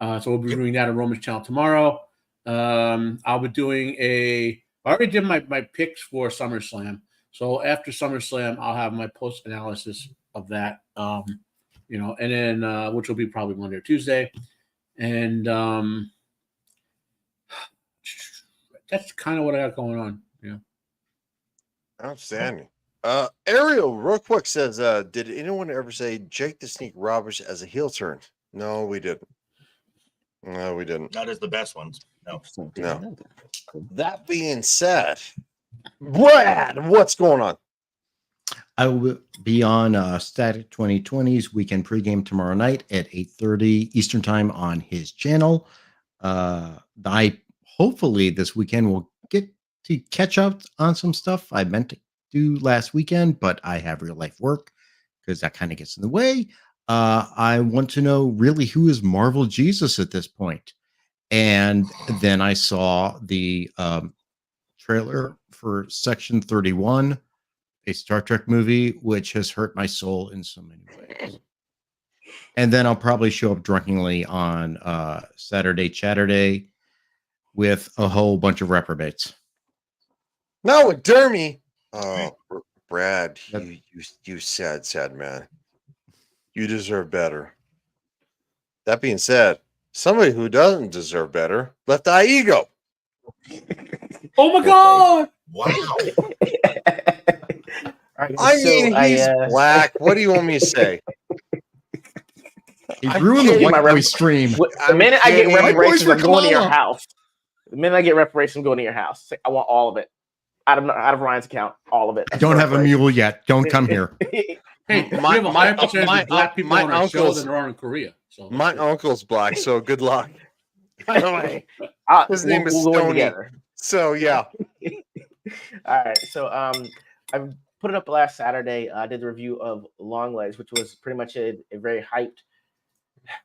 So we'll be doing that on Roman's channel tomorrow. I'll be doing I already did my picks for SummerSlam. So after SummerSlam, I'll have my post analysis of that. and then which will be probably Monday or Tuesday, and that's kind of what I got going on. Yeah. Outstanding. Ariel, real quick, says, did anyone ever say Jake the Snake Roberts as a heel turn? No, we didn't. No, we didn't. Not as the best ones. No. No. That being said, Brad, what's going on? I will be on Static 2020's weekend pregame tomorrow night at 8:30 Eastern time on his channel. I hopefully this weekend will get to catch up on some stuff I meant to do last weekend, but I have real life work because that kind of gets in the way. I want to know really who is Marvel Jesus at this point. And then I saw the trailer for Section 31, a Star Trek movie, which has hurt my soul in so many ways. And then I'll probably show up drunkenly on Saturday with a whole bunch of reprobates. No, with Dermy. Oh, Brad, you sad man. You deserve better. That being said, somebody who doesn't deserve better, LeftEyeEgo. Oh my God! Wow. He's black. What do you want me to say? He ruined the my White Boy stream. The minute I get kidding. reparations, White I'm Boys going to for your Kamala. house. The minute I get reparations, I'm going to your house. It's like, I want all of it. Out of Ryan's account, all of it. I don't have a mule yet. Don't come here. Hey, we My- have a higher my- percentage my- of black people my on our show uncles- than there are in Korea. So My uncle's black, so good luck. By the way, His name is we'll go in Stoney. together. So yeah. All right. So I put it up last Saturday. I did the review of Longlegs, which was pretty much a very hyped.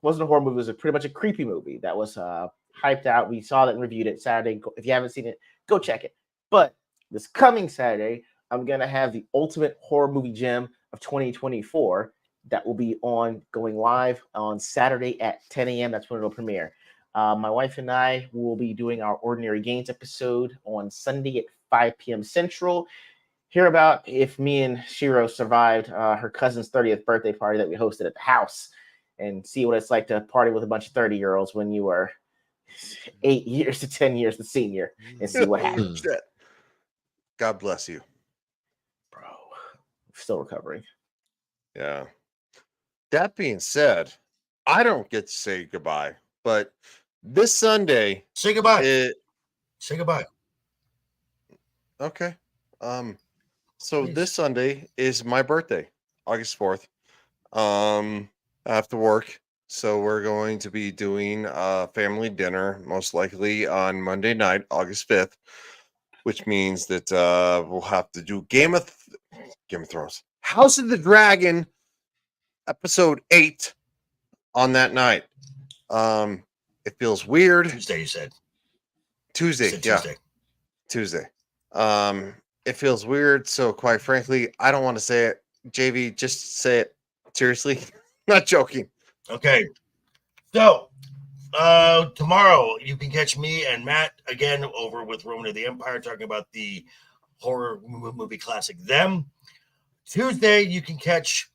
Wasn't a horror movie. It was pretty much a creepy movie that was hyped out. We saw that and reviewed it Saturday. If you haven't seen it, go check it. But this coming Saturday, I'm gonna have the ultimate horror movie gem of 2024 that will be going live on Saturday at 10 a.m. That's when it'll premiere. My wife and I will be doing our Ordinary Gains episode on Sunday at 5 p.m. Central. Hear about if me and Shiro survived her cousin's 30th birthday party that we hosted at the house, and see what it's like to party with a bunch of 30-year-olds when you are 8 years to 10 years the senior, and see what happens. Shit. God bless you. Bro, still recovering. Yeah. That being said, I don't get to say goodbye, but this Sunday, Say goodbye. Say goodbye. Okay. So Please. this Sunday is my birthday, August 4th. I have to work, so we're going to be doing a family dinner, most likely on Monday night, August 5th, which means that we'll have to do Game of Thrones, House of the Dragon, episode 8 on that night. It feels weird. Tuesday, you said. Tuesday, You said yeah. Tuesday. Tuesday. It feels weird, so quite frankly, I don't want to say it. JV, just say it. Seriously. Not joking. Okay. So, tomorrow you can catch me and Matt again over with Roman of the Empire talking about the horror movie classic Them. Tuesday you can catch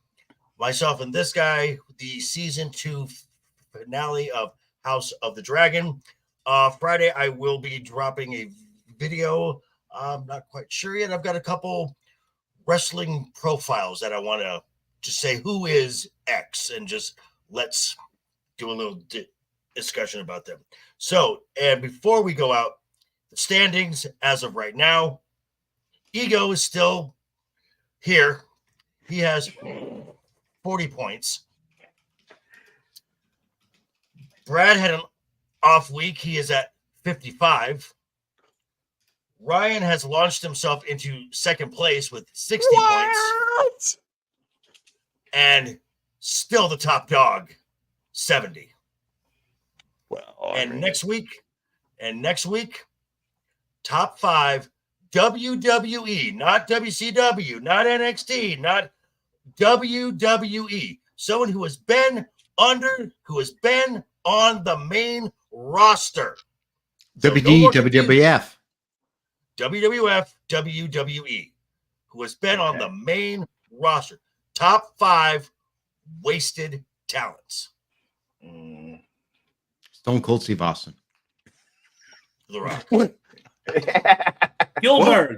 myself and this guy, the season 2 finale of House of the Dragon. Friday I will be dropping a video. I'm not quite sure yet. I've got a couple wrestling profiles that I want to just say who is X and just let's do a little discussion about them. So, and before we go out, the standings as of right now, Ego is still here. He has 40 points. Brad had an off week. He is at 55. Ryan has launched himself into second place with 60 points. And still the top dog, 70. Well, And next week, top 5 WWE, not WCW, not NXT, not WWE. Someone who has been on the main roster. So no WD, more confusion. WWF. WWF, WWE, who has been on the main roster. Top 5 wasted talents. Stone Cold Steve Austin. The Rock.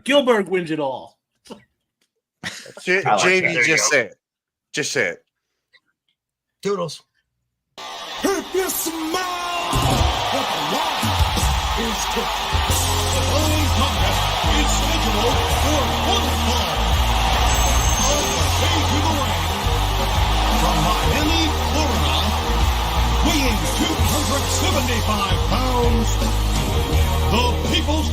Gilbert wins it all. JV, There you just go. say it. Just say it. Doodles. If you smell what the Rock is cooking, the following contest is scheduled for one fall. On the way to the ring, from Miami, Florida, weighing 275 pounds, the People's